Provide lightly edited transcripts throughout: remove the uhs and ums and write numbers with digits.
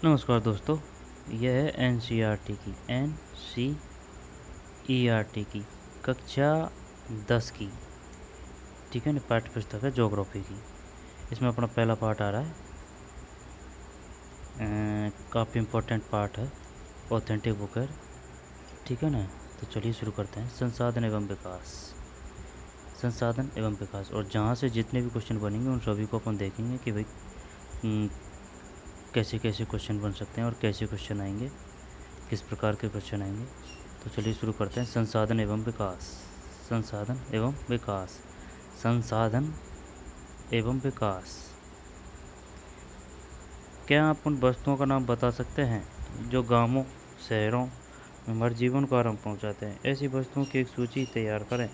नमस्कार दोस्तों, यह है NCERT की कक्षा 10 की, ठीक है ना, पाठ्य पुस्तक है ज्योग्राफी की। इसमें अपना पहला पार्ट आ रहा है, काफ़ी इम्पोर्टेंट पार्ट है, ऑथेंटिक बुक है, ठीक है ना। तो चलिए शुरू करते हैं। संसाधन एवं विकास, और जहाँ से जितने भी क्वेश्चन बनेंगे उन सभी को अपन देखेंगे कि भाई कैसे कैसे क्वेश्चन बन सकते हैं और कैसे क्वेश्चन आएंगे, किस प्रकार के क्वेश्चन आएंगे। तो चलिए शुरू करते हैं। संसाधन एवं विकास। क्या आप उन वस्तुओं का नाम बता सकते हैं जो गांवों, शहरों में हमारे जीवन को आराम पहुंचाते हैं? ऐसी वस्तुओं की एक सूची तैयार करें।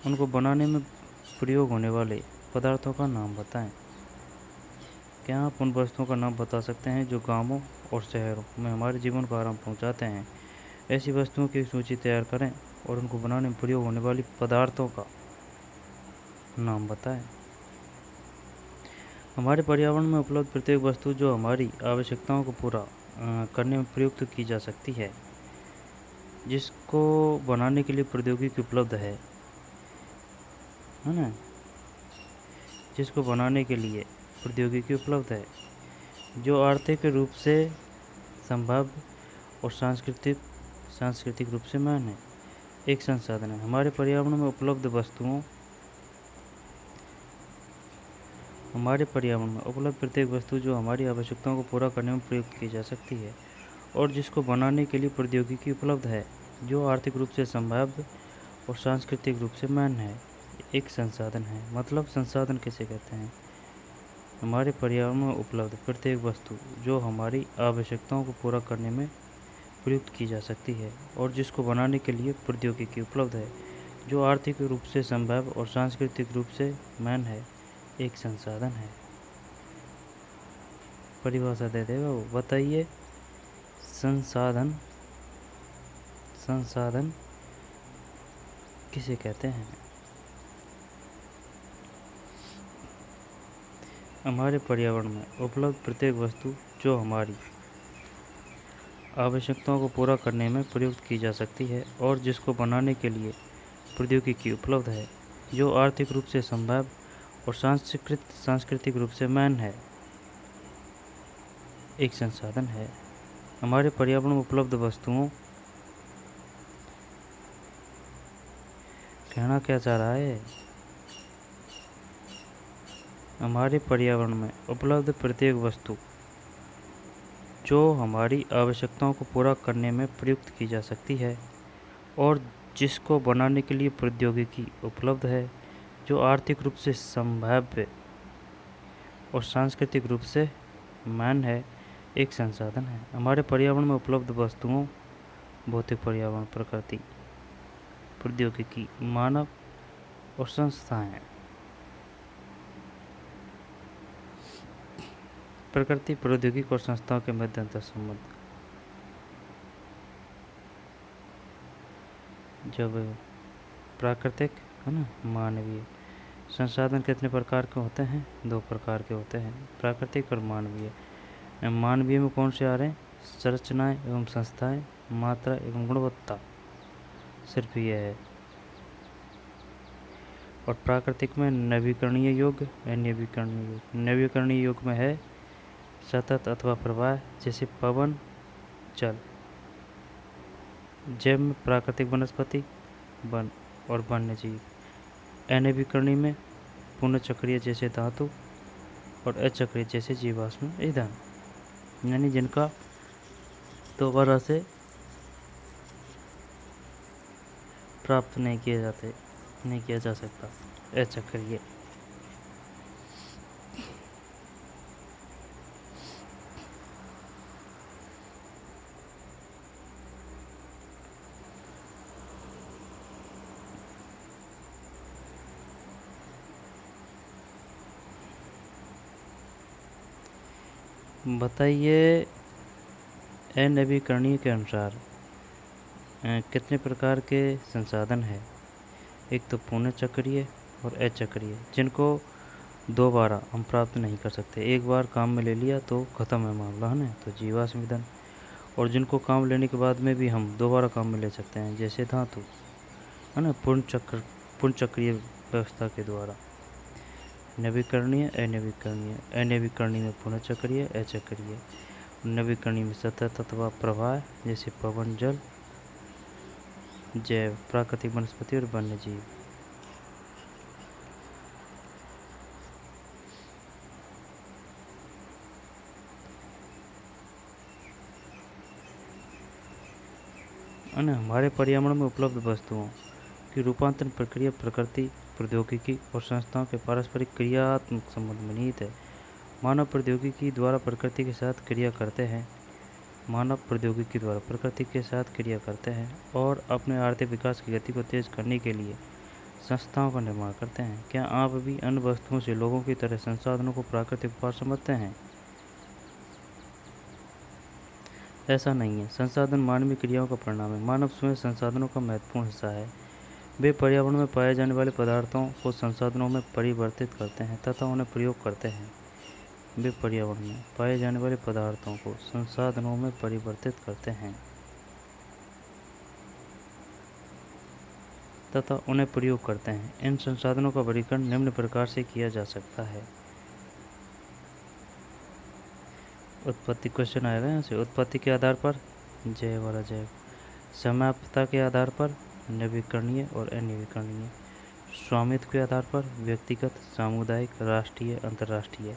उनको बनाने में प्रयोग होने वाले पदार्थों का नाम बताएं। क्या आप उन वस्तुओं का नाम बता सकते हैं जो गांवों और शहरों में हमारे जीवन को आराम पहुंचाते हैं? ऐसी वस्तुओं की एक सूची तैयार करें और उनको बनाने में प्रयोग होने वाली पदार्थों का नाम बताएं। हमारे पर्यावरण में उपलब्ध प्रत्येक वस्तु जो हमारी आवश्यकताओं को पूरा करने में प्रयुक्त की जा सकती है, जिसको बनाने के लिए प्रौद्योगिकी उपलब्ध है ना, जिसको बनाने के लिए प्रौद्योगिकी उपलब्ध है, जो आर्थिक रूप से संभव और सांस्कृतिक रूप से महान है, एक संसाधन है। हमारे पर्यावरण में उपलब्ध प्रत्येक वस्तु जो हमारी आवश्यकताओं को पूरा करने में प्रयुक्त की जा सकती है और जिसको बनाने के लिए प्रौद्योगिकी उपलब्ध है, जो आर्थिक रूप से संभाव्य और सांस्कृतिक रूप से मान्य है, एक संसाधन है। मतलब संसाधन किसे कहते हैं? हमारे पर्यावरण में उपलब्ध प्रत्येक वस्तु जो हमारी आवश्यकताओं को पूरा करने में प्रयुक्त की जा सकती है और जिसको बनाने के लिए प्रौद्योगिकी उपलब्ध है, जो आर्थिक रूप से संभव और सांस्कृतिक रूप से मान्य है, एक संसाधन है। परिभाषा दे देगा वो। बताइए, संसाधन किसे कहते हैं? हमारे पर्यावरण में उपलब्ध प्रत्येक वस्तु जो हमारी आवश्यकताओं को पूरा करने में प्रयुक्त की जा सकती है और जिसको बनाने के लिए प्रौद्योगिकी उपलब्ध है, जो आर्थिक रूप से संभव और सांस्कृतिक रूप से मान्य है, एक संसाधन है। हमारे पर्यावरण में उपलब्ध वस्तुओं, कहना क्या चाह रहा है? हमारे पर्यावरण में उपलब्ध प्रत्येक वस्तु जो हमारी आवश्यकताओं को पूरा करने में प्रयुक्त की जा सकती है और जिसको बनाने के लिए प्रौद्योगिकी उपलब्ध है, जो आर्थिक रूप से संभाव्य और सांस्कृतिक रूप से मान्य है, एक संसाधन है। हमारे पर्यावरण में उपलब्ध वस्तुओं, भौतिक पर्यावरण, प्रकृति, प्रौद्योगिकी, मानव और संस्थाएं। प्रकृति, प्रौद्योगिकी और संस्थाओं के मध्य अंतर संबंध। जब प्राकृतिक है ना, मानवीय संसाधन कितने प्रकार के होते हैं? 2 प्रकार के होते हैं, प्राकृतिक और मानवीय। मानवीय में कौन से आ रहे हैं? संरचनाएं एवं संस्थाएं, मात्रा एवं गुणवत्ता, सिर्फ यह है। और प्राकृतिक में नवीकरणीय योग्य, नवीकरणीय योग्य में है सतत अथवा प्रवाह, जैसे पवन, जल। जैव में प्राकृतिक वनस्पति, वन और वन्य जीव। अनवीकरणीय में पुनःचक्रीय जैसे धातु और अचक्रीय जैसे जीवाश्म ईंधन, यानी जिनका दोबारा से प्राप्त नहीं किया जा सकता, अचक्रीय। बताइए, अनवीकरणीय के अनुसार कितने प्रकार के संसाधन है? एक तो पुनः चक्रीय और अचक्रीय, जिनको दोबारा हम प्राप्त नहीं कर सकते। एक बार काम में ले लिया तो ख़त्म है मामला, है ना। तो जीवाश्म ईंधन, और जिनको काम लेने के बाद में भी हम दोबारा काम में ले सकते हैं, जैसे धातु, है ना, पूर्ण चक्रीय व्यवस्था के द्वारा। नवीकरणीय, अनवीकरणीय, अनवीकरणीय में पुनः चक्रीय, अचक्रीय। नवीकरणीय में सतत अथवा प्रवाह, जैसे पवन, जल, जैव, प्राकृतिक, वनस्पति और वन्य जीव। हमारे पर्यावरण में उपलब्ध वस्तुओं की रूपांतरण प्रक्रिया प्रकृति, प्रौद्योगिकी और संस्थाओं के पारस्परिक क्रियात्मक संबंध में निहित है। मानव प्रौद्योगिकी द्वारा प्रकृति के साथ क्रिया करते हैं और अपने आर्थिक विकास की गति को तेज करने के लिए संस्थाओं का निर्माण करते हैं। क्या आप भी अन्य वस्तुओं से लोगों की तरह संसाधनों को प्राकृतिक उपहार समझते हैं? ऐसा नहीं है। संसाधन मानवीय क्रियाओं का परिणाम है। मानव स्वयं संसाधनों का महत्वपूर्ण हिस्सा है। वे पर्यावरण में पाए जाने वाले पदार्थों को संसाधनों में परिवर्तित करते हैं तथा उन्हें प्रयोग करते हैं। वे पर्यावरण में पाए जाने वाले पदार्थों को संसाधनों में परिवर्तित करते हैं तथा उन्हें प्रयोग करते हैं। इन संसाधनों का वर्गीकरण निम्न प्रकार से किया जा सकता है। उत्पत्ति, क्वेश्चन आएगा यहाँ से। उत्पत्ति के आधार पर जैव और अजैव, समाप्तता के आधार पर नवीकरणीय और अनवीकरणीय, स्वामित्व के आधार पर व्यक्तिगत, सामुदायिक, राष्ट्रीय, अंतर्राष्ट्रीय,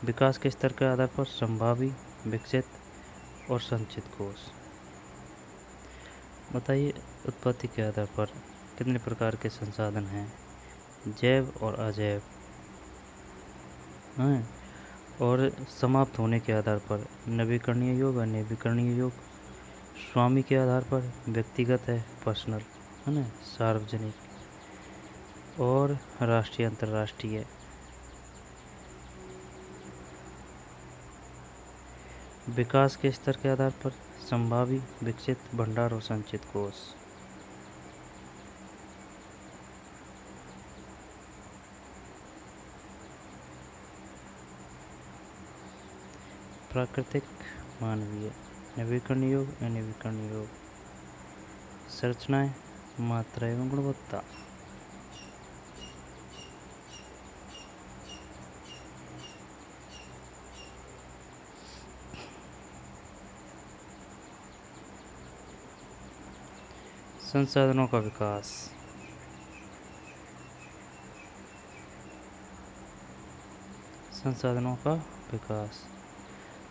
विकास के स्तर के आधार पर संभावी, विकसित और संचित कोष। बताइए, उत्पत्ति के आधार पर कितने प्रकार के संसाधन हैं? जैव और अजैव हैं। और समाप्त होने के आधार पर नवीकरणीय योग, अनवीकरणीय योग। स्वामी के आधार पर व्यक्तिगत है, पर्सनल, है ना, सार्वजनिक, और राष्ट्रीय, अंतर्राष्ट्रीय। विकास के स्तर के आधार पर संभावी, विकसित, भंडार और संचित कोष। प्राकृतिक, मानवीय, नवीकरणीय योग, अनवीकरणीय योग। संरचनाएं, मात्रा एवं गुणवत्ता। संसाधनों का विकास। संसाधनों का विकास।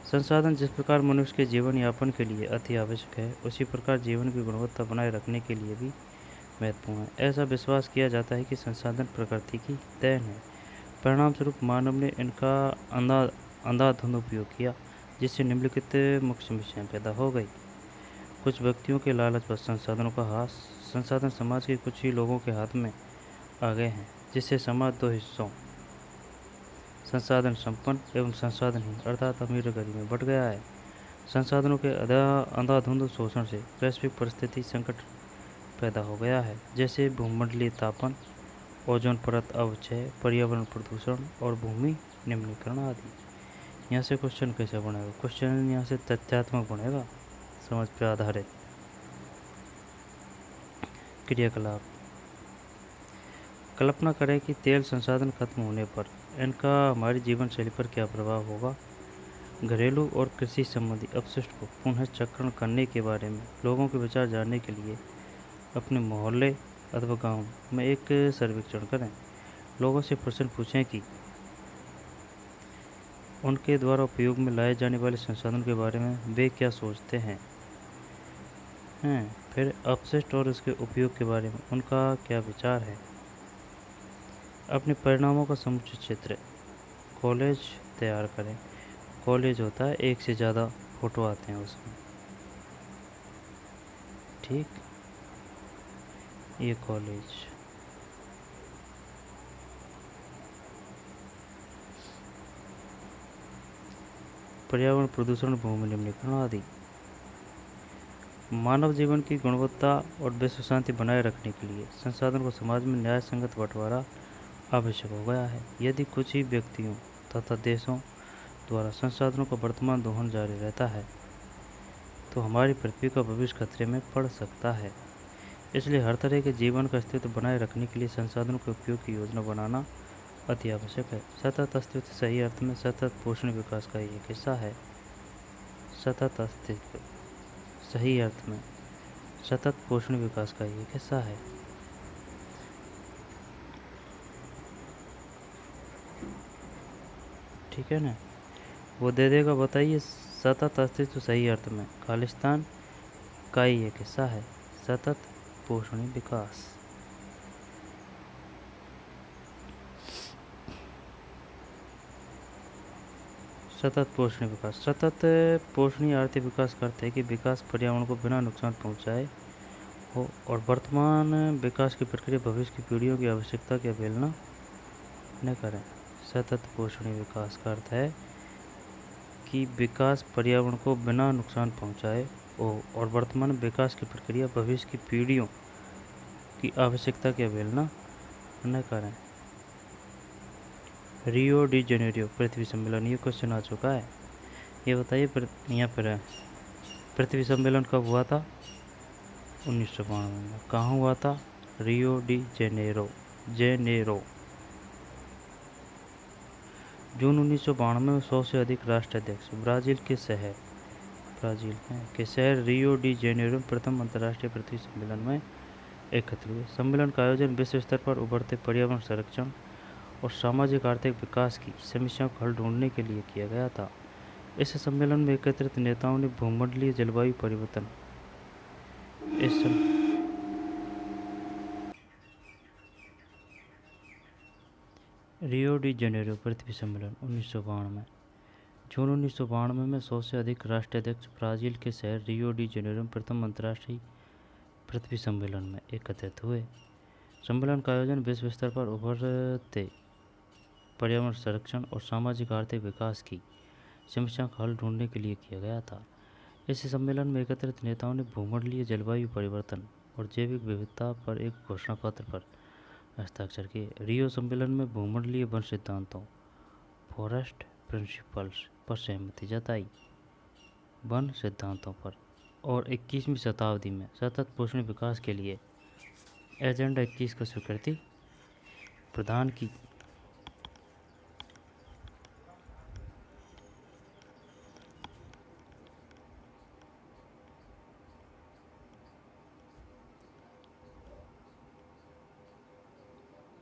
संसाधन जिस प्रकार मनुष्य के जीवन यापन के लिए अति आवश्यक है, उसी प्रकार जीवन की गुणवत्ता बनाए रखने के लिए भी महत्वपूर्ण है। ऐसा विश्वास किया जाता है कि संसाधन प्रकृति की देन है। परिणाम स्वरूप मानव ने इनका अंधाधुंध उपयोग किया, जिससे निम्नलिखित मुख्य समस्याएं पैदा हो गई। कुछ व्यक्तियों के लालचवश संसाधनों का ह्रास। संसाधन समाज के कुछ ही लोगों के हाथ में आ गए हैं, जिससे समाज दो हिस्सों, संसाधन संपन्न एवं संसाधनहीन, अर्थात अमीर और गरीब में बंट गया है। संसाधनों के अंधाधुंध शोषण से वैश्विक परिस्थिति संकट पैदा हो गया है, जैसे भूमंडलीय तापन, ओजोन परत अवक्षय, पर्यावरण प्रदूषण और भूमि निम्नीकरण आदि। यहाँ से क्वेश्चन कैसे बनेगा? क्वेश्चन यहाँ से तथ्यात्मक बनेगा, समझ पर आधारित। क्रियाकलाप। कल्पना करें कि तेल संसाधन खत्म होने पर इनका हमारी जीवन शैली पर क्या प्रभाव होगा। घरेलू और कृषि संबंधी अपशिष्ट को पुनः चक्रण करने के बारे में लोगों के विचार जानने के लिए अपने मोहल्ले अथवा गांव में एक सर्वेक्षण करें। लोगों से प्रश्न पूछें कि उनके द्वारा उपयोग में लाए जाने वाले संसाधन के बारे में वे क्या सोचते हैं। फिर अपशिष्ट और उसके उपयोग के बारे में उनका क्या विचार है। अपने परिणामों का समुचित चित्र कॉलेज तैयार करें। कॉलेज होता है, एक से ज़्यादा फोटो आते हैं उसमें, ठीक। ये कॉलेज। पर्यावरण प्रदूषण, भूमि निम्नीकरण आदि। मानव जीवन की गुणवत्ता और विश्व शांति बनाए रखने के लिए संसाधन को समाज में न्याय संगत बंटवारा आवश्यक हो गया है। यदि कुछ ही व्यक्तियों तथा देशों द्वारा संसाधनों का वर्तमान दोहन जारी रहता है तो हमारी पृथ्वी का भविष्य खतरे में पड़ सकता है। इसलिए हर तरह के जीवन का अस्तित्व बनाए रखने के लिए संसाधनों के उपयोग की योजना बनाना अति आवश्यक है। सतत अस्तित्व सही अर्थ में सतत पोषण विकास का एक हिस्सा है। सतत अस्तित्व सही अर्थ में सतत पोषण विकास का एक हिस्सा है। ठीक है ना, वो दे देगा। बताइए, सतत अस्तित्व सही अर्थ में खालिस्तान का ही एक हिस्सा है। सतत पोषण विकास। सतत पोषणीय विकास। सतत पोषणीय आर्थिक विकास करते हैं कि विकास पर्यावरण को बिना नुकसान पहुंचाए हो और वर्तमान विकास की प्रक्रिया भविष्य की पीढ़ियों की आवश्यकता की अवहेलना न करें। सतत पोषणीय विकास का अर्थ है कि विकास पर्यावरण को बिना नुकसान पहुंचाए हो और वर्तमान विकास की प्रक्रिया भविष्य की पीढ़ियों की आवश्यकता की अवहेलना न करें। रियो डी जेनेरियो पृथ्वी सम्मेलन, ये क्वेश्चन आ चुका है। ये बताइए यहाँ पर पृथ्वी सम्मेलन कब हुआ था? 1992 में। कहाँ हुआ था? Rio de Janeiro. जून 1992 में 100 से अधिक राष्ट्राध्यक्ष ब्राज़ील के शहर रियो डी जेनेरो में प्रथम अंतर्राष्ट्रीय पृथ्वी सम्मेलन में एकत्र हुए। सम्मेलन का आयोजन विश्व स्तर पर उभरते पर्यावरण संरक्षण और सामाजिक आर्थिक विकास की समस्याओं का हल ढूंढने के लिए किया गया था। इस सम्मेलन में एकत्रित नेताओं ने भूमंडलीय जलवायु परिवर्तन रियो डी जेनेरो पृथ्वी सम्मेलन 1992 जून 1992 में 100 से अधिक राष्ट्राध्यक्ष ब्राज़ील के शहर रियो डी जेनेरो में प्रथम अंतर्राष्ट्रीय पृथ्वी सम्मेलन में एकत्रित हुए। सम्मेलन का आयोजन विश्व स्तर पर उभरते पर्यावरण संरक्षण और सामाजिक आर्थिक विकास की समस्याओं का हल ढूंढने के लिए किया गया था। इस सम्मेलन में एकत्रित नेताओं ने भूमंडलीय जलवायु परिवर्तन और जैविक विविधता पर एक घोषणा पत्र पर हस्ताक्षर किए। रियो सम्मेलन में भूमंडलीय वन सिद्धांतों फॉरेस्ट प्रिंसिपल्स पर सहमति जताई। वन सिद्धांतों पर और 21वीं शताब्दी में सतत पोषण विकास के लिए एजेंडा 21 को स्वीकृति प्रदान की।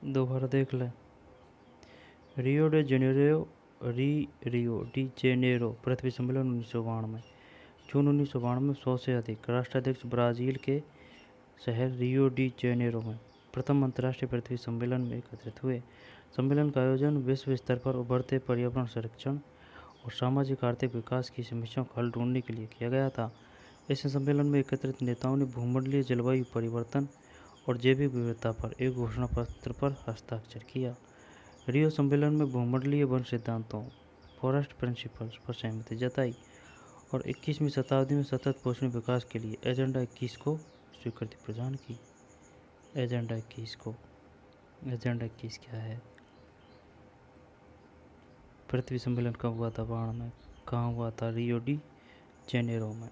दोबारा देख लें। रियो डी जेनेरो पृथ्वी सम्मेलन 1992 जून 1992 में 100 से अधिक राष्ट्राध्यक्ष ब्राज़ील के शहर रियो डी जेनेरो में प्रथम अंतर्राष्ट्रीय पृथ्वी सम्मेलन में एकत्रित हुए। सम्मेलन का आयोजन विश्व स्तर पर उभरते पर्यावरण संरक्षण और सामाजिक आर्थिक विकास की समस्याओं का हल ढूंढने के लिए किया गया था। इस सम्मेलन में एकत्रित नेताओं ने भूमंडलीय जलवायु परिवर्तन और जैविक विविधता पर एक घोषणा पत्र पर हस्ताक्षर किया। रियो सम्मेलन में भूमंडलीय वन सिद्धांतों फॉरेस्ट प्रिंसिपल्स पर सहमति जताई और 21वीं शताब्दी में सतत पोषण विकास के लिए एजेंडा 21 को स्वीकृति प्रदान की। एजेंडा 21 क्या है? पृथ्वी सम्मेलन कब हुआ था? 92 में। कहाँ हुआ था? रियो डी जेनेरो में।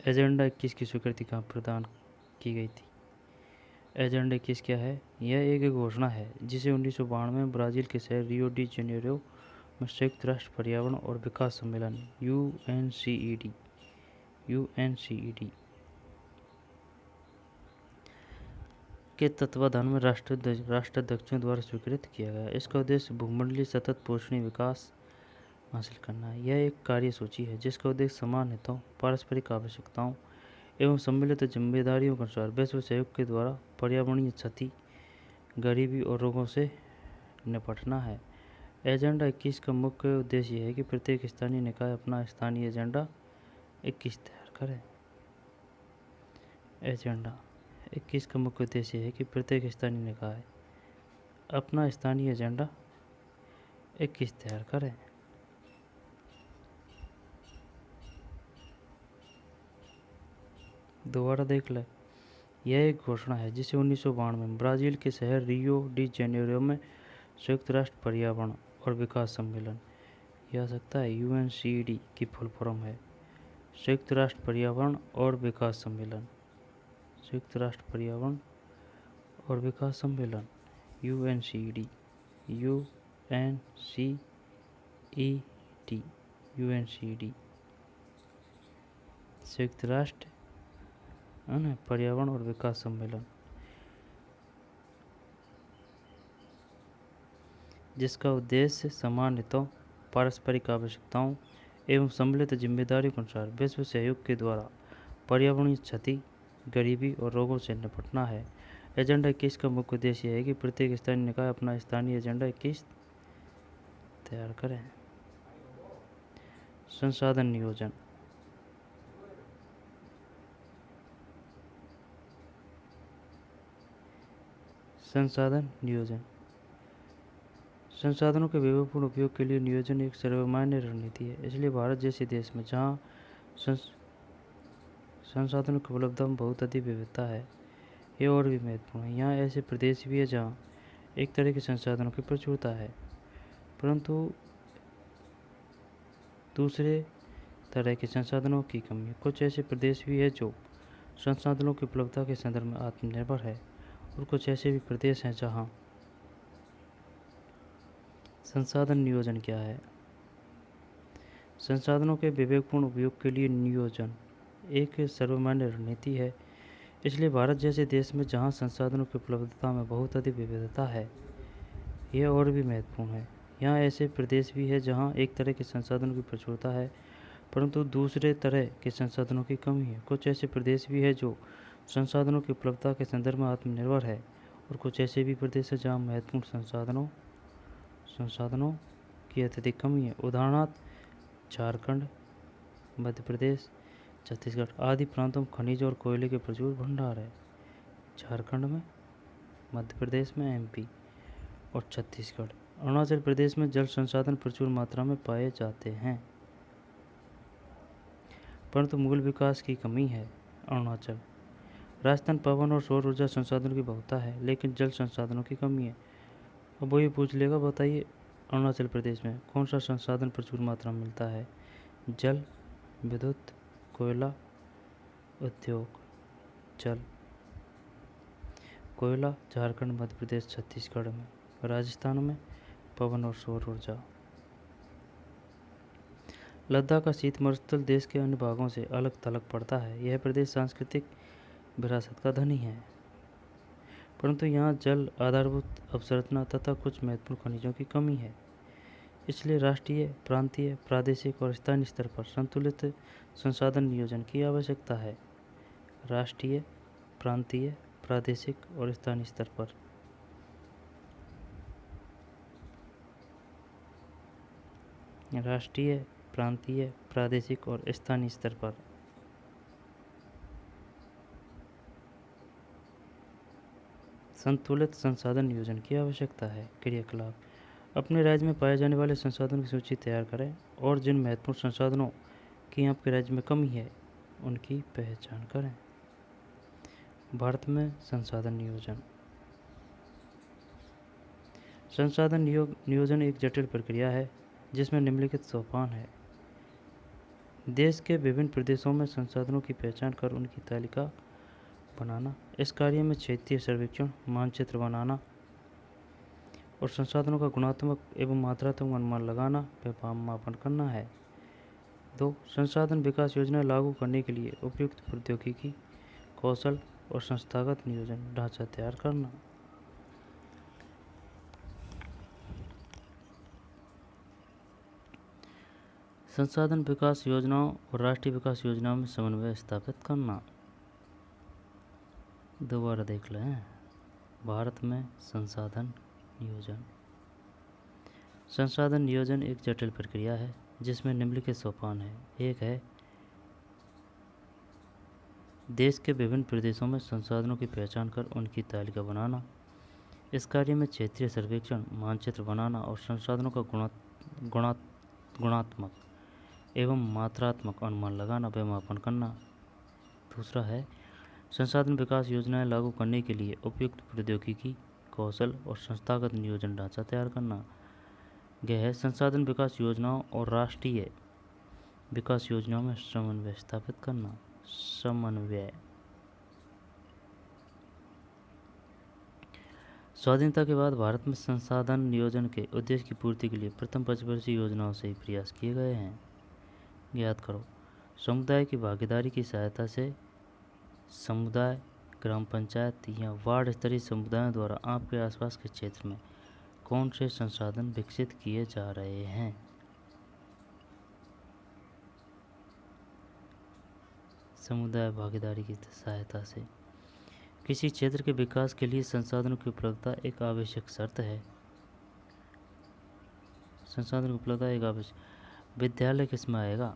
एजेंडा 21 की स्वीकृति कहाँ प्रदान की गई थी? एजेंडा 21 क्या है? यह एक घोषणा है जिसे 1992 में ब्राज़ील के शहर रियो डी जेनेरो में संयुक्त राष्ट्र पर्यावरण और विकास सम्मेलन यूएनसीईडी के तत्वाधान में राष्ट्राध्यक्षों द्वारा स्वीकृत किया गया। इसका उद्देश्य भूमंडलीय सतत पोषणीय विकास हासिल करना है। यह एक कार्यसूची है जिसका उद्देश्य समान हितों, पारस्परिक आवश्यकताओं एवं सम्मिलित जिम्मेदारियों के अनुसार वैश्विक सहयोग के द्वारा पर्यावरणीय क्षति, गरीबी और रोगों से निपटना है। एजेंडा 21 का मुख्य उद्देश्य है कि प्रत्येक स्थानीय निकाय अपना स्थानीय एजेंडा 21 तैयार करे। एजेंडा 21 का मुख्य उद्देश्य है कि प्रत्येक स्थानीय निकाय अपना स्थानीय एजेंडा 21 तैयार करे। दोबारा देख ले। यह एक घोषणा है जिसे 1992 में ब्राज़ील के शहर रियो डी जेनेरो में संयुक्त राष्ट्र पर्यावरण और विकास सम्मेलन, यह आ सकता है UNCED की फुल फॉर्म है, संयुक्त राष्ट्र पर्यावरण और विकास सम्मेलन, संयुक्त राष्ट्र पर्यावरण और विकास सम्मेलन, UNCED, UNCED, संयुक्त राष्ट्र पर्यावरण और विकास सम्मेलन, जिसका उद्देश्य समान हितों, पारस्परिक आवश्यकताओं एवं सम्मिलित जिम्मेदारियों के अनुसार विश्व सहयोग के द्वारा पर्यावरणीय क्षति, गरीबी और रोगों से निपटना है। एजेंडा 21 का मुख्य उद्देश्य है कि प्रत्येक स्थानीय निकाय अपना स्थानीय एजेंडा 21 तैयार करें। संसाधन नियोजन, संसाधन नियोजन, संसाधनों के विवेकपूर्ण उपयोग के लिए नियोजन एक सर्वमान्य रणनीति है। इसलिए भारत जैसे देश में जहाँ संसाधनों की उपलब्धता में बहुत अधिक विविधता है, ये और भी महत्वपूर्ण है। यहाँ ऐसे प्रदेश भी है जहाँ एक तरह के संसाधनों की प्रचुरता है परंतु दूसरे तरह के संसाधनों की कमी है। कुछ ऐसे प्रदेश भी है जो संसाधनों की उपलब्धता के संदर्भ में आत्मनिर्भर है और कुछ ऐसे भी प्रदेश हैं जहाँ संसाधन नियोजन क्या है। संसाधनों के विवेकपूर्ण उपयोग के लिए नियोजन एक सर्वमान्य रणनीति है। इसलिए भारत जैसे देश में जहाँ संसाधनों की उपलब्धता में बहुत अधिक विविधता है, यह और भी महत्वपूर्ण है। यहाँ ऐसे प्रदेश भी है जहाँ एक तरह के संसाधनों की प्रचुरता है परंतु दूसरे तरह के संसाधनों की कमी है। कुछ ऐसे प्रदेश भी है जो संसाधनों की उपलब्धता के संदर्भ में आत्मनिर्भर है और कुछ ऐसे भी प्रदेश है जहाँ महत्वपूर्ण संसाधनों की अत्यधिक कमी है। उदाहरणार्थ झारखंड, मध्य प्रदेश, छत्तीसगढ़ आदि प्रांतों में खनिज और कोयले के प्रचुर भंडार है। झारखंड में, मध्य प्रदेश में MP और छत्तीसगढ़। अरुणाचल प्रदेश में जल संसाधन प्रचुर मात्रा में पाए जाते हैं परंतु मूल विकास की कमी है। अरुणाचल, राजस्थान पवन और सौर ऊर्जा संसाधनों की बहुता है लेकिन जल संसाधनों की कमी है। अब वो ये पूछ लेगा, बताइए अरुणाचल प्रदेश में कौन सा संसाधन प्रचुर मात्रा में मिलता है? जल, विद्युत, कोयला, उद्योग। जल, कोयला झारखंड, मध्य प्रदेश, छत्तीसगढ़ में। राजस्थान में पवन और सौर ऊर्जा। लद्दाख का शीत मरुस्थल देश के अन्य भागों से अलग थलग पड़ता है। यह प्रदेश सांस्कृतिक विरासत का धनी है परंतु यहाँ जल आधारभूत अवसंरचना तथा कुछ महत्वपूर्ण खनिजों की कमी है। इसलिए राष्ट्रीय, प्रांतीय, प्रादेशिक और स्थानीय स्तर पर संतुलित संसाधन नियोजन की आवश्यकता है। राष्ट्रीय, प्रांतीय, प्रादेशिक और स्थानीय स्तर पर। राष्ट्रीय, प्रांतीय, प्रादेशिक और स्थानीय स्तर पर। संतुलित संसाधन नियोजन की आवश्यकता है। क्रियाकलाप, अपने राज्य में पाए जाने वाले संसाधनों की सूची तैयार करें और जिन महत्वपूर्ण संसाधनों की आपके राज्य में कमी है उनकी पहचान करें। भारत में संसाधन नियोजन। संसाधन नियोजन एक जटिल प्रक्रिया है जिसमें निम्नलिखित सोपान है। देश के विभिन्न प्रदेशों में संसाधनों की पहचान कर उनकी तालिका बनाना। इस कार्य में क्षेत्रीय सर्वेक्षण, मानचित्र बनाना और संसाधनों का गुणात्मक एवं मात्रात्मक अनुमान लगाना व मापन करना है। 2. संसाधन विकास योजना लागू करने के लिए उपयुक्त प्रौद्योगिकी, कौशल और संस्थागत नियोजन ढांचा तैयार करना। संसाधन विकास योजनाओं और राष्ट्रीय विकास योजनाओं में समन्वय स्थापित करना। दोबारा देख लें। भारत में संसाधन नियोजन। संसाधन नियोजन एक जटिल प्रक्रिया है जिसमें निम्नलिखित सोपान है। 1 है देश के विभिन्न प्रदेशों में संसाधनों की पहचान कर उनकी तालिका बनाना। इस कार्य में क्षेत्रीय सर्वेक्षण, मानचित्र बनाना और संसाधनों का गुणात्मक एवं मात्रात्मक अनुमान लगाना व मापन करना। दूसरा है संसाधन विकास योजनाएं लागू करने के लिए उपयुक्त प्रौद्योगिकी, कौशल और संस्थागत नियोजन ढांचा तैयार करना। यह है संसाधन विकास योजनाओं और राष्ट्रीय विकास योजनाओं में समन्वय स्थापित करना। समन्वय। स्वाधीनता के बाद भारत में संसाधन नियोजन के उद्देश्य की पूर्ति के लिए प्रथम पंचवर्षीय योजनाओं से ही प्रयास किए गए हैं। याद करो, समुदाय की भागीदारी की सहायता से समुदाय, ग्राम पंचायत या वार्ड स्तरीय समुदायों द्वारा आपके आसपास के क्षेत्र में कौन से संसाधन विकसित किए जा रहे हैं। समुदाय भागीदारी की सहायता से किसी क्षेत्र के विकास के लिए संसाधनों की उपलब्धता एक आवश्यक शर्त है। संसाधन की उपलब्धता एक आवश्यक। विद्यालय किसमें आएगा?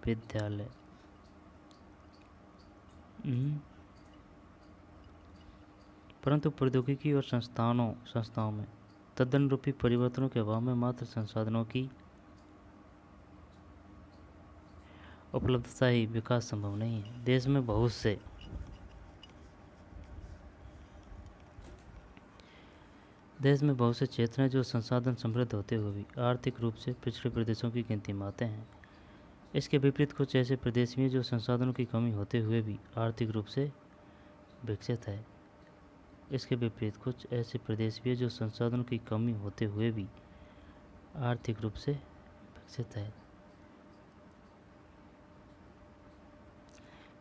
विद्यालय। परंतु प्रौद्योगिकी और संस्थाओं में तदनुरूपी परिवर्तनों के अभाव में मात्र संसाधनों की उपलब्धता ही विकास संभव नहीं है। देश में बहुत से क्षेत्र हैं जो संसाधन समृद्ध होते हुए भी आर्थिक रूप से पिछड़े प्रदेशों की गिनती में आते हैं। इसके विपरीत कुछ ऐसे प्रदेश भी हैं जो संसाधनों की कमी होते हुए भी आर्थिक रूप से विकसित है। इसके विपरीत कुछ ऐसे प्रदेश भी हैं जो संसाधनों की कमी होते हुए भी आर्थिक रूप से विकसित है।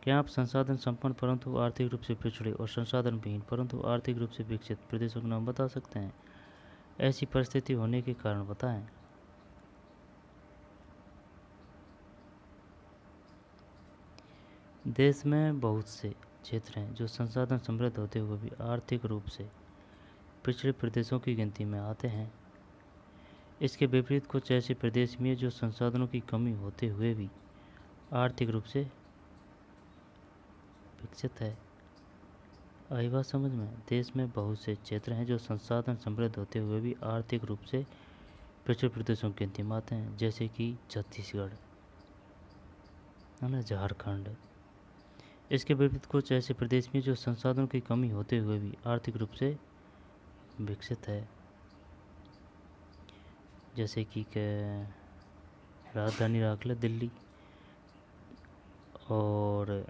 क्या आप संसाधन संपन्न परंतु आर्थिक रूप से पिछड़े और संसाधन विहीन परंतु आर्थिक रूप से विकसित प्रदेशों के नाम बता सकते हैं? ऐसी परिस्थिति होने के कारण बताएं। देश में बहुत से क्षेत्र हैं जो संसाधन समृद्ध होते हुए भी आर्थिक रूप से पिछड़े प्रदेशों की गिनती में आते हैं। इसके विपरीत कुछ ऐसे प्रदेश भी हैं जो संसाधनों की कमी होते हुए भी आर्थिक रूप से विकसित है। आई बात समझ में? देश में बहुत से क्षेत्र हैं जो संसाधन समृद्ध होते हुए भी आर्थिक रूप से पिछड़े प्रदेशों की गिनती में आते हैं, जैसे कि छत्तीसगढ़ है ना, झारखंड। इसके विपरीत कुछ ऐसे प्रदेश में जो संसाधनों की कमी होते हुए भी आर्थिक रूप से विकसित है, जैसे कि राजधानी राखले दिल्ली और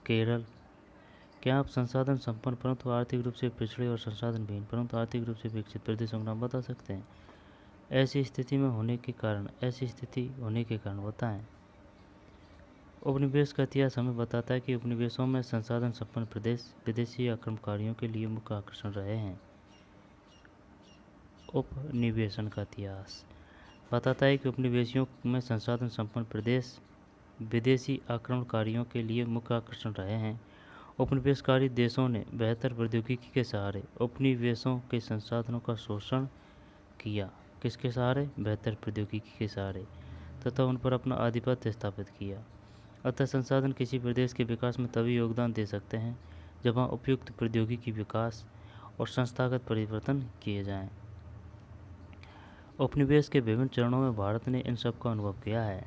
केरल। क्या आप संसाधन संपन्न परंतु आर्थिक रूप से पिछड़े और संसाधन विहीन परंतु आर्थिक रूप से विकसित प्रदेशों का नाम बता सकते हैं? ऐसी स्थिति होने के कारण बताएं। उपनिवेश का इतिहास हमें बताता है कि उपनिवेशों में संसाधन संपन्न प्रदेश विदेशी आक्रमणकारियों के लिए मुख्य आकर्षण रहे हैं। उपनिवेशन का इतिहास बताता है कि उपनिवेशियों में संसाधन संपन्न प्रदेश विदेशी आक्रमणकारियों के लिए मुख्य आकर्षण रहे हैं। उपनिवेशकारी देशों ने बेहतर प्रौद्योगिकी के सहारे उपनिवेशों के संसाधनों का शोषण किया। किसके सहारे? बेहतर प्रौद्योगिकी के सहारे, तथा उन पर अपना आधिपत्य स्थापित किया। अतः संसाधन किसी प्रदेश के विकास में तभी योगदान दे सकते हैं जब वहाँ उपयुक्त प्रौद्योगिकी विकास और संस्थागत परिवर्तन किए जाएं। उपनिवेश के विभिन्न चरणों में भारत ने इन सब का अनुभव किया है।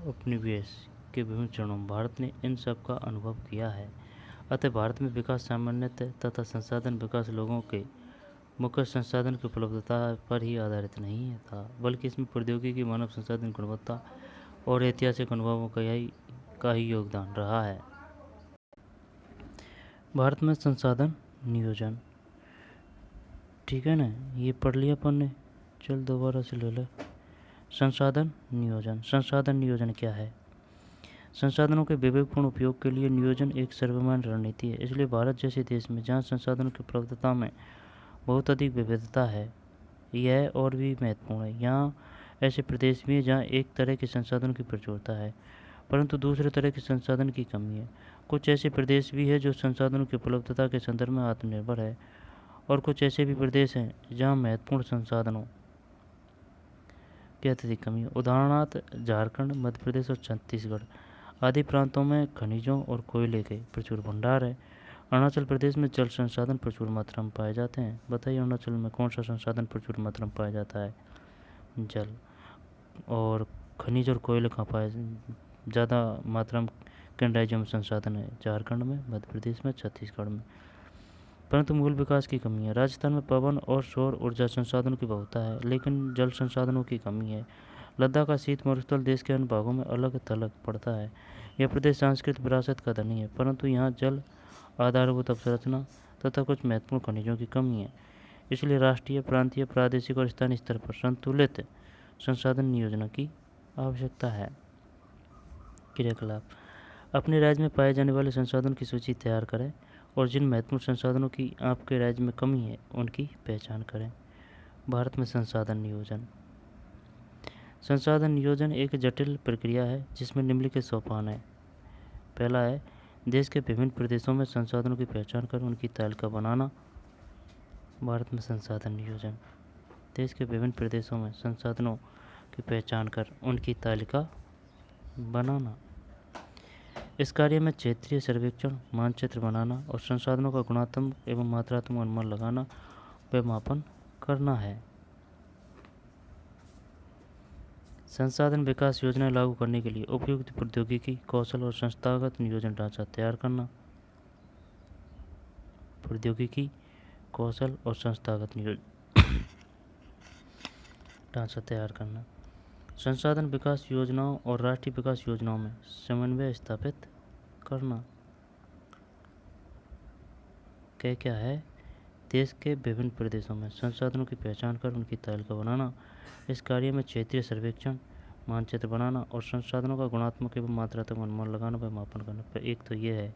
उपनिवेश के विभिन्न चरणों में भारत ने इन सब का अनुभव किया है। अतः भारत में विकास सामान्यतः तथा संसाधन विकास लोगों के मुख्य संसाधन की उपलब्धता पर ही आधारित नहीं था, बल्कि इसमें प्रौद्योगिकी, मानव संसाधन गुणवत्ता और ऐतिहासिक अनुभवों का ही योगदान रहा है। भारत में संसाधन नियोजन, ठीक है ना, ये पढ़ लिया अपन ने। चल दोबारा से ले ले। संसाधन नियोजन। संसाधन नियोजन क्या है? संसाधनों के विवेकपूर्ण उपयोग के लिए नियोजन एक सर्वमान्य रणनीति है। इसलिए भारत जैसे देश में जहाँ संसाधनों की उपलब्धता में बहुत अधिक विविधता है, यह और भी महत्वपूर्ण है। यहाँ ऐसे प्रदेश भी हैं जहाँ एक तरह के संसाधनों की प्रचुरता है परंतु दूसरे तरह के संसाधन की कमी है। कुछ ऐसे प्रदेश भी हैं जो संसाधनों की उपलब्धता के संदर्भ में आत्मनिर्भर है और कुछ ऐसे भी प्रदेश हैं जहाँ महत्वपूर्ण संसाधनों की अत्यधिक कमी है। उदाहरणार्थ झारखंड, मध्य प्रदेश और छत्तीसगढ़ आदि प्रांतों में खनिजों और कोयले के प्रचुर भंडार है। अरुणाचल प्रदेश में जल संसाधन प्रचुर मात्रा में पाए जाते हैं। बताइए अरुणाचल में कौन सा संसाधन प्रचुर मात्रा में पाया जाता है? जल। और खनिज और कोयले कहाँ ज़्यादा मात्रा में किन राज्यों में संसाधन है? झारखंड में, मध्य प्रदेश में, छत्तीसगढ़ में। परंतु मूल विकास की कमी है। राजस्थान में पवन और सौर ऊर्जा संसाधनों की बहुलता है, लेकिन जल संसाधनों की कमी है। लद्दाख का शीत मरुस्थल देश के अन्य भागों में अलग थलग पड़ता है। यह प्रदेश सांस्कृतिक विरासत का धनी है, परंतु यहाँ जल, आधारभूत अवसंरचना तथा कुछ महत्वपूर्ण खनिजों की कमी है। इसलिए राष्ट्रीय, प्रांतीय, प्रादेशिक और स्थानीय स्तर पर संतुलित संसाधन नियोजन की आवश्यकता है। क्रियाकलाप: अपने राज्य में पाए जाने वाले संसाधनों की सूची तैयार करें और जिन महत्वपूर्ण संसाधनों की आपके राज्य में कमी है उनकी पहचान करें। भारत में संसाधन नियोजन। संसाधन नियोजन एक जटिल प्रक्रिया है जिसमें निम्नलिखित सोपान है। पहला है देश के विभिन्न प्रदेशों में संसाधनों की पहचान कर उनकी तालिका बनाना। भारत में संसाधन नियोजन: देश के विभिन्न प्रदेशों में संसाधनों की पहचान कर उनकी तालिका बनाना। इस कार्य में क्षेत्रीय सर्वेक्षण, मानचित्र बनाना और संसाधनों का गुणात्मक एवं मात्रात्मक अनुमान लगाना व मापन करना है। संसाधन विकास योजनाएं लागू करने के लिए उपयुक्त प्रौद्योगिकी, कौशल और संस्थागत नियोजन ढांचा तैयार करना। प्रौद्योगिकी, कौशल और संस्थागत नियोजन ढांचा तैयार करना। संसाधन विकास योजनाओं और राष्ट्रीय विकास योजनाओं में समन्वय स्थापित करना। क्या है? देश के विभिन्न प्रदेशों में संसाधनों की पहचान कर उनकी तालिका बनाना। इस कार्य में क्षेत्रीय सर्वेक्षण, मानचित्र बनाना और संसाधनों का गुणात्मक एवं मात्रात्मक अनुमान लगाना व मापन करना। पर एक तो ये है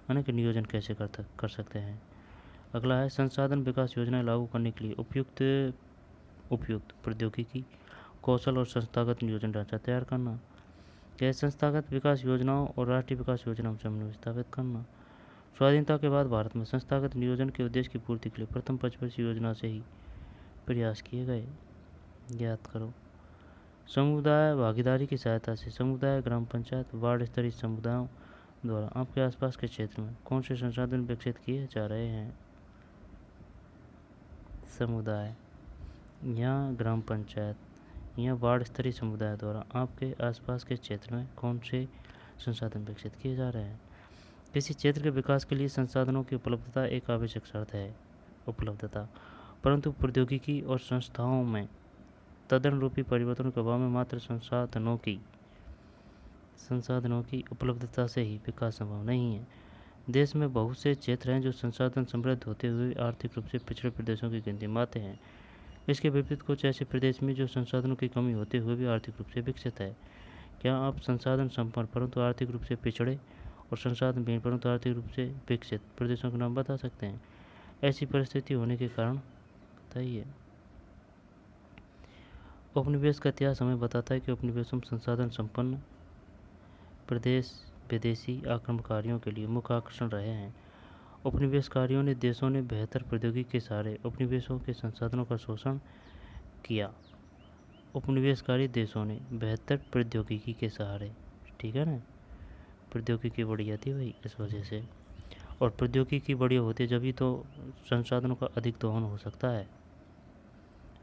अनेक नियोजन कैसे कर सकते हैं। अगला है संसाधन विकास योजनाएं लागू करने के लिए उपयुक्त प्रौद्योगिकी, कौशल और संस्थागत नियोजन ढांचा तैयार करना। यह संस्थागत विकास योजनाओं और राष्ट्रीय विकास योजनाओं में समन्वय स्थापित करना। स्वाधीनता के बाद भारत में संस्थागत नियोजन के उद्देश्य की पूर्ति के लिए प्रथम पंचवर्षीय योजना से ही प्रयास किए गए। याद करो। समुदाय भागीदारी की सहायता से समुदाय, ग्राम पंचायत, वार्ड स्तरीय समुदायों द्वारा आपके आसपास के क्षेत्र में कौन से संसाधन विकसित किए जा रहे हैं। समुदाय या ग्राम पंचायत या वार्ड स्तरीय समुदाय द्वारा आपके आसपास के क्षेत्र में कौन से संसाधन विकसित किए जा रहे हैं। किसी क्षेत्र के विकास के लिए संसाधनों की उपलब्धता एक आवश्यक शर्त है। परंतु प्रौद्योगिकी और संस्थाओं में तदनुरूपी परिवर्तनों के अभाव में मात्र संसाधनों की उपलब्धता से ही विकास संभव नहीं है। देश में बहुत से क्षेत्र हैं जो संसाधन समृद्ध होते हुए आर्थिक रूप से पिछड़े प्रदेशों की गिनती में आते हैं। इसके विपरीत कुछ ऐसे प्रदेश में जो संसाधनों की कमी होते हुए भी आर्थिक रूप से विकसित है। क्या आप संसाधन संपन्न परंतु आर्थिक रूप से पिछड़े और संसाधन विहीन परंतु आर्थिक रूप से विकसित प्रदेशों के नाम बता सकते हैं? ऐसी परिस्थिति होने के कारण बताइए। उपनिवेश का इतिहास हमें बताता है कि उपनिवेशों में संसाधन संपन्न प्रदेश विदेशी आक्रमणकारियों के लिए मुख्य आकर्षण रहे हैं। उपनिवेशकारियों ने देशों ने बेहतर प्रौद्योगिकी के सहारे उपनिवेशों के संसाधनों का शोषण किया। उपनिवेशकारी देशों ने बेहतर प्रौद्योगिकी के सहारे, ठीक है ना, प्रौद्योगिकी बढ़िया थी भाई, इस वजह से, और प्रौद्योगिकी बढ़िया होती है जब तो संसाधनों का अधिक दोहन हो सकता है।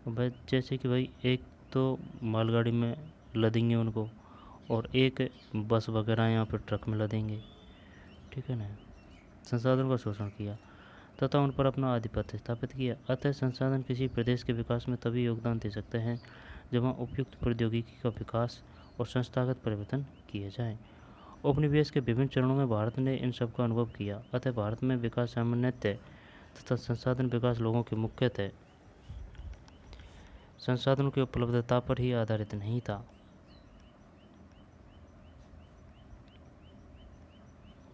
भाई जैसे कि भाई एक तो मालगाड़ी में लदेंगे उनको और एक बस वगैरह यहाँ पर ट्रक में लदेंगे, ठीक है ना। संसाधनों का शोषण किया तथा उन पर अपना आधिपत्य स्थापित किया। अतः संसाधन किसी प्रदेश के विकास में तभी योगदान दे सकते हैं जब वहाँ उपयुक्त प्रौद्योगिकी का विकास और संस्थागत परिवर्तन किए जाएं। उपनिवेश के विभिन्न चरणों में भारत ने इन सब का अनुभव किया। अतः भारत में विकास सामान्यतः तथा संसाधन विकास लोगों के मुख्यतः संसाधनों की उपलब्धता पर ही आधारित नहीं था,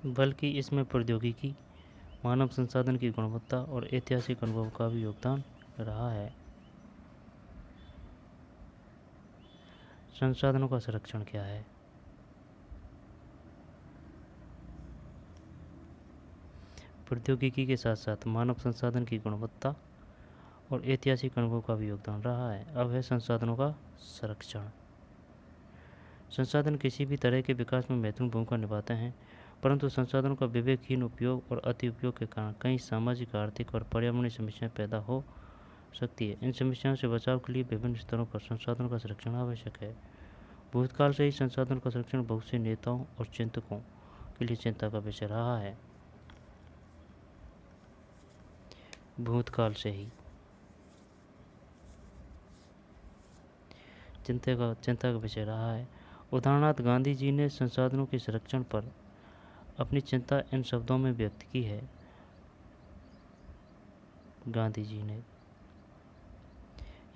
बल्कि इसमें प्रौद्योगिकी, मानव संसाधन की गुणवत्ता और ऐतिहासिक अनुभव का भी योगदान रहा है। संसाधनों का संरक्षण क्या है? प्रौद्योगिकी के साथ साथ मानव संसाधन की गुणवत्ता और ऐतिहासिक अनुभव का भी योगदान रहा है। अब है संसाधनों का संरक्षण। संसाधन किसी भी तरह के विकास में महत्वपूर्ण भूमिका निभाते हैं, परंतु संसाधनों का विवेकहीन उपयोग और अति उपयोग के कारण कई सामाजिक, आर्थिक और पर्यावरणीय समस्याएं पैदा हो सकती है। इन समस्याओं से बचाव के लिए विभिन्न स्तरों पर संसाधनों का संरक्षण आवश्यक है। भूतकाल से ही संसाधन का संरक्षण बहुत से नेताओं और चिंतकों के लिए चिंता का विषय रहा है। भूतकाल से ही चिंता का विषय रहा है। उदाहरणार्थ गांधी जी ने संसाधनों के संरक्षण पर अपनी चिंता इन शब्दों में व्यक्त की है। गांधी जी ने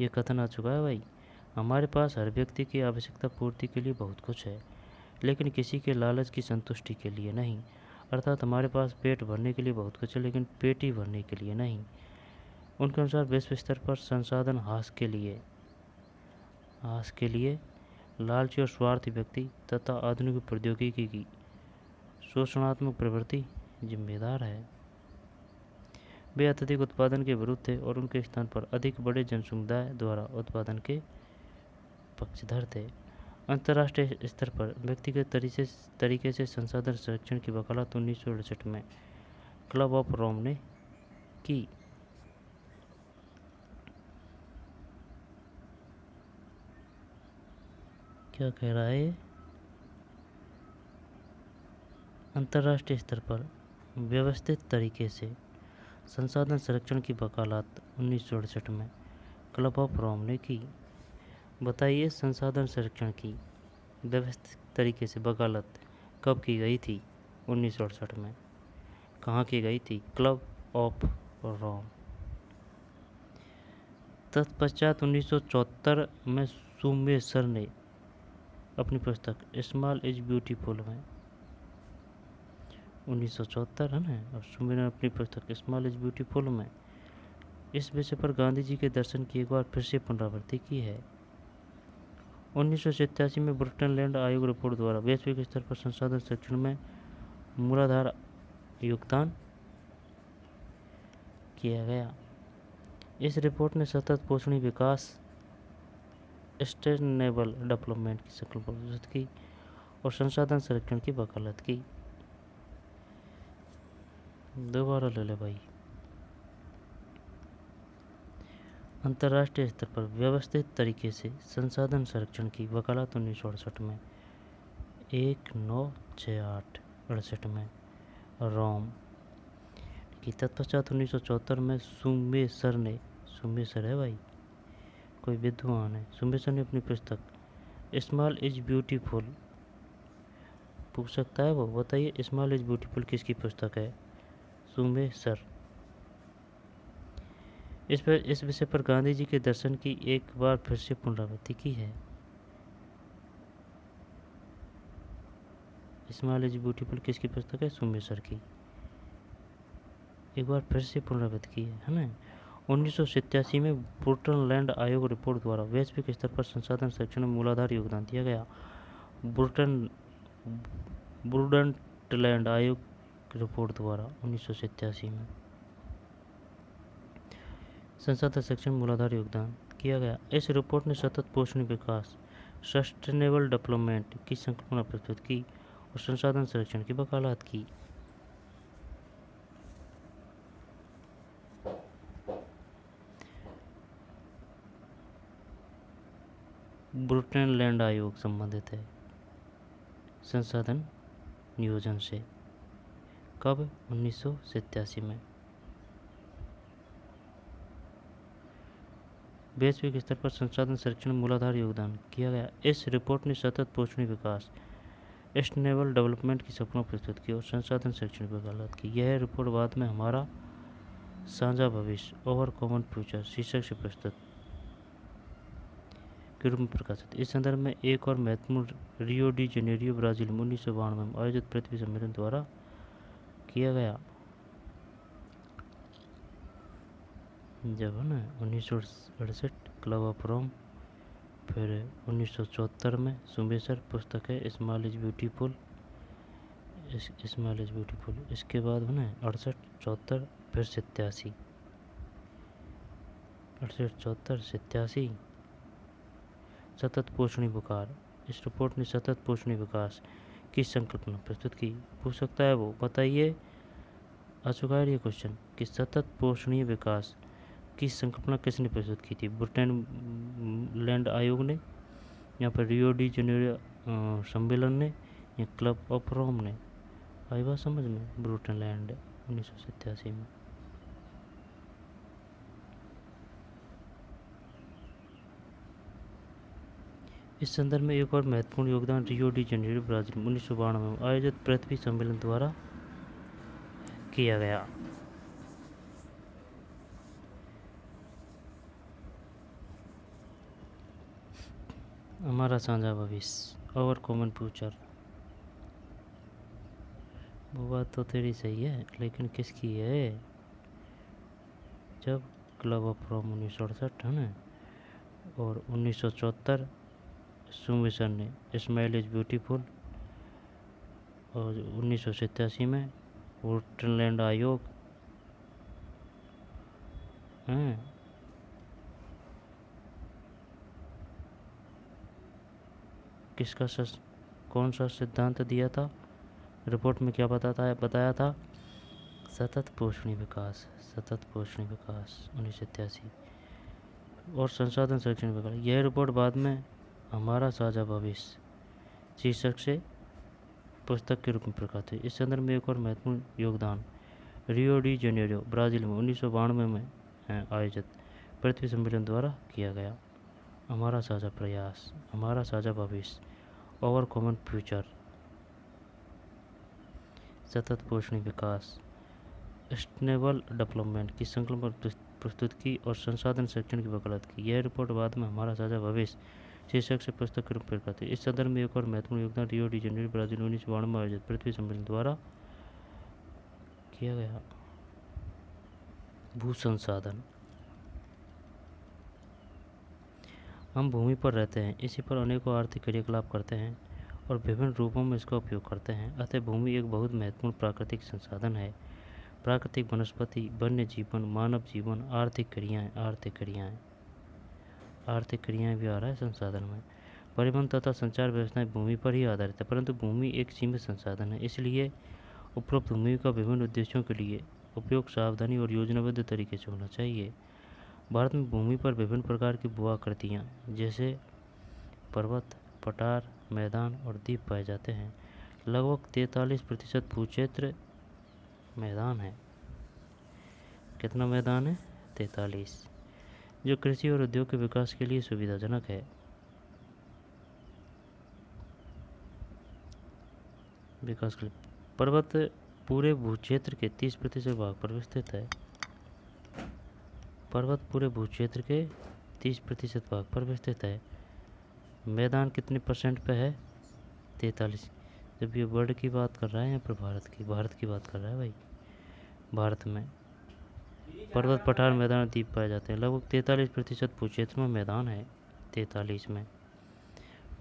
यह कथन आ चुका है, भाई हमारे पास हर व्यक्ति की आवश्यकता पूर्ति के लिए बहुत कुछ है, लेकिन किसी के लालच की संतुष्टि के लिए नहीं। अर्थात हमारे पास पेट भरने के लिए बहुत कुछ है, लेकिन पेट ही भरने के लिए नहीं। उनके अनुसार विश्व स्तर पर संसाधन हास के लिए लालची और स्वार्थी व्यक्ति तथा आधुनिक प्रौद्योगिकी की शोषणात्मक प्रवृत्ति जिम्मेदार है। वे अत्यधिक उत्पादन के विरुद्ध थे और उनके स्थान पर अधिक बड़े जनसमुदाय द्वारा उत्पादन के पक्षधर थे। अंतर्राष्ट्रीय स्तर पर व्यक्तिगत तरीके से संसाधन संरक्षण की वकालत 1968 में क्लब ऑफ रोम ने की। क्या कह रहा है? अंतर्राष्ट्रीय स्तर पर व्यवस्थित तरीके से संसाधन संरक्षण की वकालत 1968 में क्लब ऑफ रोम ने की। बताइए, संसाधन संरक्षण की व्यवस्थित तरीके से वकालत कब की गई थी? 1968 में। कहाँ की गई थी? Club of Rome. तत्पश्चात 1974 में सुमे सर ने अपनी पुस्तक स्मॉल इज ब्यूटीफुल में 1974 है ना, और सुमे ने अपनी पुस्तक स्मॉल इज ब्यूटीफुल में इस विषय पर गांधी जी के दर्शन की एक बार फिर से पुनरावृत्ति की है। 1987 में ब्रुटन लैंड आयोग रिपोर्ट द्वारा वैश्विक स्तर पर संसाधन संरक्षण में मूलाधार योगदान किया गया। इस रिपोर्ट ने सतत पोषणीय विकास सस्टेनेबल डेवलपमेंट की संकल्पना प्रस्तुत की और संसाधन संरक्षण की वकालत की। दोबारा ले ले भाई। अंतर्राष्ट्रीय स्तर पर व्यवस्थित तरीके से संसाधन संरक्षण की वकालत 1968 में 1968 में रोम की। तत्पश्चात 1974 में सुमे सर है भाई, कोई विद्वान है, सुमे सर ने अपनी पुस्तक स्मॉल इज ब्यूटीफुल, पूछ सकता है वो, बताइए स्मॉल इज ब्यूटीफुल किसकी पुस्तक है? सुमे सर। इस विषय पर गांधी जी के दर्शन की एक बार फिर से पुनरावृत्ति की है। स्मॉल इज ब्यूटीफुल किसकी पुस्तक है? सुमे सर की। एक बार फिर से पुनरावृत्ति की है ना। 1987 में ब्रुटन लैंड आयोग रिपोर्ट द्वारा वैश्विक स्तर पर संसाधन संरक्षण में मूलाधार योगदान दिया गया। ब्रुटन लैंड आयोग रिपोर्ट द्वारा 1987 में संसाधन संरक्षण में मूलाधार योगदान किया गया। इस रिपोर्ट ने सतत पोषणीय विकास सस्टेनेबल डेवलपमेंट की संकल्पना प्रस्तुत की और संसाधन संरक्षण की वकालत की। ब्रुटन लैंड आयोग संबंधित है संसाधन नियोजन से। कब? 1987 में। वैश्विक स्तर पर संसाधन संरक्षण में मूलाधार योगदान किया गया। इस रिपोर्ट ने सतत पोषणीय विकास सस्टेनेबल डेवलपमेंट की सपनों प्रस्तुत की और संसाधन संरक्षण की वकालत की। यह रिपोर्ट बाद में हमारा साझा भविष्य ओवर कॉमन फ्यूचर शीर्षक से प्रस्तुत के रूप में प्रकाशित। इस संदर्भ में एक और महत्वपूर्ण रियो डी जेनेरियो ब्राजील में 1992 में आयोजित पृथ्वी सम्मेलन द्वारा किया गया। जब है ना 1968 क्लब ऑफ रोम, फिर 1974 में सुमेसर पुस्तक है स्मॉल इज ब्यूटीफुल। इसके बाद है ना 68, 74, फिर 87, 68, 74, 87 सतत पोषणीय विकास। इस रिपोर्ट ने सतत पोषणीय विकास की संकल्पना प्रस्तुत की। पूछ सकता है वो, बताइए आ चुका है ये क्वेश्चन कि सतत पोषणीय विकास की संकल्पना किसने प्रस्तुत की थी? ब्रुटन लैंड आयोग ने यहाँ पर रियो डी जेनेरियो सम्मेलन ने या क्लब ऑफ रोम ने। आई बात समझ में? ब्रूटनलैंड 1987 में। इस संदर्भ में एक और महत्वपूर्ण योगदान रियो डी जेनेरियो ब्राजील में 1992 में आयोजित पृथ्वी सम्मेलन द्वारा किया गया। हमारा साझा भविष्य, आवर कॉमन फ्यूचर। वो बात तो तेरी सही है, लेकिन किसकी है? जब क्लब ऑफ रोम 1968 है ना, और 1974 सुमिशन ने स्माइल इज ब्यूटीफुल, और 1987 में ब्रूटनलैंड आयोग हैं। किसका कौन सा सिद्धांत दिया था? रिपोर्ट में क्या बताया था? सतत पोषणीय विकास, सतत पोषणीय विकास 1987 और संसाधन संरक्षण विकास। यह रिपोर्ट बाद में हमारा साझा भविष्य शीर्षक से पुस्तक के रूप में प्रकाशित हुई। इस संदर्भ में एक और महत्वपूर्ण योगदान रियो डी जेनेरियो ब्राज़ील में 1992 में आयोजित पृथ्वी सम्मेलन द्वारा किया गया। हमारा साझा प्रयास, हमारा साझा भविष्य, आवर कॉमन फ्यूचर, सतत पोषणीय विकास, सस्टेनेबल डेवलपमेंट की संकल्पना प्रस्तुत की और संसाधन संरक्षण की वकालत की। यह रिपोर्ट बाद में हमारा साझा भविष्य शीर्षक से पुस्तक के रूप में प्रकाशित। इस संदर्भ में एक और महत्वपूर्ण योगदान रियो डी जेनेरियो ब्राज़ील 1992 में आयोजित पृथ्वी सम्मेलन द्वारा किया गया। भू संसाधन। हम भूमि पर रहते हैं, इसी पर अनेकों आर्थिक क्रियाकलाप करते हैं और विभिन्न रूपों में इसका उपयोग करते हैं। अतः भूमि एक बहुत महत्वपूर्ण प्राकृतिक संसाधन है। प्राकृतिक वनस्पति, वन्य जीवन, मानव जीवन, आर्थिक क्रियाएँ भी आ रहा है संसाधन में। परिवहन तथा संचार व्यवस्थाएं भूमि पर ही आधारित है, परंतु भूमि एक सीमित संसाधन है, इसलिए उपलब्ध भूमि का विभिन्न उद्देश्यों के लिए उपयोग सावधानी और योजनाबद्ध तरीके से होना चाहिए। भारत में भूमि पर विभिन्न प्रकार की भू आकृतियाँ जैसे पर्वत, पठार, मैदान और द्वीप पाए जाते हैं। लगभग 43% भू क्षेत्र मैदान है। कितना मैदान है? 43, जो कृषि और उद्योग के विकास के लिए सुविधाजनक है। विकास के लिए पर्वत पूरे भू क्षेत्र के 30% भाग पर विस्तृत है। पर्वत पूरे भू क्षेत्र के 30% भाग पर विस्तृत है। मैदान कितने परसेंट पे है? 43। जब ये वर्ल्ड की बात कर रहा है, यहाँ पर भारत की बात कर रहा है भाई। भारत में पर्वत, पठार, मैदान, द्वीप पाए जाते हैं। लगभग 43% भू क्षेत्र में मैदान है। 43 में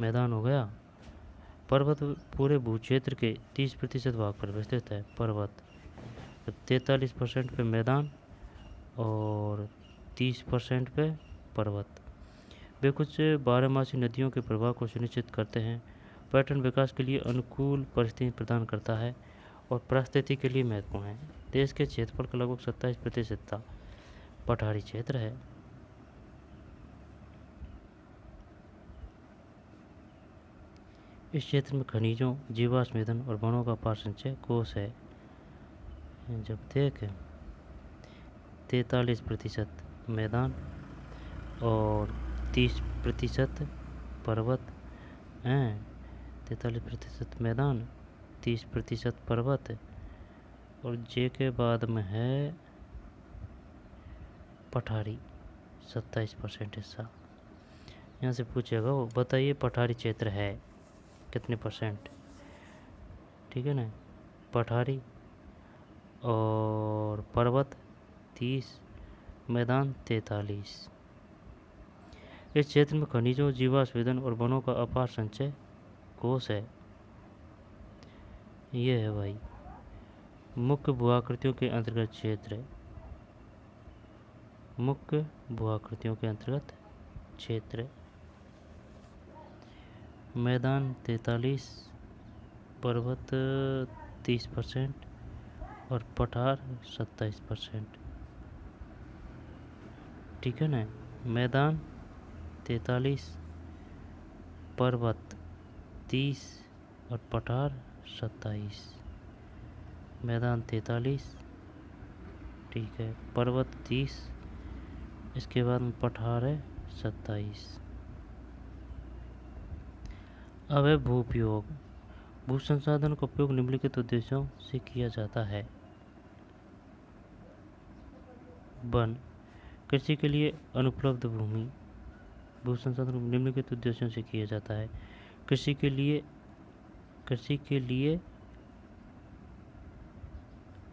मैदान हो गया। पर्वत पूरे भू क्षेत्र के 30% भाग पर विस्तृत है। पर्वत 43% पे मैदान और 30% पे पर्वत। वे कुछ बारहमासी नदियों के प्रवाह को सुनिश्चित करते हैं। पर्यटन विकास के लिए अनुकूल परिस्थिति प्रदान करता है और पारिस्थितिकी के लिए महत्वपूर्ण है। देश के क्षेत्रफल का लगभग 27% पठारी क्षेत्र है। इस क्षेत्र में खनिजों, जीवाश्म ईंधन और वनों का अपार संचय कोष है। जब देख 43% मैदान और 30% पर्वत हैं। 43% मैदान, 30% पर्वत और जे के बाद में है पठारी 27% हिस्सा। यहाँ से पूछेगा वो, बताइए पठारी क्षेत्र है कितने परसेंट? ठीक है ना, पठारी और पर्वत 30, मैदान 43। इस क्षेत्र में खनिजों, जीवाश्म ईंधन और वनों का अपार संचय कोष है। ये है भाई मुख्य भू-आकृतियों के अंतर्गत क्षेत्र। मुख्य भू-आकृतियों के अंतर्गत क्षेत्र। मैदान 43, पर्वत 30% और पठार 27%। ठीक है ना, मैदान 43, पर्वत 30 और पठार 27। मैदान 43। ठीक है, पर्वत 30, इसके बाद में पठार है 27। अब है भू उपयोग। भू संसाधन का उपयोग निम्नलिखित उद्देश्यों से किया जाता है। वन, कृषि के लिए अनुपलब्ध भूमि। भू संसाधन निम्नलिखित उद्देश्यों से किया जाता है। कृषि के लिए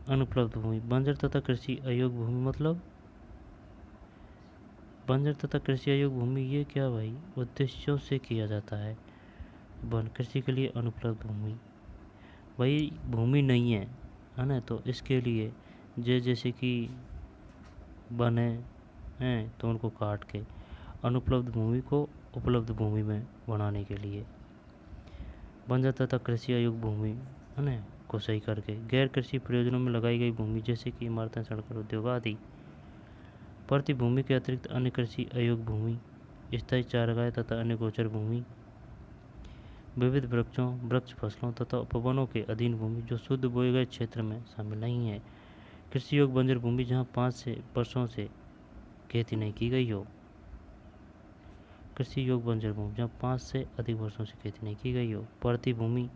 अनुपलब्ध भूमि। बंजर तथा कृषि अयोग्य भूमि, मतलब बंजर तथा कृषि अयोग्य भूमि, ये क्या भाई उद्देश्यों से किया जाता है। वन, कृषि के लिए अनुपलब्ध भूमि, भाई भूमि नहीं है ना, तो इसके लिए जैसे कि वन हैं तो उनको काट के अनुपलब्ध भूमि को उपलब्ध भूमि में बनाने के लिए। बंजर तथा कृषि अयोग्य भूमि है ना को सही करके गैर कृषि प्रयोजनों में लगाई गई भूमि, जैसे कि इमारतें, सड़कें, उद्योग आदि। प्रति भूमि के अतिरिक्त अन्य कृषि अयोग्य भूमि, स्थायी चारागाह तथा अन्य गोचर भूमि, विविध वृक्ष फसलों तथा उपवनों के अधीन भूमि जो शुद्ध बोए गए क्षेत्र में शामिल नहीं है। कृषि योग्य बंजर भूमि जहाँ 5 वर्षों से खेती नहीं की गई हो। कृषि योग्य बंजर भूमि जहाँ 5 से अधिक वर्षों से खेती नहीं की गई हो। प्रति भूमि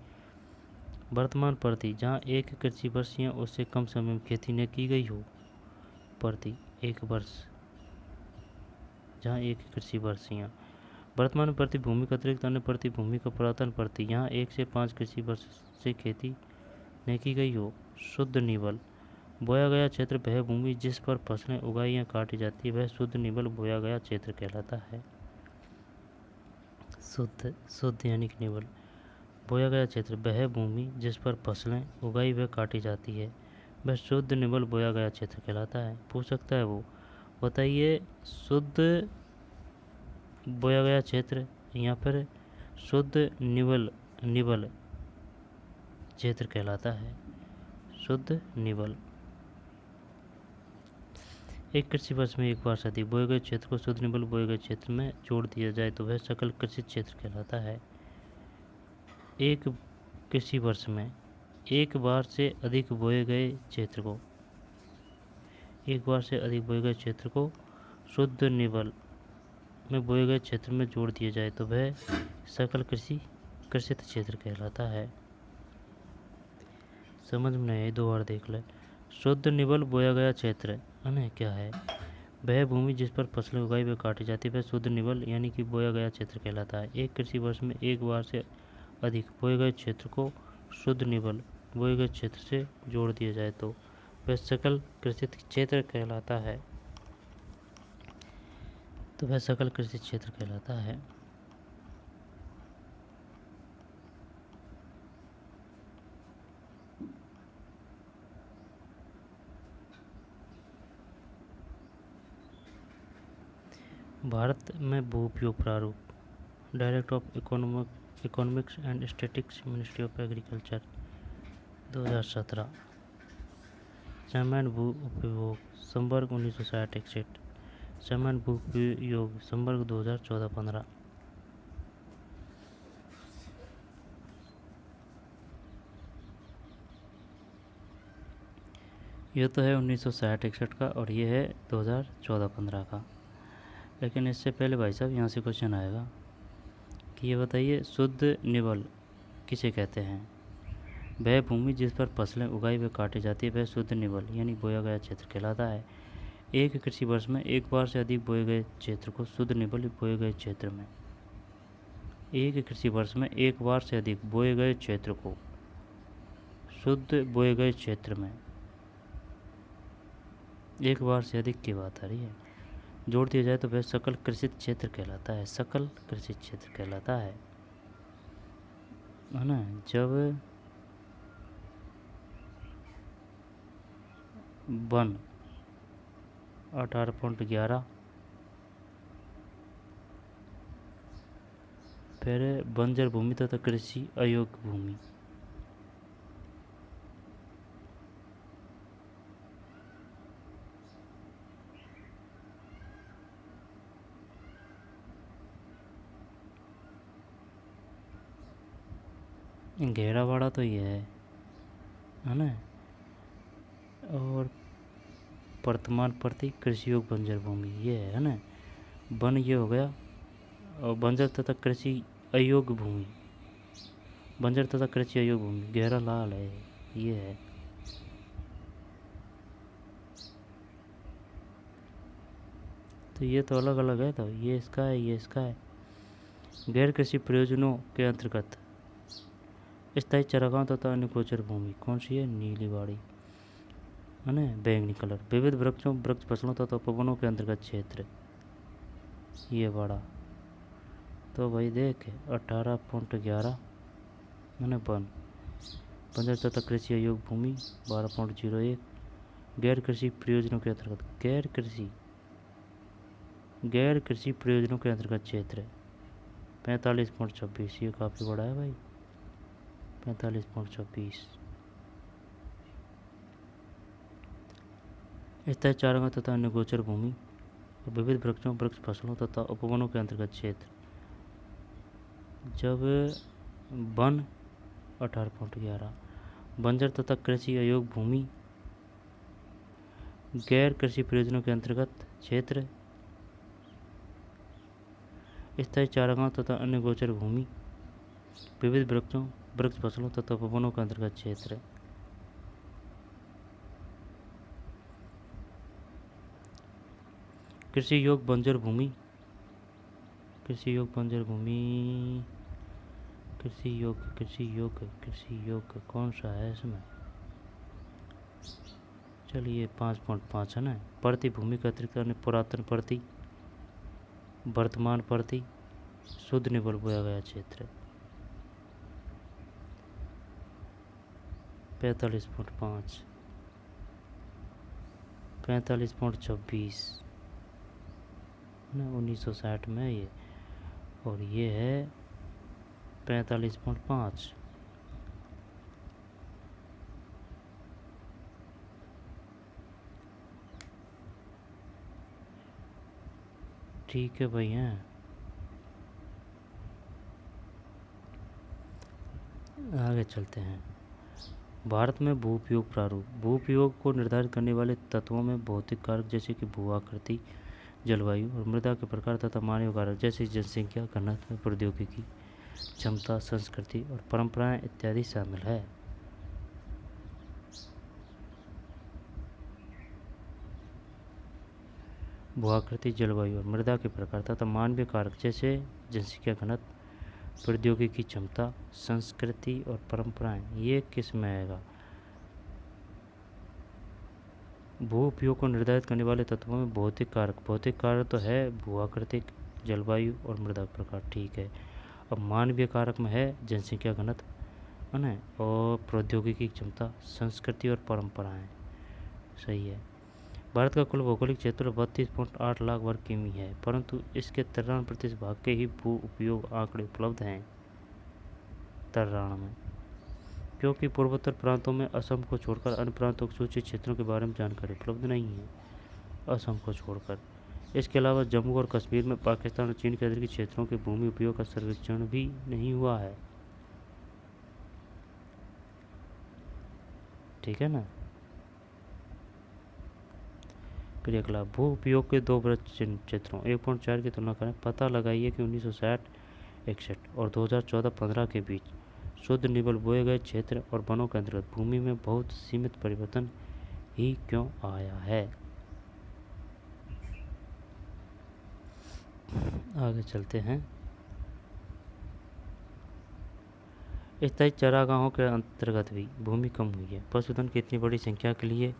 वर्तमान प्रति जहाँ एक कृषि वर्ष या उससे कम समय में खेती न की गई हो। प्रति एक वर्ष जहाँ एक कृषि वर्ष या वर्तमान प्रति भूमि का अतिरिक्त अन्य प्रति भूमि का पुरातन प्रति यहाँ 1 से 5 कृषि वर्ष से खेती न की गई हो। शुद्ध निवल बोया गया क्षेत्र वह भूमि जिस पर फसलें उगाई या काटी जाती है, वह शुद्ध निवल बोया गया क्षेत्र कहलाता है। शुद्ध यानी कि निवल बोया गया क्षेत्र वह भूमि जिस पर फसलें उगाई व काटी जाती है, वह शुद्ध निवल बोया गया क्षेत्र कहलाता है। पूछ सकता है वो, बताइए शुद्ध बोया गया क्षेत्र या फिर शुद्ध निवल क्षेत्र कहलाता है। शुद्ध निवल। एक कृषि वर्ष में एक बार से अधिक बोए गए क्षेत्र को शुद्ध निवल बोए गए क्षेत्र में जोड़ दिया जाए तो वह सकल कृषि क्षेत्र कहलाता है। एक कृषि वर्ष में एक बार से अधिक बोए गए क्षेत्र को शुद्ध निवल में बोए गए क्षेत्र में जोड़ दिया जाए तो वह सकल कृषित क्षेत्र कहलाता है। समझ में नहीं आई, दो बार देख ले। शुद्ध निवल बोया गया क्षेत्र है क्या है, वह भूमि जिस पर फसलें उगाई व काटी जाती है वह शुद्ध निवल यानी कि बोया गया क्षेत्र कहलाता है। एक कृषि वर्ष में एक बार से अधिक बोए गए क्षेत्र को शुद्ध निवल बोए गए क्षेत्र से जोड़ दिया जाए तो वह सकल कृषित क्षेत्र कहलाता है। भारत में भू उपयोग प्रारूप। Director of economics and statistics, ministry of agriculture, 2017। सामान्य भू उपयोग संवर्ग 1960-61। सामान्य भू उपयोग संवर्ग 2014-15। ये तो है 1960-61 का और ये है 2014-15 का। लेकिन इससे पहले भाई साहब यहाँ से क्वेश्चन आएगा कि ये बताइए शुद्ध निवल किसे कहते हैं। वह भूमि जिस पर फसलें उगाई व काटी जाती है वह शुद्ध निवल यानी बोया गया क्षेत्र कहलाता है। एक कृषि वर्ष में एक बार से अधिक बोए गए क्षेत्र को शुद्ध निवल बोए गए क्षेत्र में एक कृषि वर्ष में एक बार से अधिक बोए गए क्षेत्र को शुद्ध बोए गए क्षेत्र में एक बार से अधिक की बात आ रही है जोड़ दिया जाए तो वह सकल कृषित क्षेत्र कहलाता है। सकल कृषित क्षेत्र कहलाता है ना। जब वन 18.11 फिर बंजर भूमि तथा कृषि अयोग्य भूमि। गहरा वाड़ा तो ये है ना। और वर्तमान प्रति कृषि योग बंजर भूमि ये है ना। वन ये हो गया, और बंजर तथा कृषि अयोग्य भूमि, बंजर तथा कृषि अयोग्य भूमि गहरा लाल है ये है। तो ये तो अलग अलग है, तो ये इसका है, ये इसका है। गैर कृषि प्रयोजनों के अंतर्गत स्थायी चारागाह तथा अन्य गोचर भूमि कौन सी है? नीली वाड़ी है ना, बैंगनी कलर। विविध वृक्षों, वृक्ष फसलों तथा उपवनों के अंतर्गत क्षेत्र ये वाड़ा। तो भाई देख 18.11 है ना वन। बंजर तथा कृषि अयोग्य भूमि 12.01। गैर कृषि प्रयोजनों के अंतर्गत, गैर कृषि प्रयोजनों के अंतर्गत क्षेत्र 45.26। ये काफ़ी बड़ा है भाई, 45.26। स्थायी चारागाह तथा अन्य गोचर भूमि और विविध वृक्षों, वृक्ष फसलों तथा उपवनों के अंतर्गत क्षेत्र जब वन 18.11। बंजर तथा कृषि अयोग्य भूमि गैर कृषि प्रयोजनों के अंतर्गत क्षेत्र स्थायी चारागाह तथा अन्य गोचर भूमि विविध वृक्षों, वृक्ष फसलों तथा उपवनों के अंतर्गत क्षेत्र। कृषि योग बंजर भूमि, कृषि योग बंजर भूमि, कृषि योग कौन सा है इसमें? चलिए 5.5 है ना। प्रति भूमि का अतिरिक्त अन्य पुरातन प्रति, वर्तमान प्रति, शुद्ध निबल बोया गया क्षेत्र 45.5, 45.26 ना 1960 में ये, और ये है 45.5। ठीक है भाई हैं। आगे चलते हैं। भारत में भू उपयोग प्रारूप। भू उपयोग को निर्धारित करने वाले तत्वों में भौतिक कारक जैसे कि भू आकृति, जलवायु और मृदा के प्रकार तथा मानवीय कारक जैसे जनसंख्या, घनत्व, प्रौद्योगिकी, क्षमता, संस्कृति और परंपराएं इत्यादि शामिल है। भू आकृति, जलवायु और मृदा के प्रकार तथा मानवीय कारक जैसे जनसंख्या, घनत्व, प्रौद्योगिकी, क्षमता, संस्कृति और परंपराएं, ये किस में आएगा? भू उपयोग को निर्धारित करने वाले तत्वों में भौतिक कारक तो है भू आकृतिक, जलवायु और मृदा प्रकार, ठीक है। अब मानवीय कारक में है जनसंख्या, घनत्व है ना, और प्रौद्योगिकी, क्षमता, संस्कृति और परंपराएं, सही है। भारत का कुल भौगोलिक क्षेत्र 32.8 लाख वर्ग किमी है, परंतु इसके 93% भाग के ही भू उपयोग आंकड़े उपलब्ध हैं 93 में, क्योंकि पूर्वोत्तर प्रांतों में असम को छोड़कर अन्य प्रांतों के सूचित क्षेत्रों के बारे में जानकारी उपलब्ध नहीं है, असम को छोड़कर। इसके अलावा जम्मू और कश्मीर में पाकिस्तान और चीन के अतिरिक्त क्षेत्रों के भूमि उपयोग का सर्वेक्षण भी नहीं हुआ है, ठीक है ना। क्रियाकलाप। भू उपयोग के दो वृत्त क्षेत्रों 1.4 की तुलना करें। पता लगाइए कि 1960-61 और 2014-15 के बीच शुद्ध निबल बोए गए क्षेत्र और वनों के अंतर्गत भूमि में बहुत सीमित परिवर्तन ही क्यों आया है। आगे चलते हैं। स्थायी चारागाहों के अंतर्गत भी भूमि कम हुई है। पशुधन की इतनी बड़ी संख्या के लिए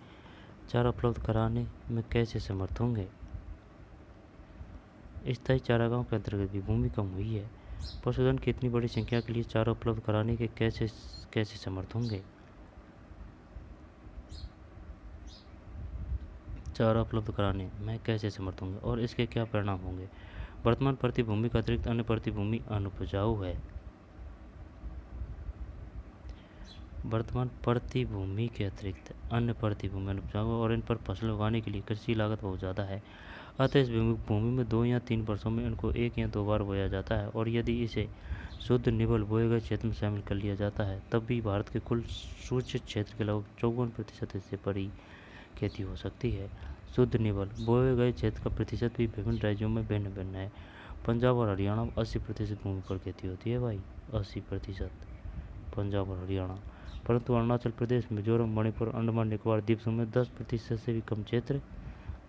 चारा उपलब्ध कराने में कैसे समर्थ होंगे? स्थायी चारागाहों के अंतर्गत भी भूमि कम हुई है। पशुधन की इतनी बड़ी संख्या के लिए चारा उपलब्ध कराने के कैसे समर्थ होंगे? चारा उपलब्ध कराने में कैसे समर्थ होंगे और इसके क्या परिणाम होंगे? वर्तमान प्रति भूमि का अतिरिक्त अन्य प्रति भूमि अनुपजाऊ है। वर्तमान प्रति भूमि के अतिरिक्त अन्य प्रति भूमि अनुपजाऊ और इन पर फसल उगाने के लिए कृषि लागत बहुत ज़्यादा है। अतः इस भूमि में 2 या 3 वर्षों में इनको 1 या 2 बार बोया जाता है, और यदि इसे शुद्ध निबल बोए गए क्षेत्र में शामिल कर लिया जाता है, तब भी भारत के कुल सूचित क्षेत्र के लगभग 54% हिस्से पर ही खेती हो सकती है। शुद्ध निबल बोए गए क्षेत्र का प्रतिशत भी विभिन्न राज्यों में भिन्न भिन्न है। पंजाब और हरियाणा में 80% भूमि पर खेती होती है भाई, 80% पंजाब और हरियाणा। परंतु अरुणाचल प्रदेश, मिजोरम, मणिपुर, अंडमान निकोबार द्वीप समूह में 10% से भी कम क्षेत्र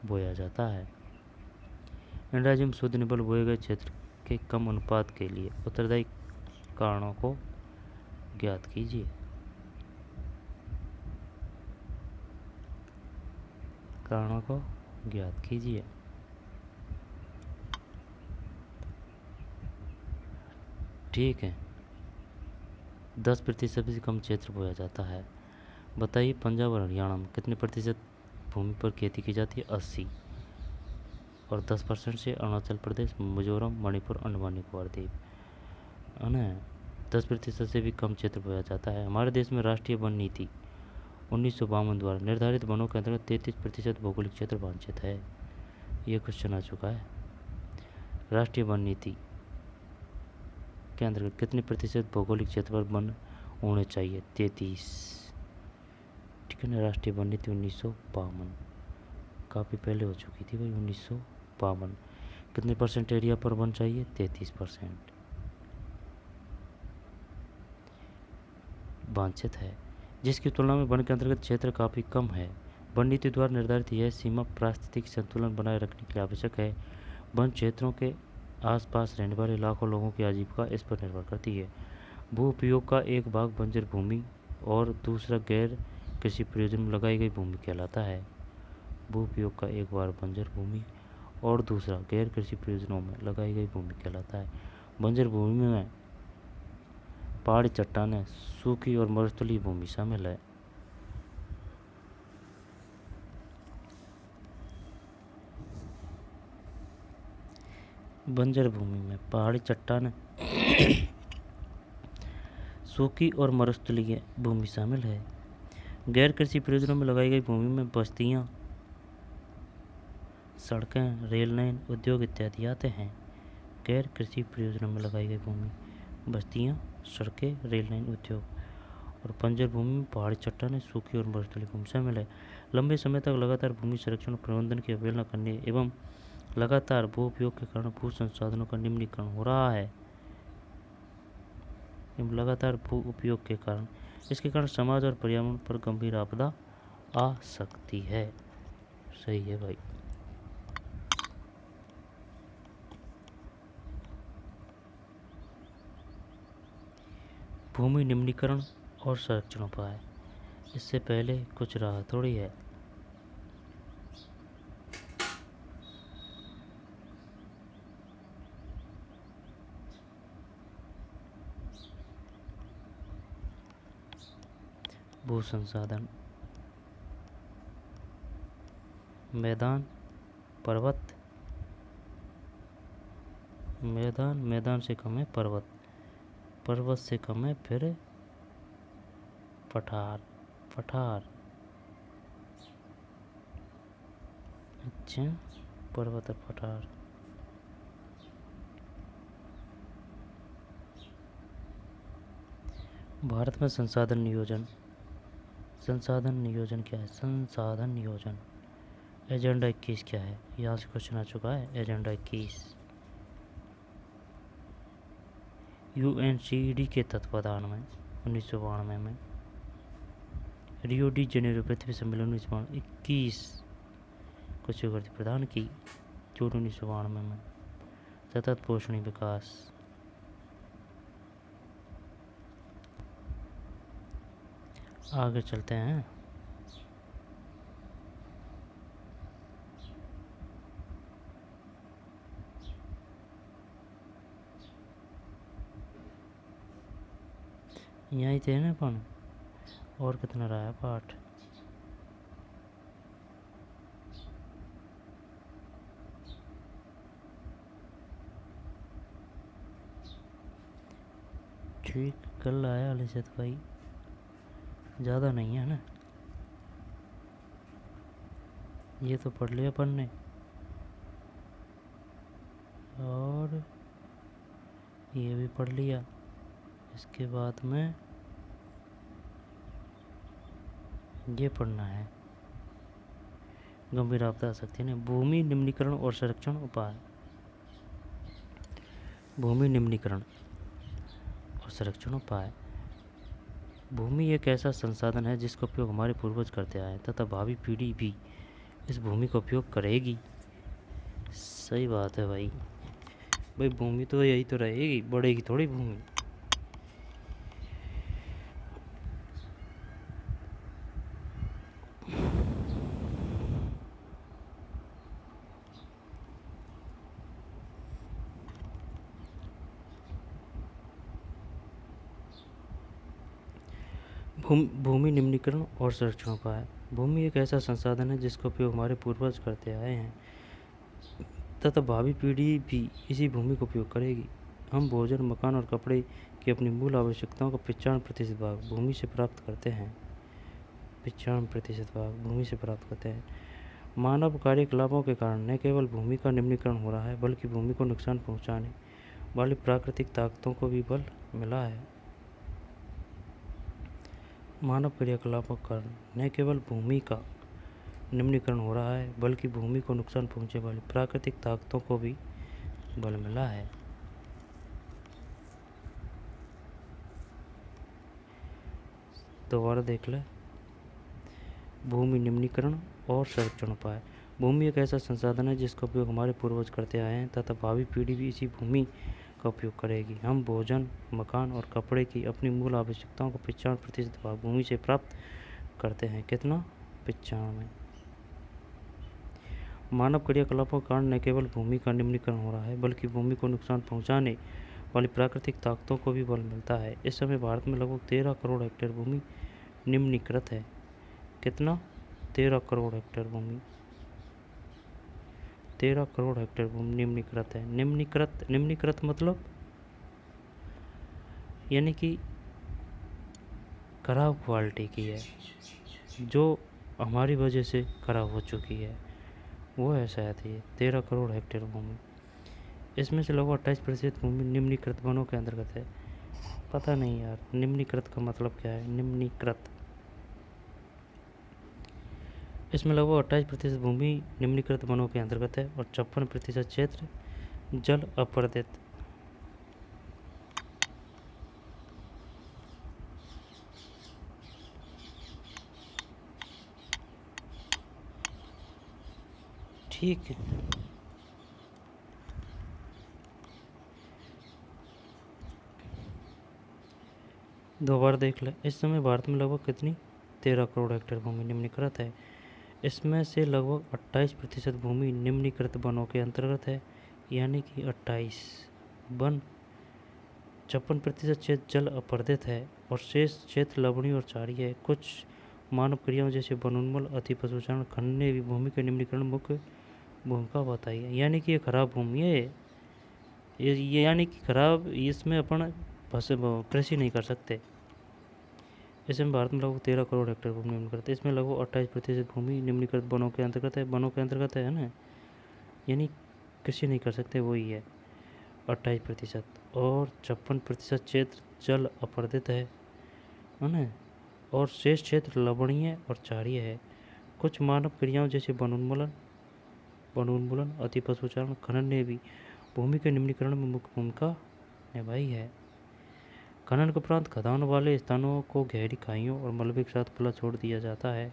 बोया जाता है। इन राज्यों में शुद्ध निबल बोए गए क्षेत्र के कम अनुपात के लिए उत्तरदायी कारणों को ज्ञात कीजिए। कारणों को ज्ञात कीजिए। ठीक है, 10% से कम क्षेत्र बोया जाता है। बताइए पंजाब और हरियाणा में कितने प्रतिशत भूमि पर खेती की जाती है? 80। और 10% से अरुणाचल प्रदेश, मिजोरम, मणिपुर, अंडमान निकोबार द्वीप, है ना, 10% से भी कम क्षेत्र बोया जाता है। हमारे देश में राष्ट्रीय वन नीति 1952 द्वारा निर्धारित वनों के अंतर्गत 33% भौगोलिक क्षेत्र वांछित है। ये क्वेश्चन आ चुका है। राष्ट्रीय वन नीति के अंतर्गत कितने प्रतिशत भौगोलिक क्षेत्र पर वन होने चाहिए? 33। ठीक है ना। राष्ट्रीय वन नीति 1952 काफ़ी पहले हो चुकी थी भाई, 1952। कितने परसेंट एरिया पर वन चाहिए? 33% वांछित है, जिसकी तुलना में वन के अंतर्गत क्षेत्र काफ़ी कम है। वन नीति द्वारा निर्धारित यह सीमा पारिस्थितिक संतुलन बनाए रखने के लिए आवश्यक है। वन क्षेत्रों के आसपास रहने वाले लाखों लोगों की आजीविका इस पर निर्भर करती है। भू उपयोग का एक भाग बंजर भूमि और दूसरा गैर कृषि प्रयोजन में लगाई गई भूमि कहलाता है। भू उपयोग का एक भाग बंजर भूमि और दूसरा गैर कृषि प्रयोजनों में लगाई गई भूमि कहलाता है। बंजर भूमि में पहाड़ी चट्टानें, सूखी और मरुस्थलीय भूमि शामिल है। बंजर भूमि में पहाड़ी चट्टानें, सूखी और मरुस्थलीय भूमि शामिल है। गैर कृषि प्रयोजनों में लगाई गई भूमि में बस्तियां, सड़कें, रेल लाइन, उद्योग इत्यादि आते हैं। गैर कृषि प्रयोजनों में लगाई गई भूमि, बस्तियां, सड़कें, रेल लाइन, उद्योग। और बंजर भूमि में पहाड़ी चट्टानें, सूखी और मरुस्थलीय भूमि शामिल है। लंबे समय तक लगातार भूमि संरक्षण और प्रबंधन की अवहेलना करने एवं लगातार भू उपयोग के कारण भू संसाधनों का निम्नीकरण हो रहा है। लगातार भू उपयोग के कारण इसके कारण समाज और पर्यावरण पर गंभीर आपदा आ सकती है। सही है भाई। भूमि निम्नीकरण और संरक्षण उपाय, इससे पहले कुछ रहा थोड़ी है। भू संसाधन, मैदान, पर्वत, मैदान, मैदान से कम है पर्वत, पर्वत से कम है फिर पठार, पठार। अच्छा, पर्वत और पठार। भारत में संसाधन नियोजन, संसाधन नियोजन क्या है? संसाधन नियोजन एजेंडा 21 क्या है? यहाँ से क्वेश्चन आ चुका है। एजेंडा 21 UNCED के तत्वाधान में 1992 में रियो डी जेनेरो पृथ्वी सम्मेलन 1921 को स्वीकृति प्रदान की। जून 1992 में सतत पोषणीय विकास। आगे चलते हैं। यहीं थे ना अपन, और कितना रहा है पाठ? ठीक, कल आया अलिशत भाई, ज़्यादा नहीं है ना। ये तो पढ़ लिया अपन ने, और ये भी पढ़ लिया। इसके बाद में ये पढ़ना है, गंभीर आपदा आ सकती है ना। भूमि निम्नीकरण और संरक्षण उपाय। भूमि निम्नीकरण और संरक्षण उपाय। भूमि एक ऐसा संसाधन है जिसका उपयोग हमारे पूर्वज करते आए तथा भावी पीढ़ी भी इस भूमि का उपयोग करेगी। सही बात है भाई। भाई भूमि तो यही तो रहेगी, बढ़ेगी थोड़ी भूमि। भूमि निम्नीकरण और संरक्षण उपाय। भूमि एक ऐसा संसाधन है जिसका उपयोग हमारे पूर्वज करते आए हैं तथा भावी पीढ़ी भी इसी भूमि का उपयोग करेगी। हम भोजन, मकान और कपड़े की अपनी मूल आवश्यकताओं का 95% भाग भूमि से प्राप्त करते हैं। 95% भाग भूमि से प्राप्त करते हैं। मानव कार्यकलापों के कारण न केवल भूमि का निम्नीकरण हो रहा है बल्कि भूमि को नुकसान पहुंचाने वाली प्राकृतिक ताकतों को भी बल मिला है। मानव क्रियाकलापों के कारण न केवल भूमि का निम्नीकरण हो रहा है बल्कि भूमि को नुकसान पहुंचाने वाली प्राकृतिक ताकतों को भी बल मिला है। दोबारा देख ले। भूमि निम्नीकरण और संरक्षण उपाय। भूमि एक ऐसा संसाधन है जिसका उपयोग हमारे पूर्वज करते आए हैं तथा भावी पीढ़ी भी इसी भूमि का उपयोग करेगी। हम भोजन, मकान और कपड़े की अपनी मूल आवश्यकताओं को 95% भाग भूमि से प्राप्त करते हैं। कितना? 95। मानव क्रियाकलापों के कारण न केवल भूमि का निम्नीकरण हो रहा है बल्कि भूमि को नुकसान पहुंचाने वाली प्राकृतिक ताकतों को भी बल मिलता है। इस समय भारत में लगभग 13 करोड़ हेक्टेयर भूमि निम्नीकृत है। कितना? 13 करोड़ हेक्टेयर भूमि। 13 करोड़ हेक्टेयर भूमि निम्नीकृत है। निम्नीकृत मतलब यानी कि खराब क्वालिटी की है, जो हमारी वजह से खराब हो चुकी है, वो है शायद ये 13 करोड़ हेक्टेयर भूमि। इसमें से लगभग 28% भूमि निम्नीकृत वनों के अंतर्गत है। पता नहीं यार निम्नीकृत का मतलब क्या है। निम्नीकृत, इसमें लगभग 28% भूमि निम्नीकृत वनों के अंतर्गत है और 56% क्षेत्र जल अपर्दित। ठीक है। दोबारा देख ले। इस समय भारत में लगभग कितनी? 13 करोड़ हेक्टेयर भूमि निम्नीकृत है। इसमें से लगभग 28% भूमि निम्नीकृत वनों के अंतर्गत है, यानी कि 28 वन। 56% क्षेत्र जल अपर्दित है और शेष क्षेत्र लवणीय और क्षारीय है। कुछ मानव क्रियाओं जैसे वनोन्मूलन, अति पशुचारण, खनन ने भी भूमि के निम्नीकरण मुख्य भूमिका बताई है। यानी कि ये खराब भूमि है। ये यानी कि खराब, इसमें अपन कृषि नहीं कर सकते। इसमें भारत में लगभग 13 करोड़ हेक्टेयर भूमि निम्नीकृत है। इसमें लगभग 28% भूमि निम्नीकृत वनों के अंतर्गत है। वनों के अंतर्गत है ना, यानी कृषि नहीं कर सकते, वही है 28%। और 56% क्षेत्र जल अपर्दित है ना, और शेष क्षेत्र लवणीय और क्षारीय है। कुछ मानव क्रियाओं जैसे वनोन्मूलन, अति पशुचारण, खनन ने भी भूमि के निम्नीकरण में मुख्य भूमिका निभाई है। खनन के उपरांत खदान वाले स्थानों को गहरी खाइयों और मलबे के साथ खुला छोड़ दिया जाता है।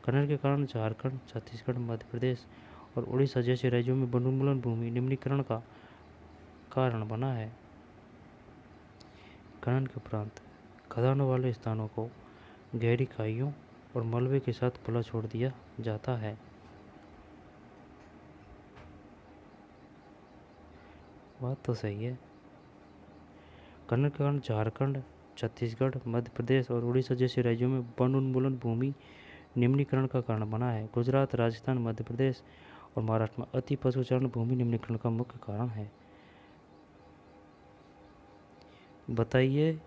खनन के कारण झारखंड, छत्तीसगढ़, मध्य प्रदेश और उड़ीसा जैसे राज्यों में वनोन्मूलन भूमि निम्नीकरण का कारण बना है। खनन के उपरांत खदानों वाले स्थानों को गहरी खाइयों और मलबे के साथ खुला छोड़ दिया जाता है। बात तो सही है। खनन के कारण झारखंड, छत्तीसगढ़, मध्य प्रदेश और उड़ीसा जैसे राज्यों में वनोन्मूलन भूमि निम्नीकरण का कारण बना है। गुजरात, राजस्थान, मध्य प्रदेश और महाराष्ट्र में अति पशुचारण भूमि निम्नीकरण का मुख्य कारण है। बताइए,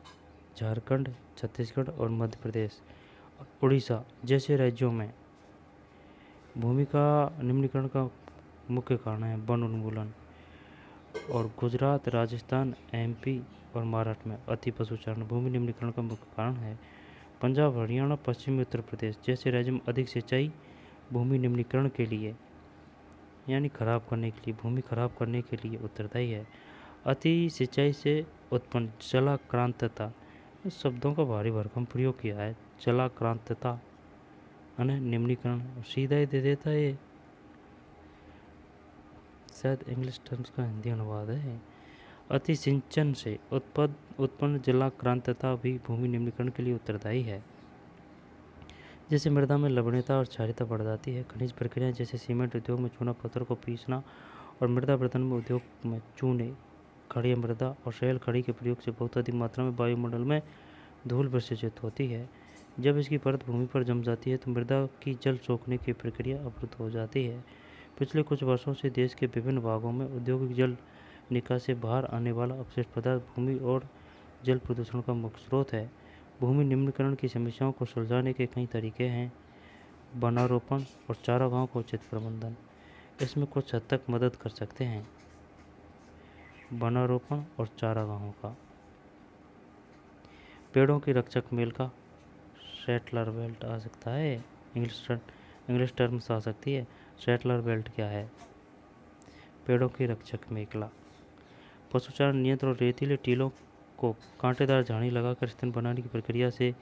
झारखंड, छत्तीसगढ़ और मध्य प्रदेश और उड़ीसा जैसे राज्यों में भूमि का निम्नीकरण का मुख्य कारण है वनोन्मूलन, और गुजरात, राजस्थान, एमपी और महाराष्ट्र में अति पशुचारण भूमि निम्नीकरण का मुख्य कारण है। पंजाब, हरियाणा, पश्चिमी उत्तर प्रदेश जैसे राज्यों में अधिक सिंचाई भूमि निम्नीकरण के लिए यानी खराब करने के लिए, भूमि खराब करने के लिए उत्तरदायी है। अति सिंचाई से उत्पन्न जलाक्रांतता, इस शब्दों का भारी भरकम प्रयोग किया है। जलाक्रांतता અને निम्नीकरण सीधा ही दे देता है, ये शायद इंग्लिश टर्म्स का हिंदी अनुवाद है। अति सिंचन से उत्पन्न जलाक्रांतता भी भूमि निम्नीकरण के लिए उत्तरदायी है। जैसे मृदा में लवणीयता और क्षारीयता बढ़ जाती है। खनिज प्रक्रियाएं जैसे सीमेंट उद्योग में चूना पत्थर को पीसना और मृदा वर्धन में उद्योग में चूने, खड़ी मृदा और शैल खड़ी के प्रयोग से बहुत अधिक मात्रा में वायुमंडल में धूल विसर्जित होती है। जब इसकी परत भूमि पर जम जाती है तो मृदा की जल सोखने की प्रक्रिया अवरुद्ध हो जाती है। पिछले कुछ वर्षों से देश के विभिन्न भागों में औद्योगिक जल निकास से बाहर आने वाला अपशिष्ट पदार्थ भूमि और जल प्रदूषण का मुख्य स्रोत है। भूमि निम्नीकरण की समस्याओं को सुलझाने के कई तरीके हैं। वनारोपण और चारागाहों का उचित प्रबंधन इसमें कुछ हद तक मदद कर सकते हैं। वनारोपण और चारागाहों का, पेड़ों की रक्षक मेल का, सेटलर बेल्ट आ सकता है, इंग्लिश टर्म्स आ सकती है। सेटलर बेल्ट क्या है? पेड़ों की रक्षक मेखला। पशुचारण नियंत्रण और रेतीले टीलों को कांटेदार झाड़ी लगाकर स्तन बनाने की प्रक्रिया से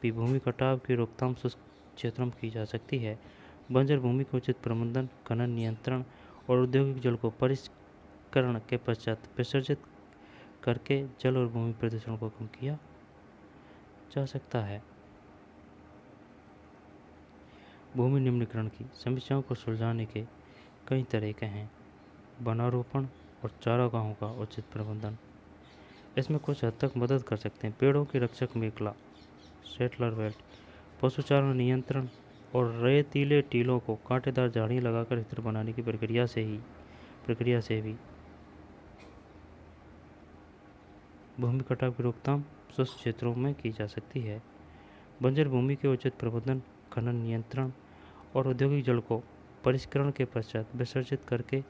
भी भूमि कटाव की रोकथाम शुष्क क्षेत्रों में की जा सकती है। बंजर भूमि का उचित प्रबंधन, खनन नियंत्रण और औद्योगिक जल को परिष्करण के पश्चात विसर्जित करके जल और भूमि प्रदूषण को कम किया जा सकता है। भूमि निम्नीकरण की समस्याओं को सुलझाने के कई तरीके हैं। वनारोपण और चारागाहों का उचित प्रबंधन इसमें कुछ हद तक मदद कर सकते हैं। पेड़ों की रक्षक मेखला, सेटलर बेल्ट, पशुचारण नियंत्रण और रेतीले टीलों को कांटेदार झाड़ी लगाकर स्थिर बनाने की प्रक्रिया से भी भूमि कटाव की रोकथाम शुष्क क्षेत्रों में की जा सकती है। बंजर भूमि के उचित प्रबंधन, खनन नियंत्रण और औद्योगिक जल को परिष्करण के पश्चात विसर्जित करके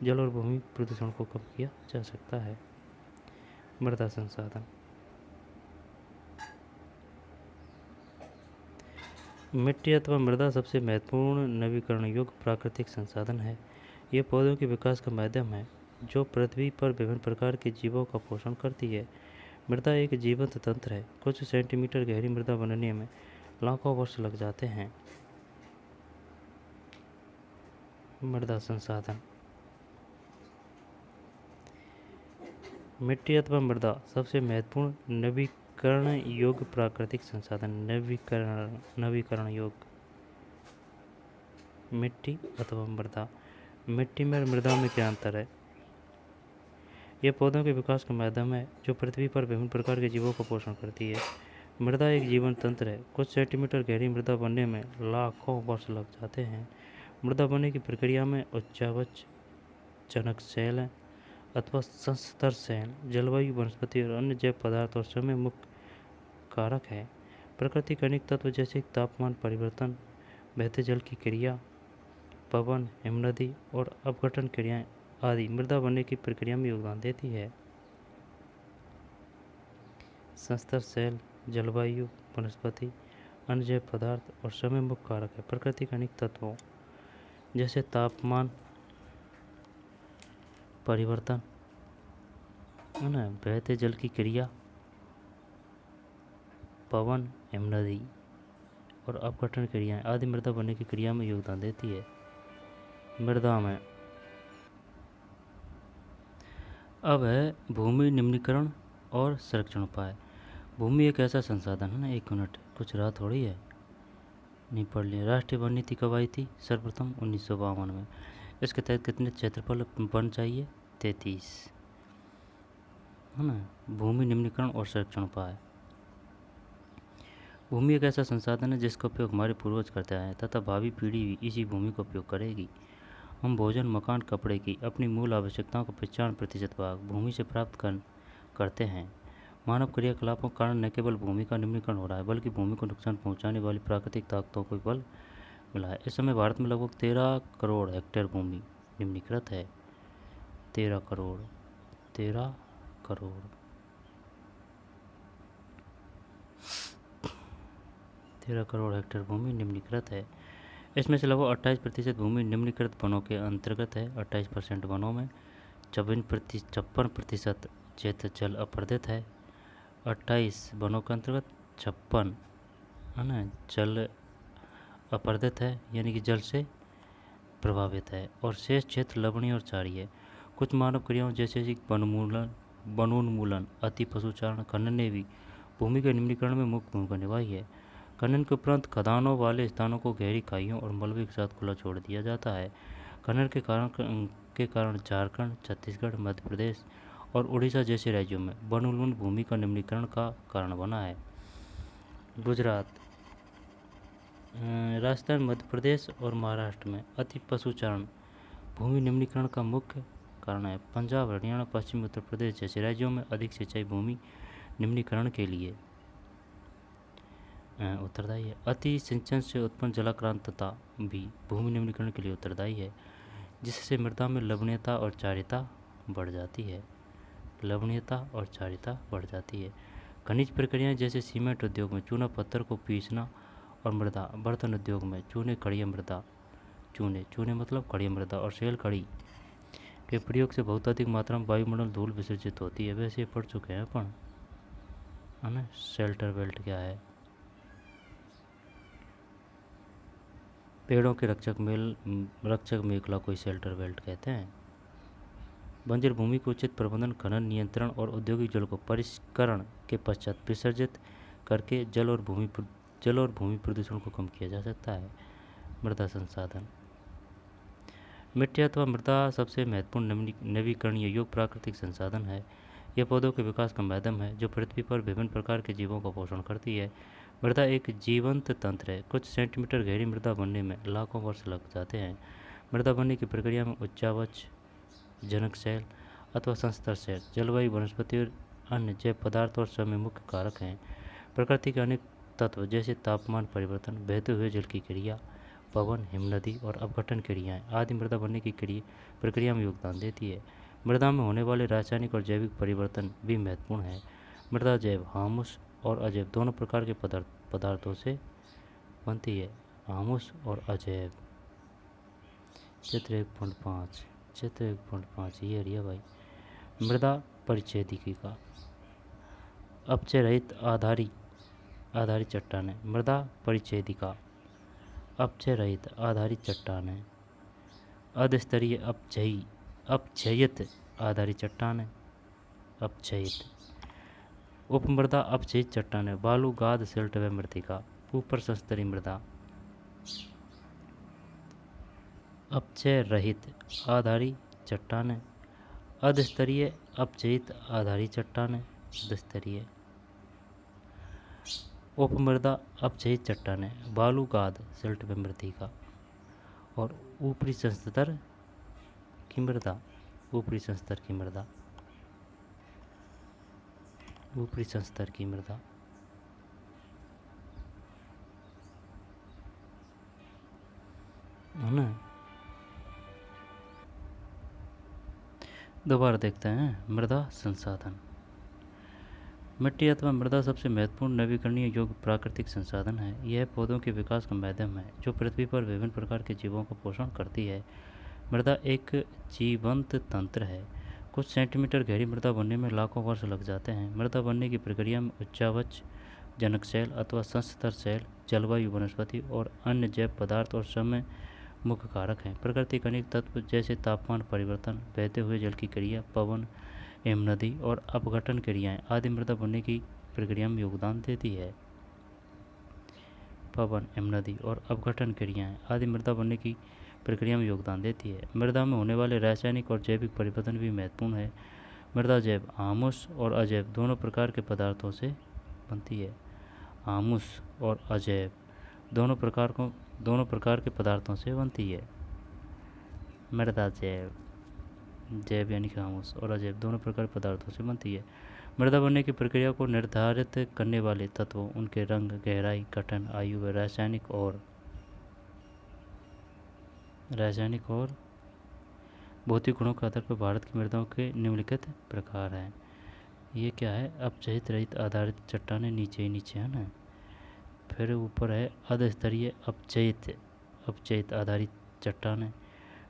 जल और भूमि प्रदूषण को कम किया जा सकता है। मृदा संसाधन, मिट्टी अथवा मृदा सबसे महत्वपूर्ण नवीकरण योग्य प्राकृतिक संसाधन है। ये पौधों के विकास का माध्यम है जो पृथ्वी पर विभिन्न प्रकार के जीवों का पोषण करती है। मृदा एक जीवंत तंत्र है। कुछ सेंटीमीटर गहरी मृदा बनने में लाखों वर्ष लग जाते हैं। मृदा संसाधन, मिट्टी अथवा मृदा सबसे महत्वपूर्ण नवीकरण योग्य प्राकृतिक संसाधन। नवीकरण योग्य मिट्टी अथवा मृदा। मिट्टी में और मृदा में क्या अंतर है? यह पौधों के विकास का माध्यम है जो पृथ्वी पर विभिन्न प्रकार के जीवों का पोषण करती है। मृदा एक जीवन तंत्र है। कुछ सेंटीमीटर गहरी मृदा बनने में लाखों वर्ष लग जाते हैं। मृदा बनने की प्रक्रिया में उच्चावच जनक सेल अथवा संस्तर सेल, जलवायु, वनस्पति और अन्य जैव पदार्थ और समय मुख्य कारक है। प्रकृति के अनेक तत्व जैसे तापमान परिवर्तन, बहते जल की क्रिया, पवन, हिमनदी और अपघटन क्रियाएं आदि मृदा बनने की प्रक्रिया में योगदान देती है। संस्तर सेल, जलवायु, वनस्पति, अन्य जैव पदार्थ और समय मुख्य कारक है। प्रकृति के अनेक तत्वों जैसे तापमान परिवर्तन, है ना, बहते जल की क्रिया, पवन, हिमनदी और अपघटन क्रियाएं आदि मृदा बनने की क्रिया में योगदान देती है। मृदा में अब है भूमि निम्नीकरण और संरक्षण उपाय। भूमि एक ऐसा संसाधन है ना, 1 मिनट, कुछ राह थोड़ी है, नहीं पढ़ लिया। राष्ट्रीय वन नीति कब आई थी? सर्वप्रथम 1952 में। इसके तहत कितने क्षेत्रफल वन चाहिए? 33, है ना। भूमि निम्नीकरण और संरक्षण उपाय। भूमि एक ऐसा संसाधन है जिसका उपयोग हमारे पूर्वज करते आए हैं तथा भावी पीढ़ी भी इसी भूमि का उपयोग करेगी। हम भोजन, मकान, कपड़े की अपनी मूल आवश्यकताओं का 95% भाग भूमि से प्राप्त करते हैं। मानव क्रियाकलापों के कारण न केवल भूमि का निम्नीकरण हो रहा है बल्कि भूमि को नुकसान पहुंचाने वाली प्राकृतिक ताकतों को भी बल मिला है। इस समय भारत में लगभग 13 करोड़ हेक्टेयर भूमि निम्नीकृत है। 13 करोड़ 13 करोड़ हेक्टेयर भूमि निम्नलिखित है। इसमें से लगभग 28% भूमि निम्नलिखित वनों के अंतर्गत है। 28% वनों में 56% क्षेत्र जल अपर्दित है। 28 वनों के अंतर्गत 56 है ना जल अपर्दित है, यानी कि जल से प्रभावित है, और शेष क्षेत्र लवणीय और क्षारीय है। कुछ मानव क्रियाओं जैसे कि वनोन्मूलन, अति पशुचारण, खनन ने भी भूमि के निम्नीकरण में मुख्य भूमिका निभाई है। खनन के उपरांत खदानों वाले स्थानों को गहरी खाइयों और मलबे के साथ खुला छोड़ दिया जाता है। खनन के कारण झारखंड, छत्तीसगढ़, मध्य प्रदेश और उड़ीसा जैसे राज्यों में वनोन्मूलन भूमि का निम्नीकरण का कारण बना है। गुजरात, राजस्थान, मध्य प्रदेश और महाराष्ट्र में अति पशुचारण भूमि निम्नीकरण का मुख्य कारण है। पंजाब, हरियाणा, पश्चिमी उत्तर प्रदेश जैसे राज्यों में अधिक सिंचाई भूमि निम्नीकरण के लिए उत्तरदायी है। अति सिंचन से उत्पन्न जलाक्रांतता भी भूमि निम्नीकरण के लिए उत्तरदायी है, जिससे मृदा में लवणीयता और क्षारीयता बढ़ जाती है। खनिज प्रक्रियाएं जैसे सीमेंट उद्योग में चूना पत्थर को पीसना और मृदा बर्तन उद्योग में चूने मतलब खड़ी मृदा और सेल खड़ी के प्रयोग से बहुत अधिक मात्रा में वायुमंडल धूल विसर्जित होती है। वैसे पढ़ चुके हैं अपन, है ना। शेल्टर बेल्ट क्या है? पेड़ों के रक्षक मेखला को शेल्टर बेल्ट कहते हैं। बंजर भूमि को उचित प्रबंधन, खनन, नियंत्रण और औद्योगिक जल को परिष्करण के पश्चात विसर्जित करके जल और भूमि प्रदूषण को कम किया जा सकता है। मृदा संसाधन, मिट्टी अथवा मृदा सबसे महत्वपूर्ण नवीकरणीय योग्य प्राकृतिक संसाधन है। यह पौधों के विकास का माध्यम है जो पृथ्वी पर विभिन्न प्रकार के जीवों का पोषण करती है। मृदा एक जीवंत तंत्र है। कुछ सेंटीमीटर गहरी मृदा बनने में लाखों वर्ष लग जाते हैं। मृदा बनने की प्रक्रिया में उच्चावच, जनक सेल अथवा संस्तर सेल, जलवायु, वनस्पति और अन्य जैव पदार्थ और समय मुख्य कारक हैं। प्रकृति के अनेक तत्व जैसे तापमान परिवर्तन, बहते हुए जल की क्रिया, पवन, हिमनदी और अपघटन क्रियाएं आदि मृदा बनने की प्रक्रिया में योगदान देती है। मृदा में होने वाले रासायनिक और जैविक परिवर्तन भी महत्वपूर्ण है। मृदा जैव, हामुस और अजैव दोनों प्रकार के पदार्थों से बनती है। हामुस और अजैव। चित्र 1.5 ये एरिया भाई। मृदा परिच्छेदिकी का अपचय रहित आधारी चट्टानें। मृदा परिच्छेदिका अपचय रहित आधारित चट्टानें। अधस्तरीय अपक्षयित आधारित चट्टानें। उपमृदा अपक्षयित चट्टानें, बालू, गाद, सिल्ट व मृत्तिका। ऊपर संस्तरीय मृदा। अपक्षय रहित आधारी चट्टानें। अधस्तरीय अपक्षयित आधारी चट्टानें। अधस्तरीय। उपमृदा अपक्षयित चट्टानें, बालू, गाद, सिल्ट व मृत्तिका। और ऊपरी संस्तर की मृदा। ऊपरी संस्तर की मृदा है ना। दोबारा देखते हैं मृदा संसाधन। मिट्टी अथवा मृदा सबसे महत्वपूर्ण नवीकरणीय योग्य प्राकृतिक संसाधन है। यह पौधों के विकास का माध्यम है जो पृथ्वी पर विभिन्न प्रकार के जीवों का पोषण करती है। मृदा एक जीवंत तंत्र है। कुछ सेंटीमीटर गहरी मृदा बनने में लाखों वर्ष लग जाते हैं। मृदा बनने की प्रक्रिया में उच्चावच, जनक सेल अथवा संस्तर सेल, जलवायु, वनस्पति और अन्य जैव पदार्थ और समय मुख्य कारक हैं। प्रकृति के अनेक तत्व जैसे तापमान परिवर्तन, बहते हुए जल की क्रिया, पवन, हिमनदी और अपघटन क्रियाएं आदि मृदा बनने की प्रक्रिया में योगदान देती है। पवन, हिमनदी और अपघटन क्रियाएं आदि मृदा बनने की प्रक्रिया में योगदान देती है। मृदा में होने वाले रासायनिक और जैविक परिवर्तन भी महत्वपूर्ण है। मृदा जैव, हामुस और अजैव दोनों प्रकार के पदार्थों से बनती है। हामुस और अजैव दोनों प्रकार के पदार्थों से बनती है। मृदा जैव यानी कि हामुस और अजैव दोनों प्रकार के पदार्थों से बनती है। मृदा बनने की प्रक्रिया को निर्धारित करने वाले तत्वों, उनके रंग, गहराई, गठन, आयु व रासायनिक और भौतिक गुणों के आधार पर भारत की मृदाओं के निम्नलिखित प्रकार हैं। ये क्या है? अपक्षयित रहित आधारित चट्टानें नीचे है ना। फिर ऊपर है अधस्तरीय अपचयित आधारित चट्टानें।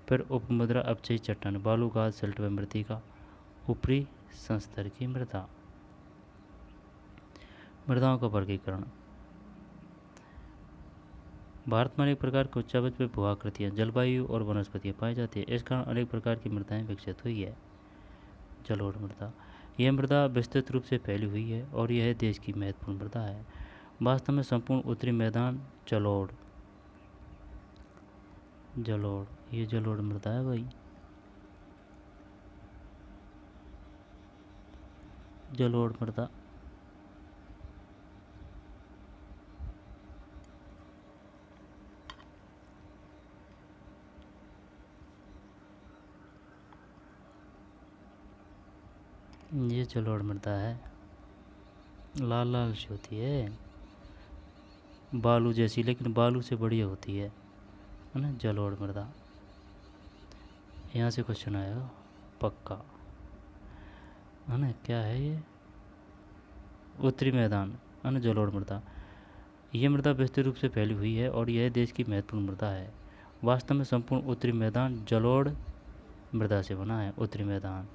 फिर उपमृदा अपचयी चट्टान, बालूकात, सिल्ट व मृत्तिका। ऊपरी संस्तर की मृदा। मृदाओं का वर्गीकरण। भारत में अनेक प्रकार के उच्चावच में भूआकृतियाँ, जलवायु और वनस्पतियाँ पाई जाती है। इस कारण अनेक प्रकार की मृदाएं विकसित हुई है। जलोढ़ मृदा। यह मृदा विस्तृत रूप से फैली हुई है और यह देश की महत्वपूर्ण मृदा है। वास्तव में संपूर्ण उत्तरी मैदान जलोढ़ ये जलोढ़ मृदा है भाई। जलोढ़ मृदा। ये जलोढ़ मृदा है, लाल लाल सी होती है, बालू जैसी, लेकिन बालू से बढ़िया होती है ना जलोढ़ मृदा। यहाँ से क्वेश्चन आएगा पक्का, है ना। क्या है ये? उत्तरी मैदान, है ना, जलोढ़ मृदा। यह मृदा विस्तृत रूप से फैली हुई है और यह देश की महत्वपूर्ण मृदा है। वास्तव में संपूर्ण उत्तरी मैदान जलोढ़ मृदा से बना है। उत्तरी मैदान।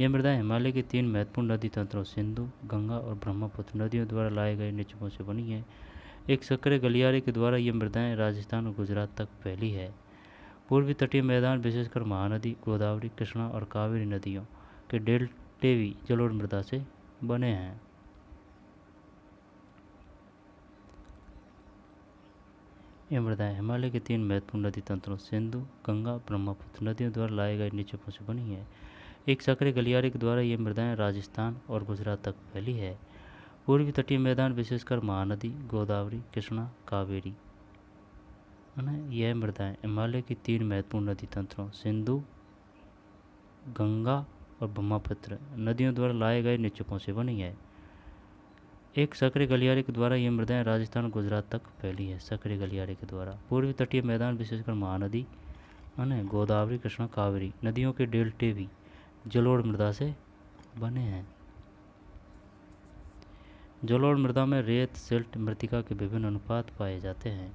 यह मृदा हिमालय के 3 महत्वपूर्ण नदी तंत्रों सिंधु, गंगा और ब्रह्मपुत्र नदियों द्वारा लाए गए निक्षेपों से बनी है। एक सक्रिय गलियारे के द्वारा ये मृदाएं राजस्थान और गुजरात तक फैली है। पूर्वी तटीय मैदान विशेषकर महानदी, गोदावरी, कृष्णा और कावेरी नदियों के डेल्टे भी जलोढ़ मृदा से बने हैं। ये मृदाएं हिमालय के 3 महत्वपूर्ण नदी तंत्रों सिंधु, गंगा, ब्रह्मपुत्र नदियों द्वारा लाए गए निक्षेपों से बनी है। एक सक्रिय गलियारे के द्वारा ये मृदाएं राजस्थान और गुजरात तक फैली है। पूर्वी तटीय मैदान विशेषकर महानदी, गोदावरी, कृष्णा, कावेरी, है ना। यह मृदाएं हिमालय की 3 महत्वपूर्ण नदी तंत्रों सिंधु, गंगा और ब्रह्मपुत्र नदियों द्वारा लाए गए निक्षेपों से बनी है। एक सक्रिय गलियारे के द्वारा ये मृदाएं राजस्थान और गुजरात तक फैली है। सक्रिय गलियारे के द्वारा पूर्वी तटीय मैदान विशेषकर महानदी, है ना, गोदावरी, कृष्णा, कावेरी नदियों के डेल्टे भी जलोढ़ मृदा से बने हैं। जलोढ़ मृदा में रेत, सिल्ट, मृत्तिका के विभिन्न अनुपात पाए जाते हैं।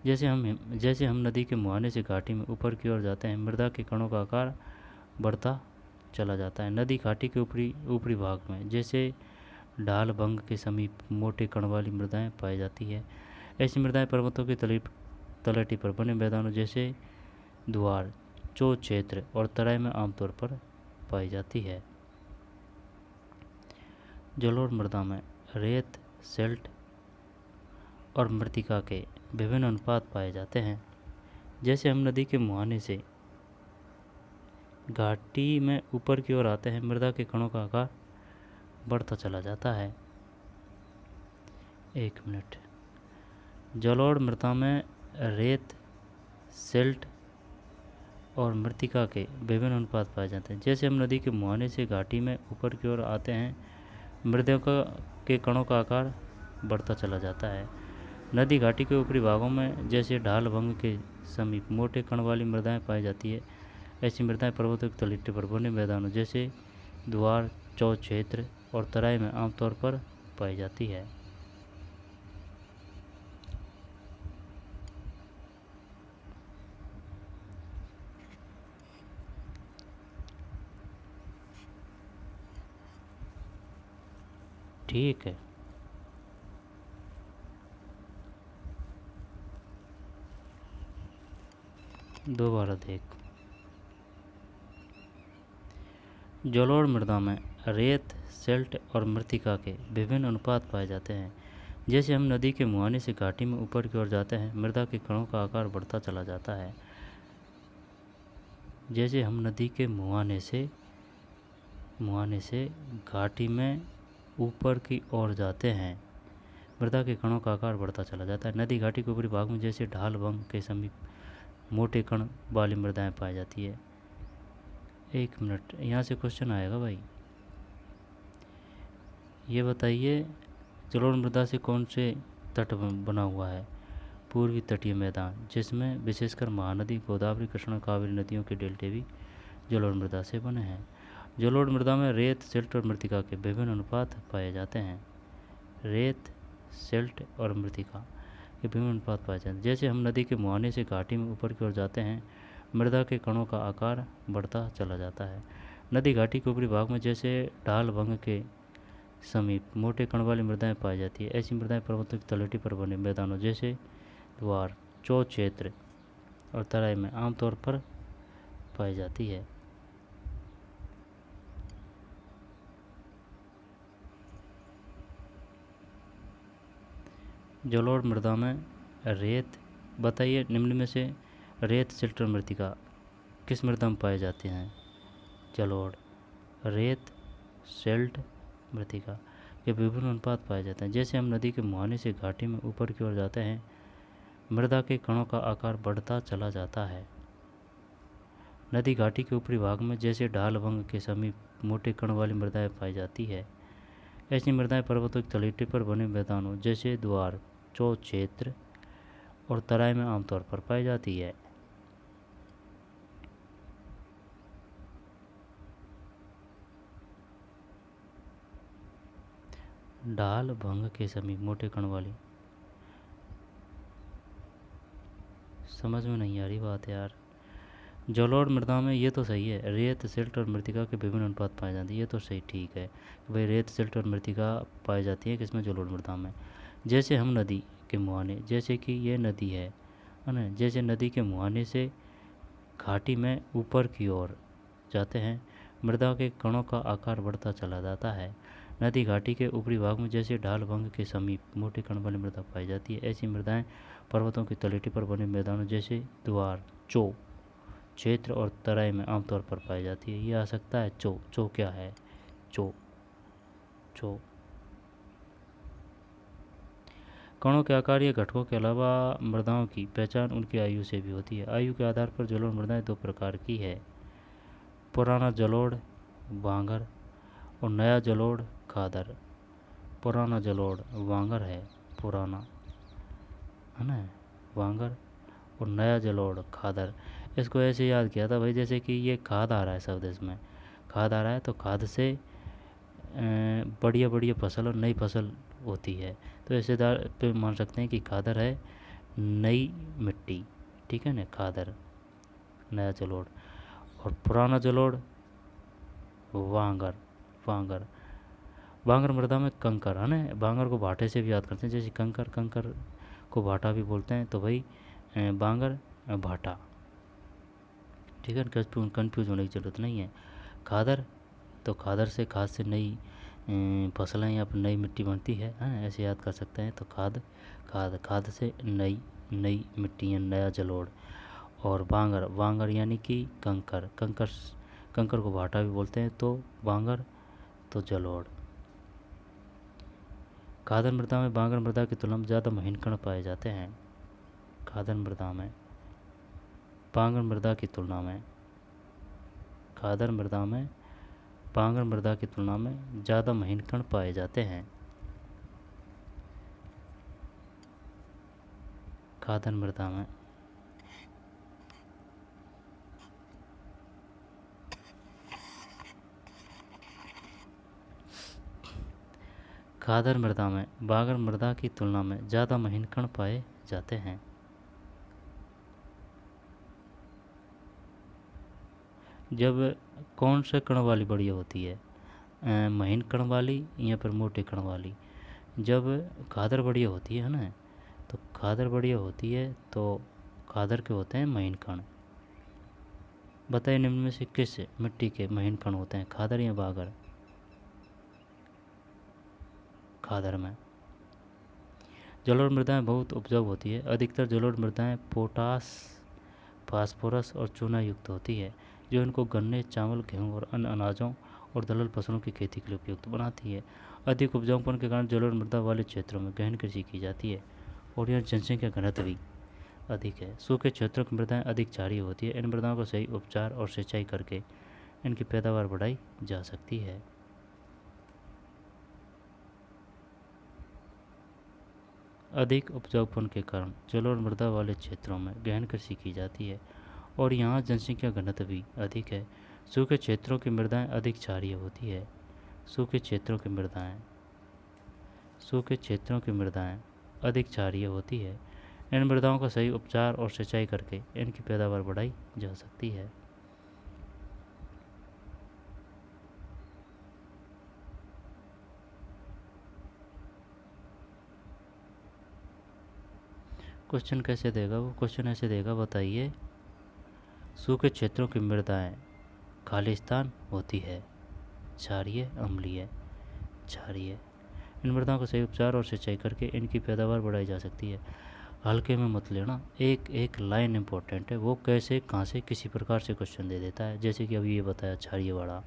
जैसे हम नदी के मुहाने से घाटी में ऊपर की ओर जाते हैं, मृदा के कणों का आकार बढ़ता चला जाता है। नदी घाटी के ऊपरी भाग में जैसे ढाल भंग के समीप मोटे कण वाली मृदाएं पाई जाती है। ऐसी मृदाएं पर्वतों की तलहटी पर बने मैदानों जैसे द्वार, चो क्षेत्र और तराई में आमतौर पर पाई जाती है। जलोढ़ मृदा में रेत, सिल्ट और मृत्तिका के विभिन्न अनुपात पाए जाते हैं। जैसे हम नदी के मुहाने से घाटी में ऊपर की ओर आते हैं, मृदा के कणों का आकार बढ़ता चला जाता है। 1 मिनट। जलोढ़ मृदा में रेत, सिल्ट और मृत्तिका के विभिन्न अनुपात पाए जाते हैं। जैसे हम नदी के मुहाने से घाटी में ऊपर की ओर आते हैं, मृदा के कणों का आकार बढ़ता चला जाता है। नदी घाटी के ऊपरी भागों में जैसे ढाल भंग के समीप मोटे कण वाली मृदाएं पाई जाती है। ऐसी मृदाएं पर्वतों की तलहटी पर बने मैदानों जैसे द्वार, चौ क्षेत्र और तराई में आमतौर पर पाई जाती है। ठीक है। दोबारा देख। जलोढ़ मृदा में रेत, सिल्ट और मृत्तिका के विभिन्न अनुपात पाए जाते हैं। जैसे हम नदी के मुहाने से घाटी में ऊपर की ओर जाते हैं, मृदा के कणों का आकार बढ़ता चला जाता है। जैसे हम नदी के मुहाने से घाटी में ऊपर की ओर जाते हैं, मृदा के कणों का आकार बढ़ता चला जाता है। नदी घाटी के ऊपरी भाग में जैसे ढाल भंग के समीप मोटे कण वाली मृदाएं पाई जाती है। 1 मिनट, यहाँ से क्वेश्चन आएगा भाई। ये बताइए जलोढ़ मृदा से कौन से तट बना हुआ है? पूर्वी तटीय मैदान, जिसमें विशेषकर महानदी, गोदावरी, कृष्णा, कावेरी नदियों के डेल्टे भी जलोढ़ मृदा से बने हैं। जलोढ़ मृदा में रेत, सिल्ट और मृत्तिका के विभिन्न अनुपात पाए जाते हैं। रेत, सिल्ट और मृतिका के विभिन्न अनुपात पाए जाते हैं। जैसे हम नदी के मुहाने से घाटी में ऊपर की ओर जाते हैं, मृदा के कणों का आकार बढ़ता चला जाता है। नदी घाटी के ऊपरी भाग में जैसे ढाल भंग के समीप मोटे कण वाली मृदाएं पाई जाती है। ऐसी मृदाएं पर्वतों की तलहटी पर बने मैदानों जैसे द्वार, चौ क्षेत्र और तराई में आमतौर पर पाई जाती है। जलोढ़ मृदा में रेत, बताइए निम्न में से रेत, सिल्ट और मृतिका किस मृदा में पाए जाते हैं? जलोढ़, रेत, सिल्ट, मृतिका के विभिन्न अनुपात पाए जाते हैं। जैसे हम नदी के मुहाने से घाटी में ऊपर की ओर जाते हैं, मृदा के कणों का आकार बढ़ता चला जाता है। नदी घाटी के ऊपरी भाग में जैसे ढाल भंग के समीप मोटे कण वाली मृदाएं पाई जाती है। ऐसी मृदाएं पर्वतों की तलहटी पर बने मैदानों जैसे द्वार, चौ क्षेत्र और तराई में आमतौर पर पाई जाती है। ढाल भंग के समीप मोटे कण वाली, समझ में नहीं आ रही बात यार। जलोढ़ मृदा में ये तो सही है, रेत, सिल्ट और मृतिका के विभिन्न अनुपात पाए जाते हैं, ये तो सही ठीक है भाई। रेत, सिल्ट और मृतिका पाई जाती है किसमें? जलोढ़ मृदा में। जैसे हम नदी के मुहाने, जैसे कि ये नदी है ना, जैसे नदी के मुहाने से घाटी में ऊपर की ओर जाते हैं, मृदा के कणों का आकार बढ़ता चला जाता है। नदी घाटी के ऊपरी भाग में जैसे ढाल भंग के समीप मोटे कण वाली मृदा पाई जाती है। ऐसी मृदाएं पर्वतों की तलहटी पर बने मैदानों जैसे द्वार, चौ क्षेत्र और तराई में आमतौर पर पाई जाती है। ये आ सकता है चौ। चौ क्या है? चौ, चौ कणों के आकार या घटकों के अलावा मृदाओं की पहचान उनकी आयु से भी होती है। आयु के आधार पर जलोढ़ मृदाएं दो प्रकार की है, पुराना जलोढ़ वांगर और नया जलोढ़ खादर। पुराना जलोढ़ वांगर है, पुराना है ना, वांगर, और नया जलोढ़ खादर। इसको ऐसे याद किया था भाई, जैसे कि ये खाद आ रहा है शब्द, इसमें खाद आ रहा है तो खाद से बढ़िया बढ़िया फसल और नई फसल होती है, तो ऐसे पे मान सकते हैं कि खादर है नई मिट्टी, ठीक है ना, खादर, नया जलोढ़। और पुराना जलोढ़ वांगर, वांगर। वांगर मृदा में कंकर है ना, वांगर को भाटे से भी याद करते हैं, जैसे कंकर, कंकर को भाटा भी बोलते हैं, तो भाई वांगर भाटा, ठीक है, कन्फ्यूज होने की ज़रूरत नहीं है। खादर, तो खादर से, खाद से नई फसलें या फिर नई मिट्टी बनती है, ऐसे याद कर सकते हैं। तो खाद, खाद, खाद से नई, नई मिट्टी या नया जलोढ़। और वांगर, वांगर यानी कि कंकर, कंकर, कंकर को भाटा भी बोलते हैं, तो वांगर तो जलोढ़। खादर मृदा में वांगर मृदा की तुलना में ज़्यादा महीन कण पाए जाते हैं। खादर मृदा में वांगर मृदा की तुलना में, खादर मृदा में वांगर मृदा की तुलना में ज़्यादा महीन कण पाए जाते हैं। खादर मृदा में खादर मृदा में वांगर मृदा की तुलना में ज़्यादा महीन कण पाए जाते हैं। जब कौन से कण वाली बढ़िया होती है, महीन कण वाली या फिर मोटे कण वाली? जब खादर बढ़िया होती है ना, तो खादर बढ़िया होती है तो खादर के होते हैं महीन कण। बताइए निम्न में से किस मिट्टी के महीन कण होते हैं, खादर या वांगर? खादर में। जलोढ़ मृदाएं बहुत उपजाऊ होती है। अधिकतर जलोढ़ मृदाएं पोटास, फास्फोरस और चूना युक्त होती है, जो इनको गन्ने, चावल, गेहूँ और अन्य अनाजों और दलहन फसलों की खेती के लिए उपयुक्त बनाती है। अधिक उपजाऊपन के कारण जलोढ़ मृदा वाले क्षेत्रों में गहन कृषि की जाती है और यहाँ जनसंख्या घनत्व भी अधिक है। सूखे क्षेत्रों की मृदाएं अधिक क्षारीय होती है। इन मृदाओं को सही उपचार और सिंचाई करके इनकी पैदावार बढ़ाई जा सकती है। अधिक उपजाऊपन के कारण जलोढ़ मृदा वाले क्षेत्रों में गहन कृषि की जाती है और यहाँ जनसंख्या घनत्व भी अधिक है। सूखे क्षेत्रों की मृदाएं अधिक क्षारीय होती है। सूखे क्षेत्रों की मृदाएं सूखे क्षेत्रों की मृदाएं अधिक क्षारीय होती है। इन मृदाओं का सही उपचार और सिंचाई करके इनकी पैदावार बढ़ाई जा सकती है। क्वेश्चन कैसे देगा वो? क्वेश्चन ऐसे देगा, बताइए सूखे क्षेत्रों की मृदाएं खालिस्तान होती है, क्षारीय, अम्लीय, क्षारीय। इन मृदाओं का सही उपचार और सिंचाई करके इनकी पैदावार बढ़ाई जा सकती है। हल्के में मत लेना, एक एक लाइन इंपॉर्टेंट है, वो कैसे कहाँ से किसी प्रकार से क्वेश्चन दे देता है। जैसे कि अभी ये बताया क्षारीय वाला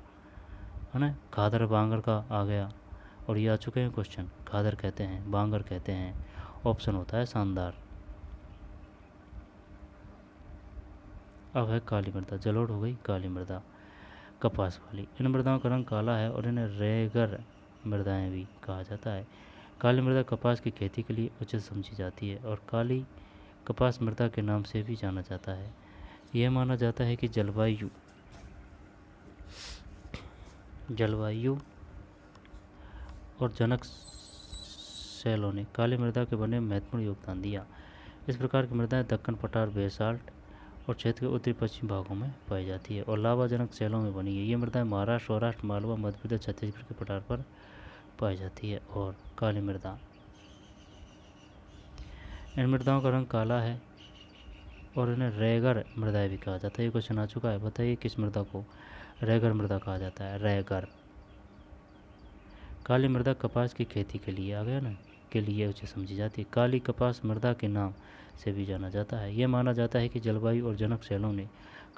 है ना, खादर बांगर का आ गया और ये आ चुके हैं क्वेश्चन। खादर कहते हैं, बांगर कहते हैं, ऑप्शन होता है शानदार। अब है काली मृदा, जलोढ़ हो गई काली मृदा, कपास वाली। इन मृदाओं का रंग काला है और इन्हें रेगर मृदाएं भी कहा जाता है। काली मृदा कपास की खेती के लिए उचित समझी जाती है और काली कपास मृदा के नाम से भी जाना जाता है। यह माना जाता है कि जलवायु और जनक शैलों ने काली मृदा के बनने में महत्वपूर्ण योगदान दिया। इस प्रकार की मृदाएं दक्कन पठार, बेसाल्ट और क्षेत्र के उत्तरी पश्चिमी भागों में पाई जाती है और लावाजनक शैलों में बनी है। ये मृदाएं महाराष्ट्र, सौराष्ट्र, मालवा, मध्य प्रदेश, छत्तीसगढ़ के पठार पर पाई जाती है। और काली मृदा, इन मृदाओं का रंग काला है और इन्हें रेगर मृदाएं भी कहा जाता है। ये क्वेश्चन आ चुका है, बताइए किस मृदा को रेगर मृदा कहा जाता है? रेगर। काली मृदा कपास की खेती के लिए आ गया ना, के लिए उसे समझी जाती है। काली कपास मृदा के नाम से भी जाना जाता है। यह माना जाता है कि जलवायु और जनक शैलों ने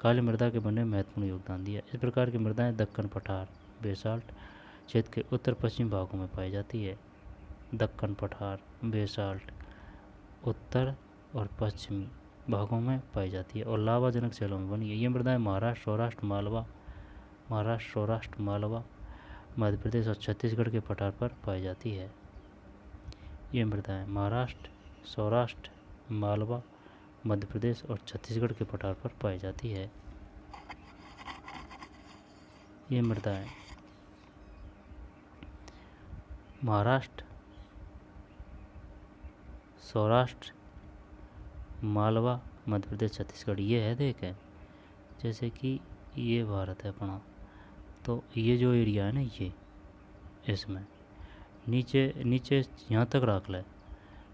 काली मृदा के बनने में महत्वपूर्ण योगदान दिया। इस प्रकार की मृदाएं दक्कन पठार, बेसाल्ट क्षेत्र के उत्तर पश्चिमी भागों में पाई जाती है। दक्कन पठार, बेसाल्ट उत्तर और पश्चिमी भागों में पाई जाती है और लावाजनक शैलों में बनी है। ये मृदाएं महाराष्ट्र, सौराष्ट्र, मालवा, मध्य प्रदेश और छत्तीसगढ़ के पठार पर पाई जाती है। ये मृदाएं महाराष्ट्र, सौराष्ट्र, मालवा, मध्य प्रदेश और छत्तीसगढ़ के पठार पर पाई जाती है। ये मृदाएं महाराष्ट्र, सौराष्ट्र, मालवा, मध्य प्रदेश, छत्तीसगढ़, ये है देखें। जैसे कि ये भारत है अपना, तो ये जो एरिया है ना, ये इसमें नीचे नीचे यहाँ तक रख ले,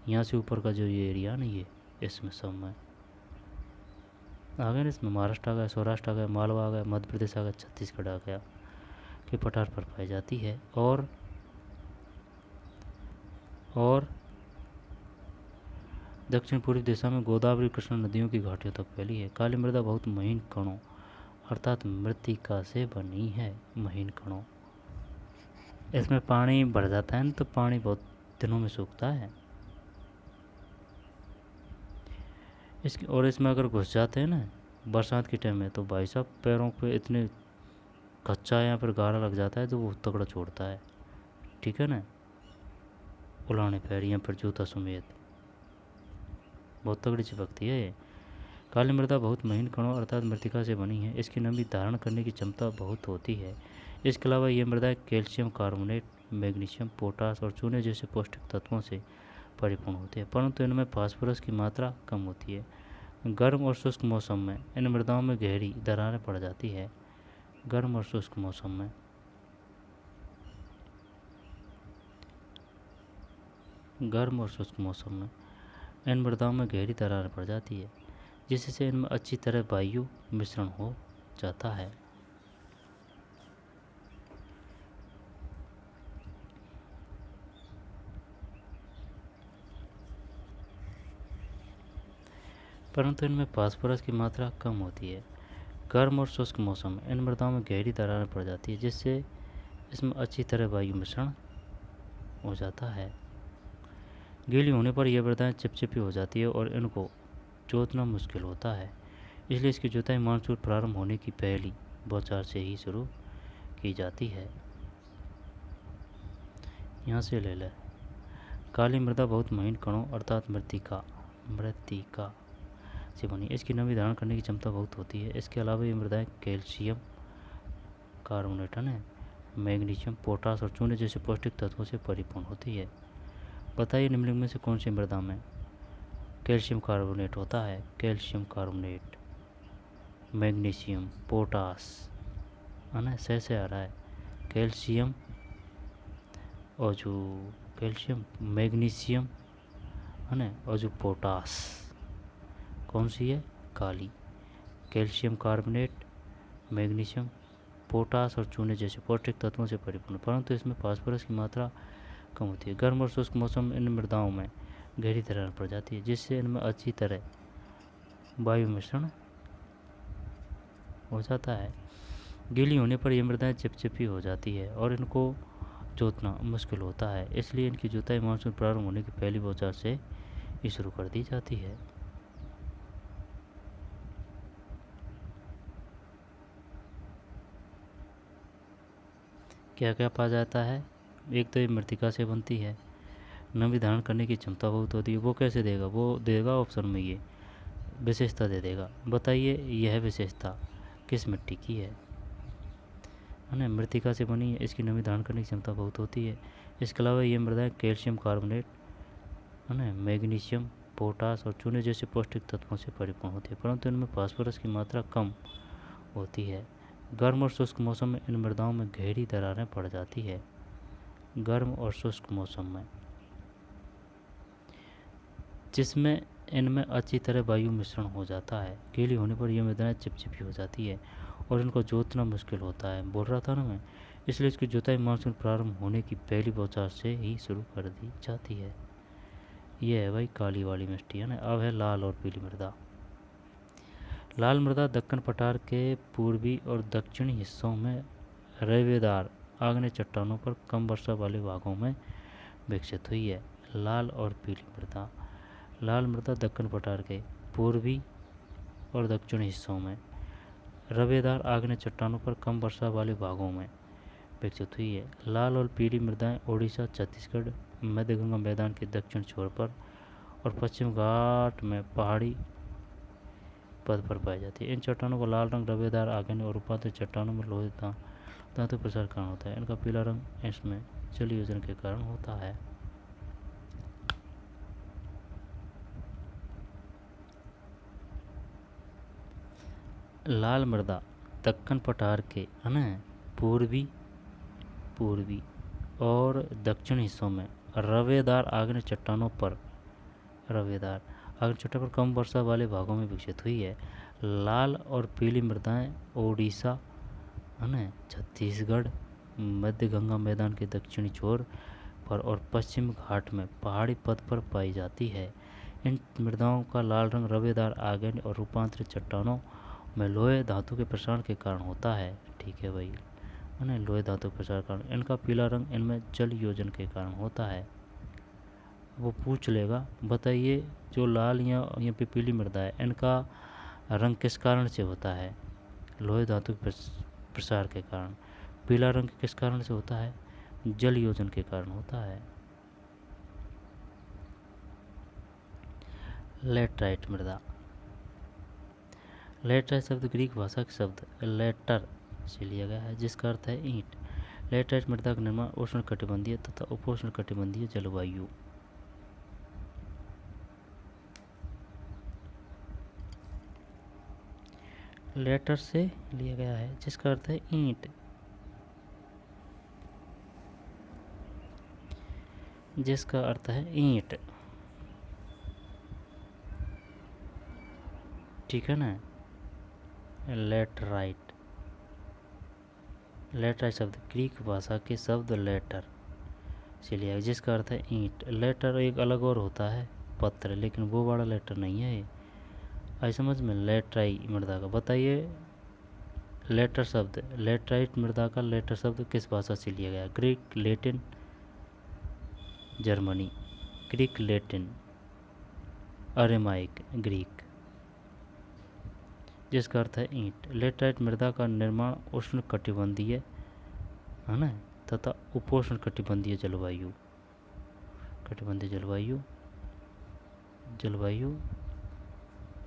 यहाँ से ऊपर का जो ये एरिया है ना, ये इसमें सब में आ गया ना। इसमें महाराष्ट्र आ गया, सौराष्ट्र आ गया, मालवा आ गया, मध्य प्रदेश आ गया, छत्तीसगढ़ आ गया के पठार पर पाई जाती है। और दक्षिण पूर्वी दिशा में गोदावरी कृष्णा नदियों की घाटियों तक फैली है। काली मृदा बहुत महीन कणों अर्थात मृत्तिका से बनी है। महीन कणों, इसमें पानी भर जाता है ना, तो पानी बहुत दिनों में सूखता है इसकी। और इसमें अगर घुस जाते हैं ना बरसात के टाइम में, तो भाई साहब पैरों पे इतने कच्चा या फिर गारा लग जाता है तो वो तगड़ा छोड़ता है, ठीक है ना। उलाने पैर या फिर जूता समेत बहुत तगड़ी चिपकती है ये। काली मृदा बहुत महीन कणों अर्थात मृत्तिका से बनी है। इसकी नमी धारण करने की क्षमता बहुत होती है। इसके अलावा ये मृदा कैल्शियम कार्बोनेट, मैग्नीशियम, पोटास और चूने जैसे पौष्टिक तत्वों से परिपूर्ण होती है, परंतु इनमें फास्फोरस की मात्रा कम होती है। गर्म और शुष्क मौसम में इन मृदाओं में गहरी दरारें पड़ जाती है। गर्म और शुष्क मौसम में इन मृदाओं में गहरी दरारें पड़ जाती है, जिससे इनमें अच्छी तरह वायु मिश्रण हो जाता है। परंतु इनमें फास्फोरस की मात्रा कम होती है। गर्म और शुष्क मौसम में इन मृदाओं में गहरी दरारें पड़ जाती है, जिससे इसमें अच्छी तरह वायु मिश्रण हो जाता है। गीली होने पर यह मृदाएं चिपचिपी हो जाती है और इनको जोतना मुश्किल होता है। इसलिए इसकी जुताई मानसून प्रारंभ होने की पहली बौछार से ही शुरू की जाती है। यहाँ से ले लें। काली मृदा बहुत महीन कणों अर्थात मृत्तिका से बनी। इसकी नमी धारण करने की क्षमता बहुत होती है। इसके अलावा ये मृदाएं कैल्शियम कार्बोनेट है, मैग्नीशियम, पोटास और चूने जैसे पौष्टिक तत्वों से परिपूर्ण होती है। बताइए निम्नलिखित में से कौन सी मृदा में कैल्शियम कार्बोनेट होता है? कैल्शियम कार्बोनेट, मैग्नीशियम, पोटास, है ना, सह से आ रहा है। कैल्शियम और जो कैल्शियम, मैग्नीशियम, है ना, और जो पोटास, कौन सी है? काली। कैल्शियम कार्बोनेट, मैग्नीशियम, पोटास और चूने जैसे पौष्टिक तत्वों से परिपूर्ण, परंतु इसमें फास्फोरस की मात्रा कम होती है। गर्म और शुष्क मौसम में इन मृदाओं में गहरी दरार पड़ जाती है, जिससे इनमें अच्छी तरह वायु मिश्रण हो जाता है। गीली होने पर ये मृदाएं चिपचिपी हो जाती है और इनको जोतना मुश्किल होता है, इसलिए इनकी जुताई मानसून प्रारंभ होने की पहली बौछार से ही शुरू कर दी जाती है। क्या क्या पाया जाता है? एक तो ये मृतिका से बनती है, नमी धारण करने की क्षमता बहुत होती है। वो कैसे देगा? वो देगा ऑप्शन में, ये विशेषता दे देगा। बताइए यह विशेषता किस मिट्टी की है ना? मृतिका से बनी है, इसकी नमी धारण करने की क्षमता बहुत होती है। इसके अलावा ये मृदाएं कैल्शियम कार्बोनेट, है ना, मैग्नीशियम, पोटास और चूने जैसे पौष्टिक तत्वों से परिपूर्ण होती है, परंतु इनमें फास्फोरस की मात्रा कम होती है। गर्म और शुष्क मौसम में इन मृदाओं में गहरी दरारें पड़ जाती है। गर्म और शुष्क मौसम में, जिसमें इनमें अच्छी तरह वायु मिश्रण हो जाता है। गीली होने पर यह मृदाएं चिपचिपी हो जाती है और इनको जोतना मुश्किल होता है। बोल रहा था ना मैं, इसलिए इसकी जुताई मानसून प्रारंभ होने की पहली बौछार से ही शुरू कर दी जाती है। यह है भाई काली वाली मिट्टी, है ना। अब है लाल और पीली मृदा। लाल मृदा दक्कन पठार के पूर्वी और दक्षिणी हिस्सों में रेवेदार आग्नेय चट्टानों पर कम वर्षा वाले भागों में विकसित हुई है। लाल और पीली मृदा। लाल मृदा दक्कन पठार के पूर्वी और दक्षिणी हिस्सों में रवेदार आग्नेय चट्टानों पर कम वर्षा वाले भागों में विकसित हुई है। लाल और पीली मृदाएं ओडिशा, छत्तीसगढ़, मध्य गंगा मैदान के दक्षिण छोर पर और पश्चिम घाट में पहाड़ी पद पर पाई जाती है। इन चट्टानों का लाल रंग रवेदार आग्नेय और रूपांतरित चट्टानों में लोहे धातु प्रसार कारण होता है। इनका पीला रंग इसमें जल योजन के कारण होता है। लाल मृदा दक्कन पठार के, है ना, पूर्वी और दक्षिण हिस्सों में रवेदार आग्नेय चट्टानों पर कम वर्षा वाले भागों में विकसित हुई है। लाल और पीली मृदाएं ओडिशा, है ना, छत्तीसगढ़, मध्य गंगा मैदान के दक्षिणी छोर पर और पश्चिम घाट में पहाड़ी पद पर पाई जाती है। इन मृदाओं का लाल रंग रवेदार आग्नेय और रूपांतरित चट्टानों में लोहे धातु के प्रसारण के कारण होता है। ठीक है भाई, है ना, लोहे धातु के प्रसारण के कारण। इनका पीला रंग इनमें जल योजन के कारण होता है। वो पूछ लेगा, बताइए जो लाल या यहाँ पे पीली मृदा है, इनका रंग किस कारण से होता है? लोहे धातु के प्रसार के कारण। पीला रंग किस कारण से होता है? जल योजन के कारण होता है। लेटराइट मृदा। लेटराइट शब्द ग्रीक भाषा के शब्द लेटर से लिया गया है, जिसका अर्थ है ईंट। लेटराइट मृदा का निर्माण उष्णकटिबंधीय तथा उपोष्णकटिबंधीय जलवायु लेटर से लिया गया है, जिसका अर्थ है ईंट। जिसका अर्थ है ईंट, ठीक है ना। लेटराइट, लेटराइट शब्द ग्रीक भाषा के शब्द लेटर से लिया, जिसका अर्थ है ईंट। लेटर एक अलग और होता है पत्र, लेकिन वो बड़ा लेटर नहीं है ये। आई समझ में लेटराई मृदा का। बताइए लेटर शब्द, लेटराइट मृदा का लेटर शब्द किस भाषा से लिया गया? Greek, Latin, Germany. Greek, Latin, Aramaic, Greek, जिसका अर्थ है ईंट। लेटराइट मृदा का निर्माण उष्णकटिबंधीय, है ना, तथा उपोष्णकटिबंधीय जलवायु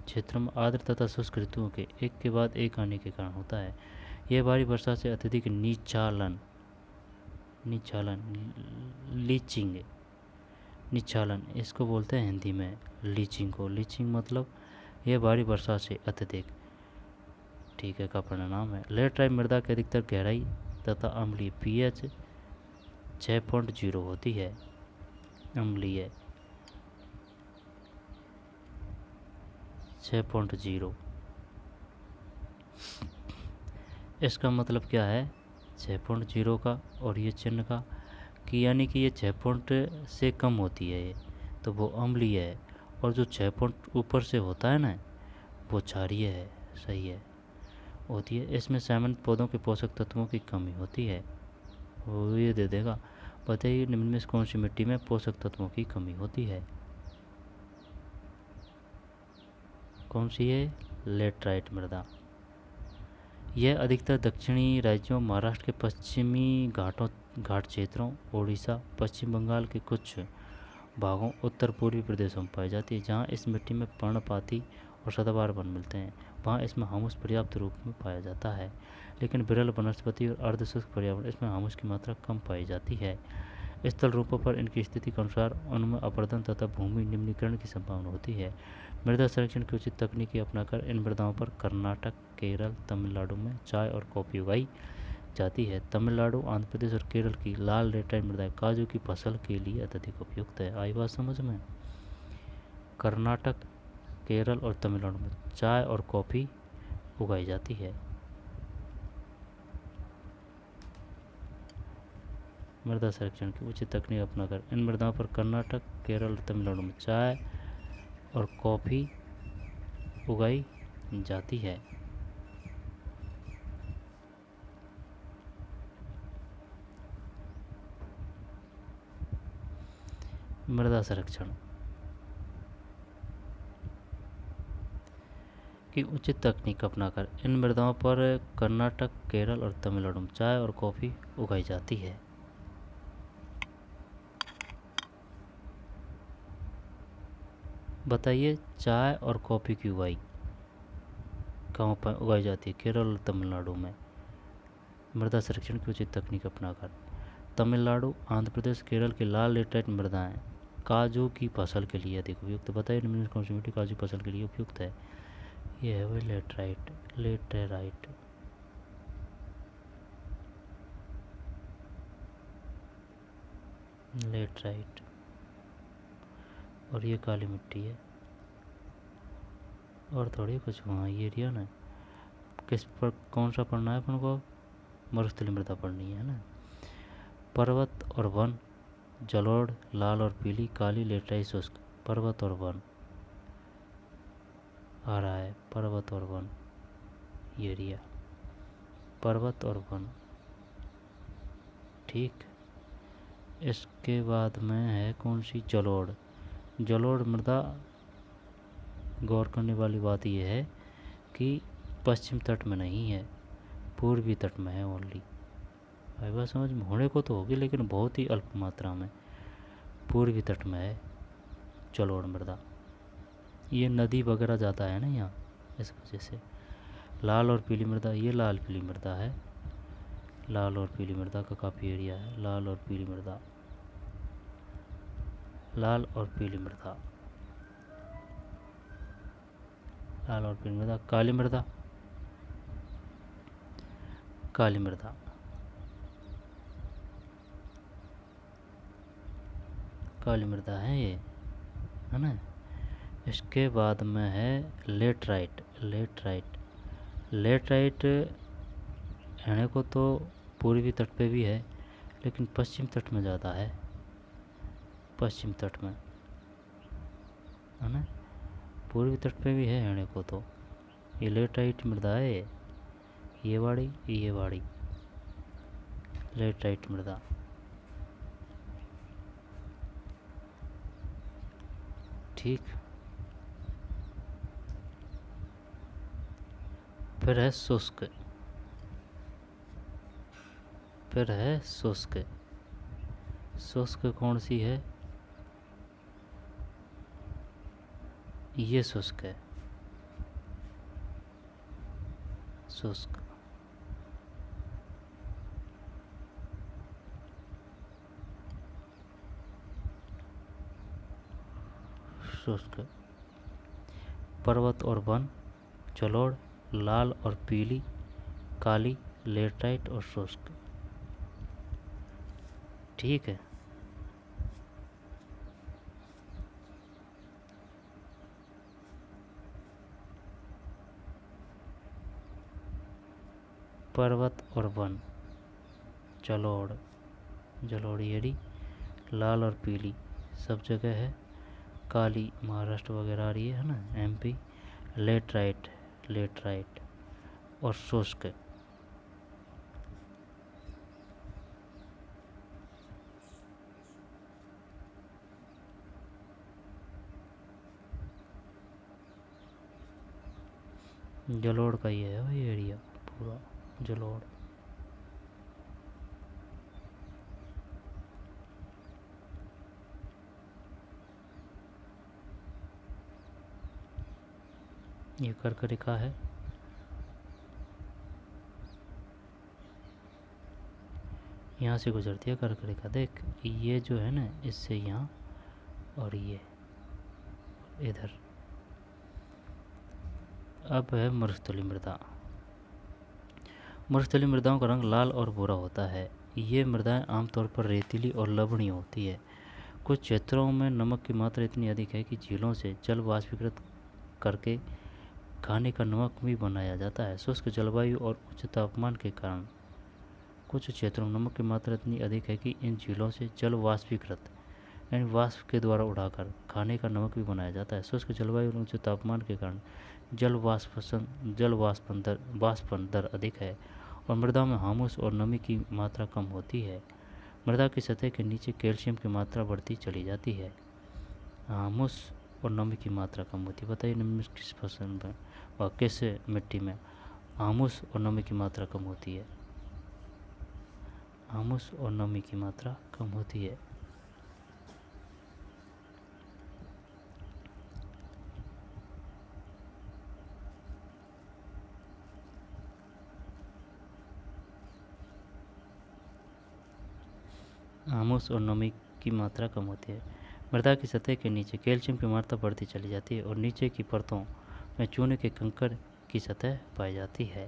क्षेत्र में आर्द्र तथा शुष्क ऋतुओं के एक के बाद एक आने के कारण होता है। यह भारी वर्षा से अत्यधिक लीचिंग निचालन, इसको बोलते हैं हिंदी में लीचिंग को। लीचिंग मतलब यह भारी वर्षा से अत्यधिक, ठीक है, का परिणाम है। लेटराइट मृदा की अधिकतर गहराई तथा अम्लीय पीएच 6.0 होती है। अम्लीय 6.0, इसका मतलब क्या है 6.0 का, और ये चिन्ह का, कि यानी कि ये 6 पॉइंट से कम होती है ये, तो वो अम्लीय है। और जो 6 पॉइंट ऊपर से होता है ना, वो क्षारीय है। सही है, होती है। इसमें सैमन पौधों के पोषक तत्वों की कमी होती है, वो ये दे देगा। बताइए निम्न में से कौन सी मिट्टी में पोषक तत्वों की कमी होती है? कौन सी है? लेटराइट मृदा। यह अधिकतर दक्षिणी राज्यों, महाराष्ट्र के पश्चिमी घाट क्षेत्रों, ओडिशा, पश्चिम बंगाल के कुछ भागों, उत्तर पूर्वी प्रदेशों में पाई जाती है। जहाँ इस मिट्टी में पर्णपाती और सदाबहार वन मिलते हैं, वहाँ इसमें ह्यूमस पर्याप्त रूप में पाया जाता है। लेकिन विरल वनस्पति और अर्धशुष्क पर्यावरण इसमें ह्यूमस की मात्रा कम पाई जाती है। स्थल रूपों पर इनकी स्थिति के अनुसार उनमें अपरदन तथा भूमि निम्नीकरण की संभावना होती है। मृदा संरक्षण की उचित तकनीकी अपनाकर इन मृदाओं पर कर्नाटक, केरल, तमिलनाडु में चाय और कॉफ़ी उगाई जाती है। तमिलनाडु, आंध्र प्रदेश और केरल की लाल लेटराइट मृदा काजू की फसल के लिए अत्यधिक उपयुक्त है। आई बात समझ में? कर्नाटक, केरल और तमिलनाडु में चाय और कॉफ़ी उगाई जाती है। मृदा संरक्षण की उचित तकनीक अपनाकर इन मृदाओं पर कर्नाटक, केरल और तमिलनाडु में चाय और कॉफ़ी उगाई जाती है। मृदा संरक्षण की उचित तकनीक अपनाकर इन मृदाओं पर कर्नाटक, केरल और तमिलनाडु में चाय और कॉफ़ी उगाई जाती है। बताइए चाय और कॉफ़ी की उगाई कहाँ पर उगाई जाती है? केरल और तमिलनाडु में। मृदा संरक्षण की उचित तकनीक अपनाकर तमिलनाडु, आंध्र प्रदेश, केरल की लाल लेटराइट मृदाएं काजू की फसल के लिए अधिक उपयुक्त। बताइए निम्न में कौन सी मिट्टी काजू फसल के लिए उपयुक्त है? ये है वही लेटराइट। लेटराइट लेटराइट और ये काली मिट्टी है, और थोड़ी कुछ वहाँ ये एरिया ना, किस पर कौन सा पढ़ना है अपन को? मरुस्थलीय मृदा पढ़नी है ना। पर्वत और वन, जलोढ़ लाल और पीली, काली लेटराइट शुष्क। पर्वत और वन आ रहा है, पर्वत और वन ये एरिया, पर्वत और वन, ठीक। इसके बाद में है कौन सी? जलोढ़। जलोढ़ मृदा, गौर करने वाली बात यह है कि पश्चिम तट में नहीं है, पूर्वी तट में है ओनली। आई बात समझ में? होने को तो होगी लेकिन बहुत ही अल्प मात्रा में, पूर्वी तट में है जलोढ़ मृदा। ये नदी वगैरह ज़्यादा है ना यहाँ, इस वजह से। लाल और पीली मृदा, ये लाल पीली मृदा है, लाल और पीली मृदा का काफ़ी एरिया है। लाल और पीली मृदा, लाल और पीली मृदा, लाल और पीली मृदा। काली मृदा, काली मृदा, काली मृदा है ये, है ना। इसके बाद में है लेटराइट। लेटराइट लेटराइट रहने को तो पूर्वी तट पे भी है, लेकिन पश्चिम तट में ज़्यादा है, पश्चिम तट में, है ना। पूर्वी तट पे भी है रहने को तो। ये लेटराइट मृदा है, ये वाड़ी, ये वाड़ी लेटराइट मृदा। ठीक। फिर है शुष्क, फिर है शुष्क। शुष्क कौन सी है? ये शुष्क है, शुष्क। शुष्क। पर्वत और वन, जलोढ़, लाल और पीली, काली, लेटराइट और शुष्क। ठीक है। पर्वत और वन, जलोढ़, जलोढ़ियरी, लाल और पीली सब जगह है, काली महाराष्ट्र वगैरह आ रही है ना, एमपी, लेटराइट, लेटराइट और शुष्क। जलोढ़ का ये है भाई एरिया पूरा, जलोढ़। ये कर्क रेखा है, यहाँ से गुजरती है कर्क रेखा। देख ये जो है ना, इससे यहाँ और ये इधर। अब है मरुस्थलीय मृदा। मरुस्थलीय मृदाओं का रंग लाल और भूरा होता है। ये मृदाएं आमतौर पर रेतीली और लवणीय होती है। कुछ क्षेत्रों में नमक की मात्रा इतनी अधिक है कि झीलों से जल वाष्पीकृत करके खाने का नमक भी बनाया जाता है। शुष्क जलवायु और उच्च तापमान के कारण कुछ क्षेत्रों में नमक की मात्रा इतनी अधिक है कि इन झीलों से जल वाष्पीकृत यानी वाष्प के द्वारा उड़ाकर खाने का नमक भी बनाया जाता है। शुष्क जलवायु और उच्च तापमान के कारण जल वाष्पन दर अधिक है और मृदा में ह्यूमस और नमी की मात्रा कम होती है। मृदा की सतह के नीचे कैल्शियम की मात्रा बढ़ती चली जाती है। ह्यूमस और नमी की मात्रा कम होती है। बताइए नमी किस फसल में और किस मिट्टी में ह्यूमस और नमी की मात्रा कम होती है? ह्यूमस और नमी की मात्रा कम होती है। ह्यूमस और नमी की मात्रा कम होती है। मृदा की सतह के नीचे कैल्शियम की मात्रा बढ़ती चली जाती है और नीचे की परतों में चूने के कंकड़ की सतह पाई जाती है।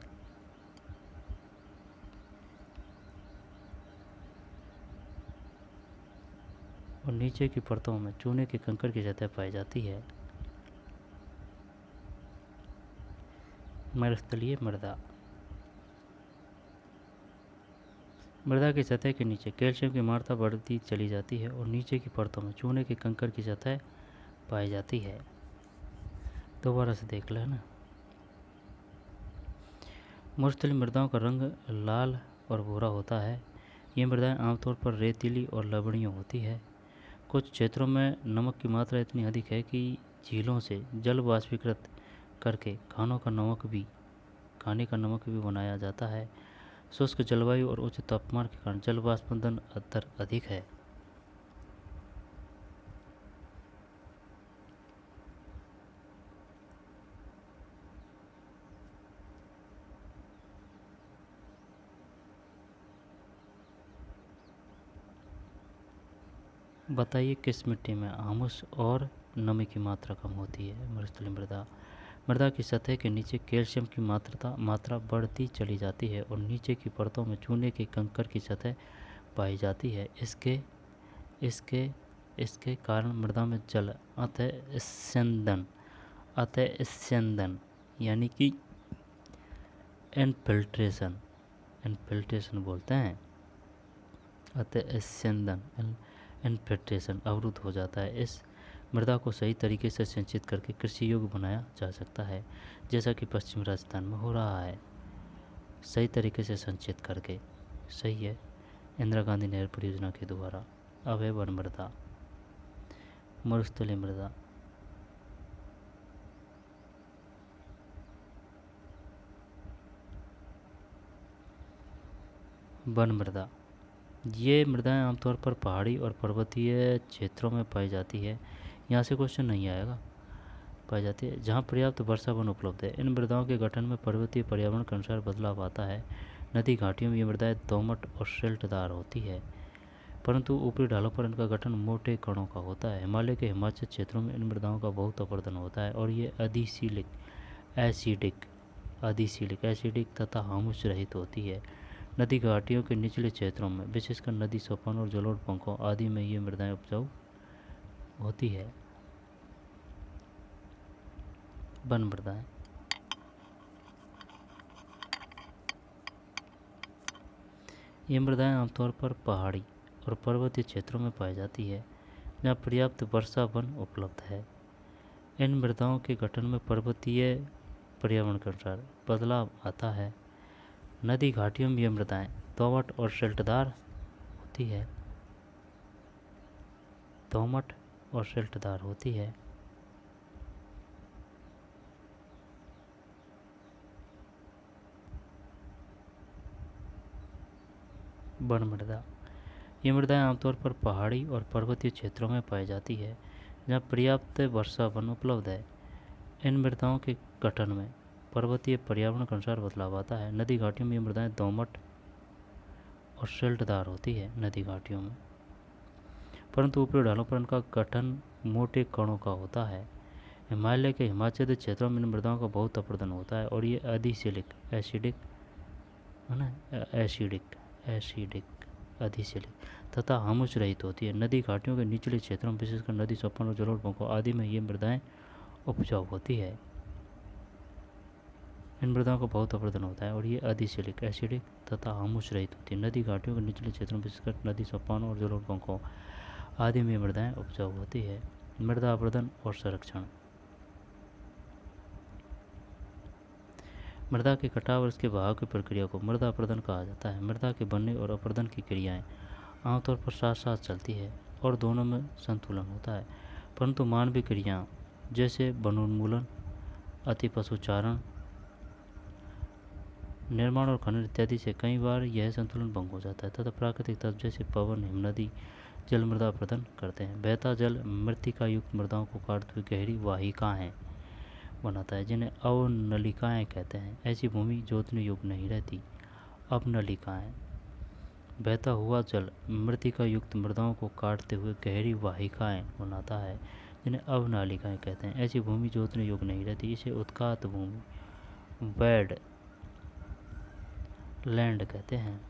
और नीचे की परतों में चूने के कंकड़ की सतह पाई जाती है। मरुस्थलीय मृदा। मृदा की सतह के नीचे कैल्शियम की मात्रा बढ़ती चली जाती है और नीचे की परतों में चूने के कंकड़ की सतह पाई जाती है। दोबारा से देख लेना। मरुस्थलीय मृदाओं का रंग लाल और भूरा होता है। ये मृदाएं आमतौर पर रेतीली और लवणीय होती है। कुछ क्षेत्रों में नमक की मात्रा इतनी अधिक है कि झीलों से जल वाष्पीकृत करके खाने का नमक भी बनाया जाता है। शुष्क जलवायु और उच्च तापमान के कारण जल वाष्पन दर अधिक है। बताइए किस मिट्टी में ह्यूमस और नमी की मात्रा कम होती है? मरुस्थलीय मृदा। मृदा की सतह के नीचे कैल्शियम की मात्रा बढ़ती चली जाती है और नीचे की परतों में चूने के कंकड़ की सतह पाई जाती है। इसके कारण मृदा में जल अतःस्यंदन यानी कि इनफिल्ट्रेशन बोलते हैं। अतःस्यंदन इनफिल्ट्रेशन अवरुद्ध हो जाता है। इस मृदा को सही तरीके से सिंचित करके कृषि योग्य बनाया जा सकता है, जैसा कि पश्चिम राजस्थान में हो रहा है। सही तरीके से संचित करके, सही है, इंदिरा गांधी नहर परियोजना के द्वारा। अब है वन मृदा, मरुस्थलीय मृदा। वन मृदा। ये मृदाएं आमतौर पर पहाड़ी और पर्वतीय क्षेत्रों में पाई जाती है। यहाँ से क्वेश्चन नहीं आएगा। पाई जाती है जहाँ पर्याप्त वर्षा वन उपलब्ध है। इन मृदाओं के गठन में पर्वतीय पर्यावरण के अनुसार बदलाव आता है। नदी घाटियों में ये मृदाएं दोमट और सिल्टदार होती है। परंतु ऊपरी ढालों पर इनका गठन मोटे कणों का होता है। हिमालय के हिमाचल क्षेत्रों में इन मृदाओं का बहुत अपर्दन होता है और ये अधिशीलिक एसिडिक तथा ह्यूमस रहित होती है। नदी घाटियों के निचले क्षेत्रों में, विशेषकर नदी सोपान और जलोढ़ पंखों आदि में ये मृदाएं उपजाऊ होती है। वन मृदाएं। ये मृदाएं आमतौर पर पहाड़ी और पर्वतीय क्षेत्रों में पाई जाती है, जहाँ पर्याप्त वर्षा वन उपलब्ध है। इन मृदाओं के गठन में पर्वतीय पर्यावरण के अनुसार बदलाव आता है। नदी घाटियों में ये मृदाएं दोमट और सिल्टदार होती है। वन मृदा। ये मृदाएं आमतौर पर पहाड़ी और पर्वतीय क्षेत्रों में पाई जाती है, जहाँ पर्याप्त वर्षा वन उपलब्ध है। इन मृदाओं के गठन में पर्वतीय पर्यावरण के अनुसार बदलाव आता है। नदी घाटियों में ये मृदाएं दोमट और सिल्टदार होती है नदी घाटियों में, परंतु ऊपरी ढालों पर इनका गठन मोटे कणों का होता है। हिमालय के हिमाचल क्षेत्रों में इन मृदाओं का बहुत अपर्दन होता है और ये एसिडिक तथा ह्यूमस रहित होती है। नदी घाटियों के निचले क्षेत्रों में, विशेषकर नदी सोपान और जलोढ़ पंखों आदि में ये मृदाएं उपजाऊ होती है। इन मृदाओं का बहुत अपर्दन होता है और ये अधिशीलिक एसिडिक तथा ह्यूमस रहित होती है। नदी घाटियों के निचले क्षेत्रों में, विशेषकर नदी सोपान और जलोढ़ पंखों आदि में मृदाएं उपजाऊ होती है। मृदा अपर्दन और संरक्षण। मृदा के कटाव और इसके बहाव की प्रक्रिया को मृदा अपर्दन कहा जाता है। मृदा के बनने और अपर्दन की क्रियाएं आमतौर पर साथ साथ चलती है और दोनों में संतुलन होता है, परंतु मानवीय क्रियाओं जैसे वनोन्मूलन, अति पशुचारण, निर्माण और खनन इत्यादि से कई बार यह संतुलन भंग हो जाता है तथा प्राकृतिक तत्व जैसे पवन, हिमनदी जल मृदा अपर्दन करते हैं। बहता जल मृत्तिका युक्त मृदाओं को काटते हुए गहरी वाहिकाएं बनाता है, जिन्हें अवनलिकाएं कहते हैं। ऐसी भूमि जोतने योग्य नहीं रहती। अवनलिकाएं। बहता हुआ जल मृत्तिका युक्त मृदाओं को काटते हुए गहरी वाहिकाएं बनाता है, जिन्हें अवनालिकाएं कहते हैं। ऐसी भूमि जोतने योग्य नहीं रहती। इसे उत्कात भूमि, वेड लैंड कहते हैं।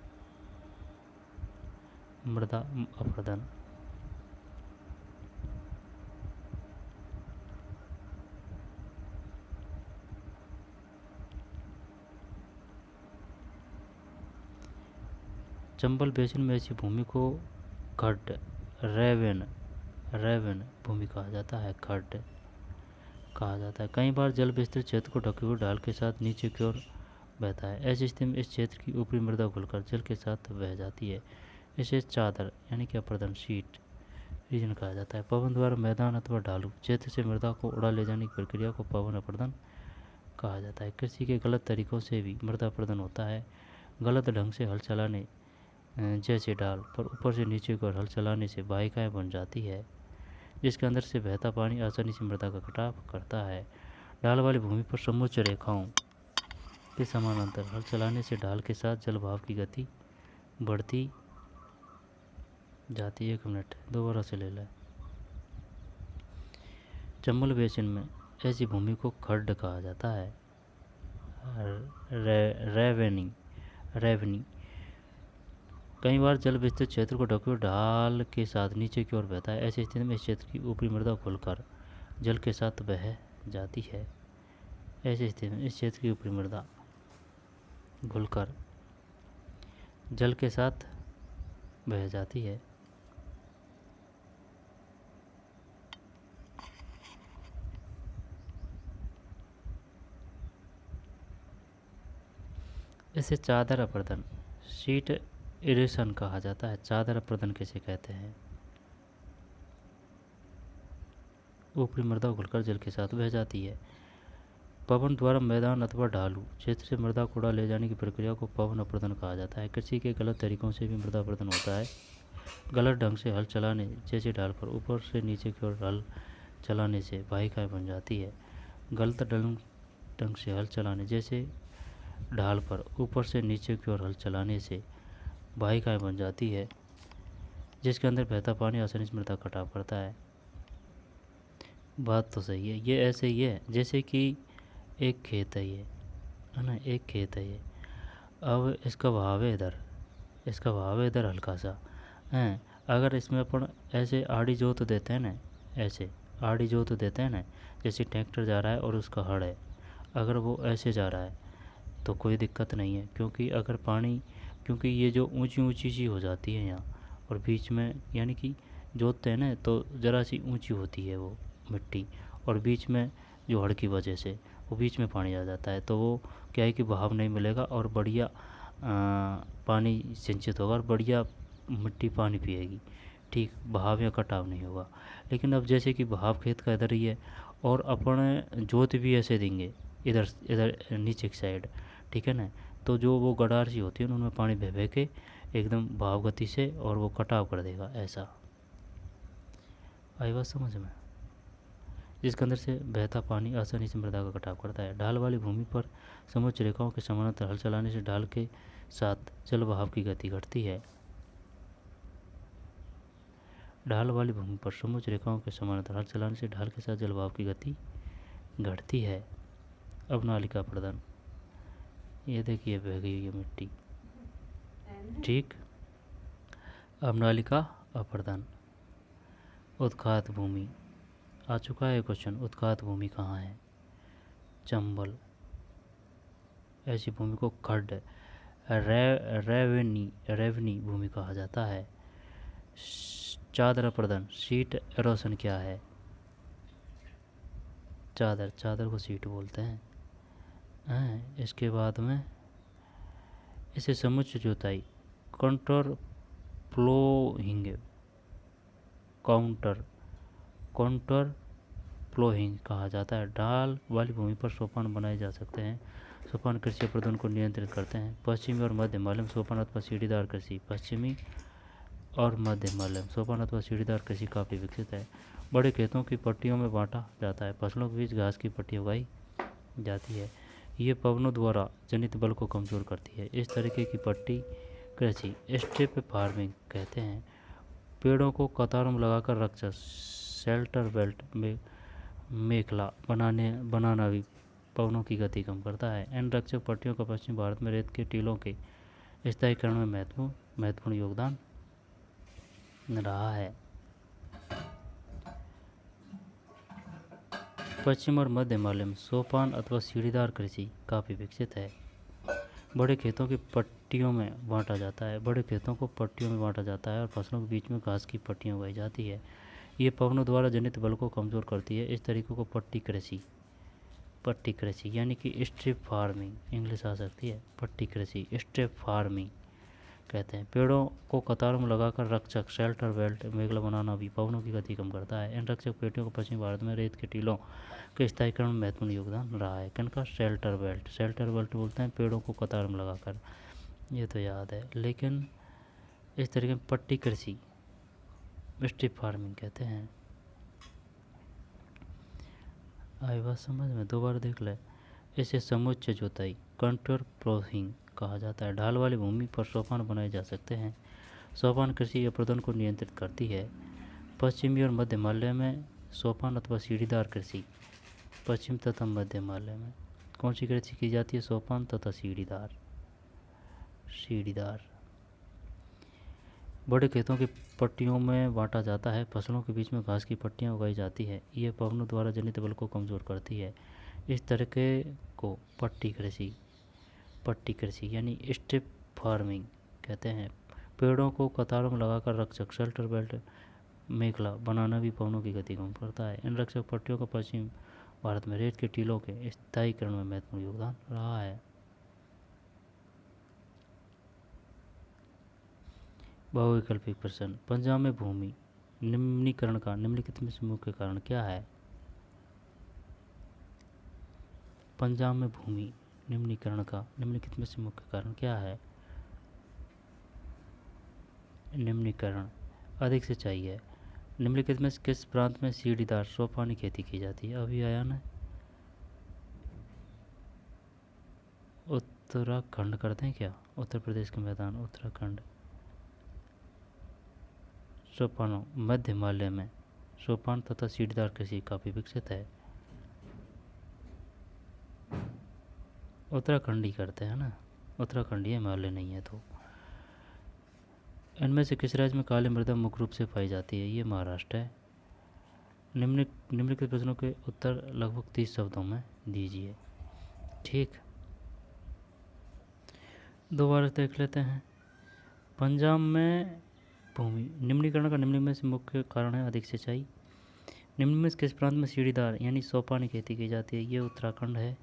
मृदा अपर्दन। चंबल बेसिन में ऐसी भूमि को खड्ड रेवन भूमि कहा जाता है। कई बार जल विस्तृत क्षेत्र को ढके हुए ढाल के साथ नीचे की ओर बहता है। ऐसी स्थिति में इस क्षेत्र की ऊपरी मृदा घुलकर जल के साथ बह जाती है। इसे चादर यानी कि अपर्दन शीट रीजन कहा जाता है। पवन द्वारा मैदान अथवा ढालू क्षेत्र से मृदा को उड़ा ले जाने की प्रक्रिया को पवन अपर्दन कहा जाता है। कृषि के गलत तरीकों से भी मृदा अपर्दन होता है। गलत ढंग से हल चलाने जैसे डाल पर ऊपर से नीचे की ओर हल चलाने से वाहिकाएं बन जाती है, जिसके अंदर से बहता पानी आसानी से मृदा का कटाव करता है। ढाल वाली भूमि पर समोच्च रेखाओं के समानांतर हल चलाने से ढाल के साथ जल बहाव की गति बढ़ती जाती है। 1 मिनट दोबारा से ले लें। चंबल बेसिन में ऐसी भूमि को खड्ड कहा जाता है। रेवनी। कई बार जल विस्तृत क्षेत्र को ढके हुए ढाल के साथ नीचे की ओर बहता है। ऐसी स्थिति में इस क्षेत्र की ऊपरी मृदा खुलकर जल के साथ बह जाती है। ऐसी स्थिति में इस क्षेत्र की ऊपरी मृदा घुलकर जल के साथ बह जाती है। इसे चादर अपर्दन शीट इरेशन कहा जाता है। चादर अपर्दन किसे कहते हैं? ऊपरी मृदा घुलकर जल के साथ बह जाती है। पवन द्वारा मैदान अथवा ढालू क्षेत्र से मृदा को उड़ा ले जाने की प्रक्रिया को पवन अपर्दन कहा जाता है। कृषि के गलत तरीकों से भी मृदा अपर्दन होता है। गलत ढंग से हल चलाने जैसे ढाल पर ऊपर से नीचे की ओर हल चलाने से वाहिकाएं बन जाती है। गलत ढंग से हल चलाने जैसे ढाल पर ऊपर से नीचे की ओर हल चलाने से वाहिकाएं बन जाती है। जिसके अंदर बहता पानी आसानी से मृदा कटाव करता है। बात तो सही है, ये ऐसे ही है जैसे कि एक खेत है ये, है ना, एक खेत है ये। अब इसका भाव है इधर, इसका भाव है इधर हल्का सा है। अगर इसमें अपन ऐसे आड़ी जोत देते हैं ना, ऐसे आड़ी जोत देते हैं ना, जैसे ट्रैक्टर जा रहा है और उसका हड़ है, अगर वो ऐसे जा रहा है तो कोई दिक्कत नहीं है, क्योंकि अगर पानी, क्योंकि ये जो ऊंची ऊंची सी हो जाती है यहाँ, और बीच में यानी कि जोतते हैं ना तो ज़रा सी ऊंची होती है वो मिट्टी, और बीच में जो हड़ की वजह से वो बीच में पानी आ जाता है, तो वो क्या है कि बहाव नहीं मिलेगा और बढ़िया पानी सिंचित होगा और बढ़िया मिट्टी पानी पिएगी। ठीक, बहाव या कटाव नहीं होगा। लेकिन अब जैसे कि बहाव खेत का इधर ही है और अपन जोत भी ऐसे देंगे इधर इधर नीचे की साइड, ठीक है ना, तो जो वो गडार सी होती है उनमें पानी बह बह के एकदम भाव गति से और वो कटाव कर देगा। ऐसा आई बात समझ में? जिसके अंदर से बहता पानी आसानी से मृदा का कटाव करता है। ढाल वाली भूमि पर समुच्च रेखाओं के समानांतर हल चलाने से ढाल के साथ जल बहाव की गति घटती है। ढाल वाली भूमि पर समुच्च रेखाओं के समानांतर हल चलाने से ढाल के साथ जल बहाव की गति घटती है। अब नालिका प्रदान, ये देखिए बह गई ये मिट्टी, ठीक। अब नालिका अप्रदान। उत्खात भूमि आ चुका है क्वेश्चन, उत्खात भूमि कहाँ है? चंबल। ऐसी भूमि को खड्ड रेवनी भूमि कहा जाता है। चादर प्रदान, सीट एरोशन क्या है? चादर, चादर को सीट बोलते हैं। इसके बाद में इसे समुच्च जोताई, काउंटर प्लोइंग, काउंटर प्लोइंग कहा जाता है। ढाल वाली भूमि पर सोपान बनाए जा सकते हैं। सोपान कृषि प्रदूषण को नियंत्रित करते हैं। पश्चिमी और मध्य मालम सोपान अथवा सीढ़ीदार कृषि, पश्चिमी और मध्य मालम सोपान अथवा सीढ़ीदार कृषि काफ़ी विकसित है। बड़े खेतों की पट्टियों में बांटा जाता है। फसलों के बीच घास की पट्टी उगाई जाती है। ये पवनों द्वारा जनित बल को कमज़ोर करती है। इस तरीके की पट्टी कृषि स्ट्रिप फार्मिंग कहते हैं। पेड़ों को कतारों में लगाकर रक्षा, शेल्टर बेल्ट में मेखला बनाना भी पवनों की गति कम करता है। इन रक्षक पट्टियों का पश्चिम भारत में रेत के टीलों के स्थायीकरण में महत्वपूर्ण योगदान रहा है। पश्चिम और मध्य मालय में सोपान अथवा सीढ़ीदार कृषि काफ़ी विकसित है। बड़े खेतों की पट्टियों में बांटा जाता है। बड़े खेतों को पट्टियों में बांटा जाता है और फसलों के बीच में घास की पट्टियाँ उगाई जाती है। ये पवनों द्वारा जनित बल को कमज़ोर करती है। इस तरीके को पट्टी कृषि यानी कि स्ट्रिप फार्मिंग इंग्लिश आ सकती है। पट्टी कृषि स्ट्रिप फार्मिंग कहते हैं। पेड़ों को कतारों में लगाकर रक्षक, शेल्टर बेल्ट मेखला बनाना भी पवनों की गति कम करता है। इन रक्षक पेटियों को पश्चिमी भारत में रेत के टीलों के स्थायीकरण में महत्वपूर्ण योगदान रहा है। किनका? शेल्टर बेल्ट बोलते हैं पेड़ों को कतार में लगाकर, ये तो याद है। लेकिन इस तरीके में पट्टी कृषि स्ट्रिप फार्मिंग कहते हैं। आई बात समझ में? दोबारा देख ले। इसे समुच्च जोताई, कंट्रोल प्लोइंग कहा जाता है। ढाल वाली भूमि पर सोपान बनाए जा सकते हैं। सोपान कृषि अपरदन को नियंत्रित करती है। पश्चिमी और मध्य मालय में सोपान अथवा सीढ़ीदार कृषि, पश्चिम तथा मध्य मालय में कौन सी कृषि की जाती है? सोपान तथा सीढ़ीदार। बड़े खेतों की पट्टियों में बांटा जाता है। फसलों के बीच में घास की पट्टियाँ उगाई जाती है। ये पवनों द्वारा जनित बल को कमज़ोर करती है। इस तरीके को पट्टी कृषि यानी स्ट्रिप फार्मिंग कहते हैं। पेड़ों को कतारों में लगाकर रक्षक, शेल्टर बेल्ट मेखला बनाना भी पवनों की गति कम करता है। इन रक्षक पट्टियों का पश्चिम भारत में रेत के टीलों के स्थायीकरण में महत्वपूर्ण योगदान रहा है। बहुविकल्पिक प्रश्न। पंजाब में भूमि निम्नीकरण का निम्नलिखित में से मुख्य कारण क्या है? पंजाब में भूमि निम्नीकरण का निम्नलिखित में से मुख्य कारण क्या है? निम्नीकरण, अधिक सिंचाई है। निम्नलिखित में से किस प्रांत में सीढ़ीदार सोपानी खेती की जाती है? अभी आया ना, उत्तराखंड करते हैं क्या? उत्तर प्रदेश के मैदान उत्तराखंड। सोपानों मध्य हिमालय में सोपान तथा सीढ़ीदार कृषि काफ़ी विकसित है। उत्तराखंडी करते हैं ना, उत्तराखंडी हिमालय नहीं है। तो इनमें से किस राज्य में काली मृदा मुख्य रूप से पाई जाती है? ये महाराष्ट्र है। निम्नलिखित प्रश्नों के उत्तर लगभग 30 शब्दों में दीजिए। ठीक, दोबारा देख लेते हैं। पंजाब में भूमि निम्नीकरण का निम्न में से मुख्य कारण है अधिक सिंचाई। निम्न में से किस प्रांत में सीढ़ीदार यानी सोपानी खेती की जाती है? ये उत्तराखंड है।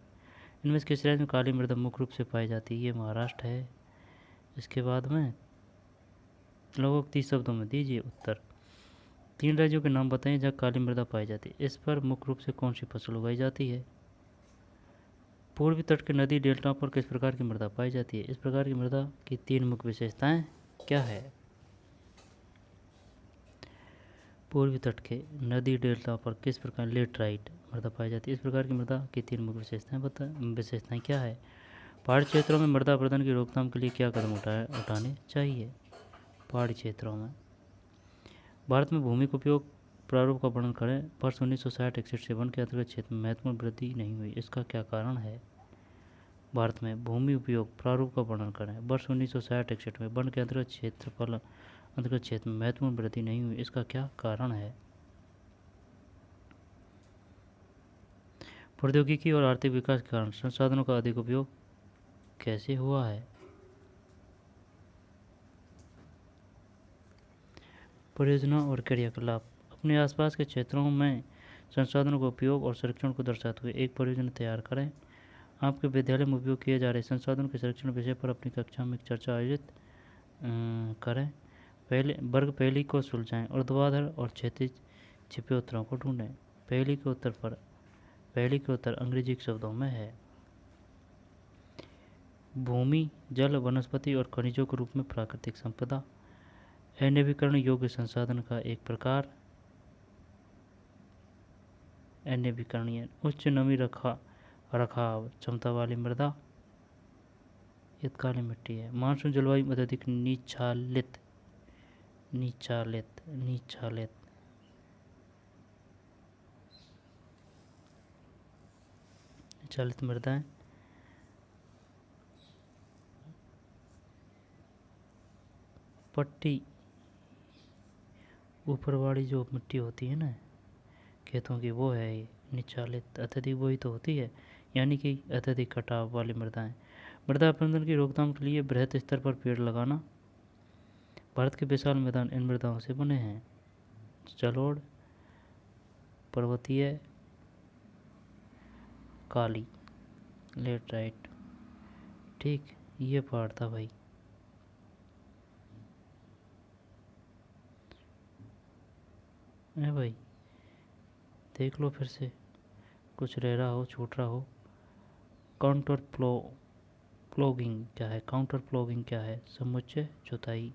इनमें से किस राज्य में काली मृदा मुख्य रूप से पाई जाती है? ये महाराष्ट्र है। इसके बाद में लगभग 30 शब्दों में दीजिए उत्तर। 3 राज्यों के नाम बताएं जहाँ काली मृदा पाई जाती है। इस पर मुख्य रूप से कौन सी फसल उगाई जाती है? पूर्वी तट के नदी डेल्टा पर किस प्रकार की मृदा पाई जाती है? इस प्रकार की मृदा की 3 मुख्य विशेषताएं क्या है? पूर्वी तट के नदी डेल्टा पर किस प्रकार लेटराइट मृदा पाई जाती है? इस प्रकार की मृदा की 3 मुख्य विशेषताएं क्या है? पहाड़ी क्षेत्रों में मृदा अपरदन की रोकथाम के लिए क्या कदम उठाने चाहिए? पहाड़ी क्षेत्रों में भारत में भूमि के उपयोग प्रारूप का वर्णन करें। वर्ष 1960-61 से वन के अंतर्गत क्षेत्र में महत्वपूर्ण वृद्धि नहीं हुई, इसका क्या कारण है? भारत में भूमि उपयोग प्रारूप का वर्णन करें। वर्ष 1960-61 में वन के अंतर्गत क्षेत्र में महत्वपूर्ण वृद्धि नहीं हुई, इसका क्या कारण है? प्रौद्योगिकी और आर्थिक विकास के कारण संसाधनों का अधिक उपयोग कैसे हुआ है? परियोजना और क्रियाकलाप अपने आसपास के क्षेत्रों में संसाधनों का उपयोग और संरक्षण को दर्शाते हुए एक परियोजना तैयार करें। आपके विद्यालय में उपयोग किए जा रहे संसाधनों के संरक्षण विषय पर अपनी कक्षा में एक चर्चा आयोजित करें। पहली को सुलझाएं और ऊर्ध्वाधर और क्षैतिज छिपे उत्तरों को ढूंढें। पहली के उत्तर अंग्रेजी शब्दों में है। भूमि, जल, वनस्पति और खनिजों के रूप में प्राकृतिक संपदा अनवीकरण योग्य संसाधन का एक प्रकार। अनवीकरणीय उच्च नमी रखाव क्षमता वाली मृदा काली मिट्टी है। मानसून जलवायु अत्यधिक नीचालित मृदाएं पट्टी ऊपर वाली जो मिट्टी होती है ना खेतों की, वो है ये निचालित। अत्यधिक वही तो होती है, यानी कि अत्यधिक कटाव वाली मृदाएं। मृदा अपरदन की रोकथाम के लिए बृहद स्तर पर पेड़ लगाना। भारत के विशाल मैदान इन मृदाओं से बने हैं। जलोढ़, पर्वतीय, काली, लेटराइट। ठीक, ये पहाड़ था भाई। भाई देख लो फिर से, कुछ रह रहा हो, छूट रहा हो। काउंटर प्लॉगिंग क्या है? काउंटर प्लॉगिंग क्या है? समुच्चय जुताई,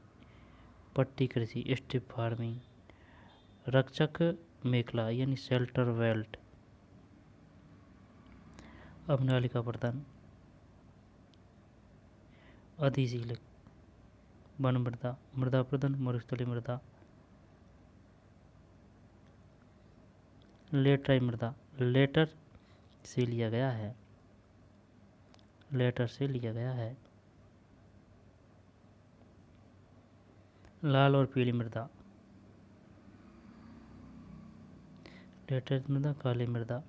पट्टी कृषि, स्ट्रिप फार्मिंग, रक्षक मेखला यानी शेल्टर वेल्ट, अवनालिका प्रदान, अधिशीलक, वन मृदा, मृदा प्रदान, मरुस्थलीय मृदा, लेटराई मृदा। लेटर से लिया गया है। लाल और पीली मृदा, लेटराइट मृदा, काली मृदा।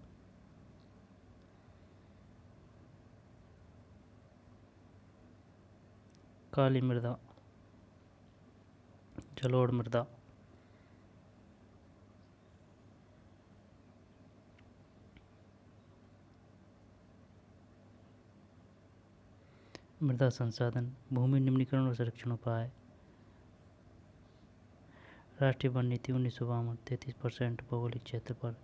काली मृदा, जलोढ़ मृदा, मृदा संसाधन, भूमि निम्नीकरण और संरक्षण उपाय। राष्ट्रीय वन नीति 1952 33% भौगोलिक क्षेत्र पर।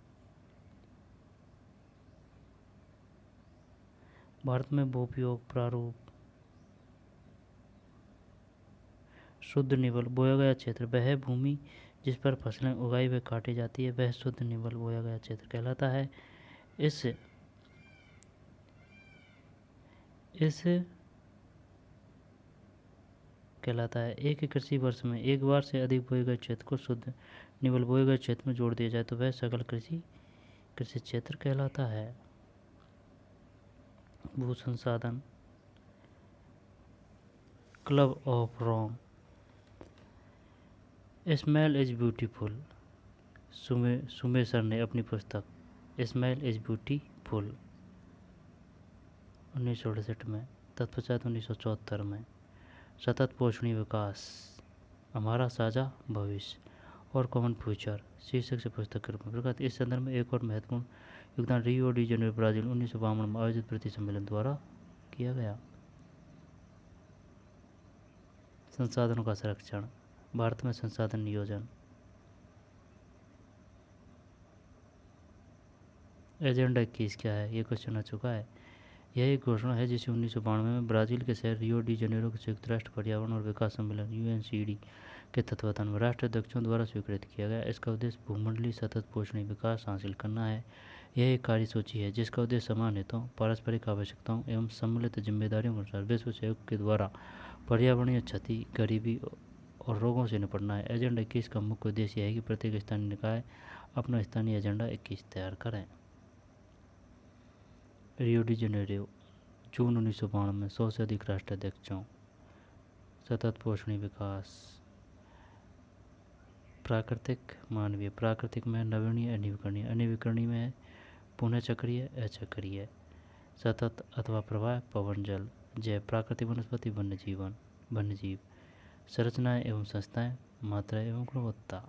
भारत में भूपयोग प्रारूप। शुद्ध निवल बोया गया क्षेत्र वह भूमि जिस पर फसलें उगाई व काटी जाती है, वह शुद्ध निवल बोया गया क्षेत्र कहलाता है। इस कहलाता है। एक ही कृषि वर्ष में एक बार से अधिक बोए गए क्षेत्र को शुद्ध निवल बोए गए क्षेत्र में जोड़ दिया जाए तो वह सकल कृषि क्षेत्र कहलाता है। भू संसाधन club of Rome. Small is beautiful. Schumacher ने अपनी पुस्तक स्मेल इज ब्यूटीफुल 1968 में, तत्पश्चात 1974 में सतत पोषणीय विकास हमारा साझा भविष्य और कॉमन फ्यूचर शीर्षक से पुस्तक के रूप में प्रकाशित। इस संदर्भ में एक और महत्वपूर्ण योगदान रियो डी जेनेरो ब्राजील 1952 में आयोजित प्रति सम्मेलन द्वारा किया गया। संसाधनों का संरक्षण भारत में संसाधन नियोजन। एजेंडा 21 क्या है, ये क्वेश्चन आ चुका है। यह एक घोषणा है जिसे 1992 में ब्राज़ील के शहर रियो डी जेनेरो के संयुक्त राष्ट्र पर्यावरण और विकास सम्मेलन UNCD के तत्वावधान में राष्ट्राध्यक्षों द्वारा स्वीकृत किया गया। इसका उद्देश्य भूमंडलीय सतत पोषणीय विकास हासिल करना है। यह एक कार्यसूची है जिसका उद्देश्य समान हितों, पारस्परिक आवश्यकताओं एवं सम्मिलित जिम्मेदारियों के अनुसार विश्व सहयोग के द्वारा पर्यावरणीय क्षति, गरीबी और रोगों से निपटना है। एजेंडा 21 का मुख्य उद्देश्य है कि प्रत्येक स्थानीय निकाय अपना स्थानीय एजेंडा 21 तैयार करें। रियो डी जेनेरो जून 1992 में 100 से अधिक राष्ट्राध्यक्षों। सतत पोषणीय विकास प्राकृतिक मानवीय। प्राकृतिक में नवीनीय अनवीकरणीय। अनवीकरणीय में पुनः चक्रीय अचक्रीय। सतत अथवा प्रवाह पवन जल। जैव प्राकृतिक वनस्पति वन्यजीव। संरचनाएं एवं संस्थाएं मात्रा एवं गुणवत्ता।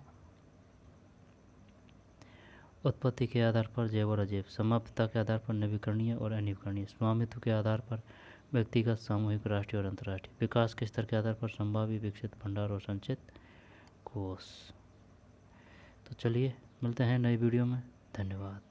उत्पत्ति के आधार पर जैव और अजैव। समाप्तता के आधार पर नवीकरणीय और अनवीकरणीय। स्वामित्व के आधार पर व्यक्तिगत, सामूहिक, राष्ट्रीय और अंतर्राष्ट्रीय। विकास के स्तर के आधार पर संभाव्य, विकसित, भंडार और संचित कोष। तो चलिए मिलते हैं नई वीडियो में। धन्यवाद।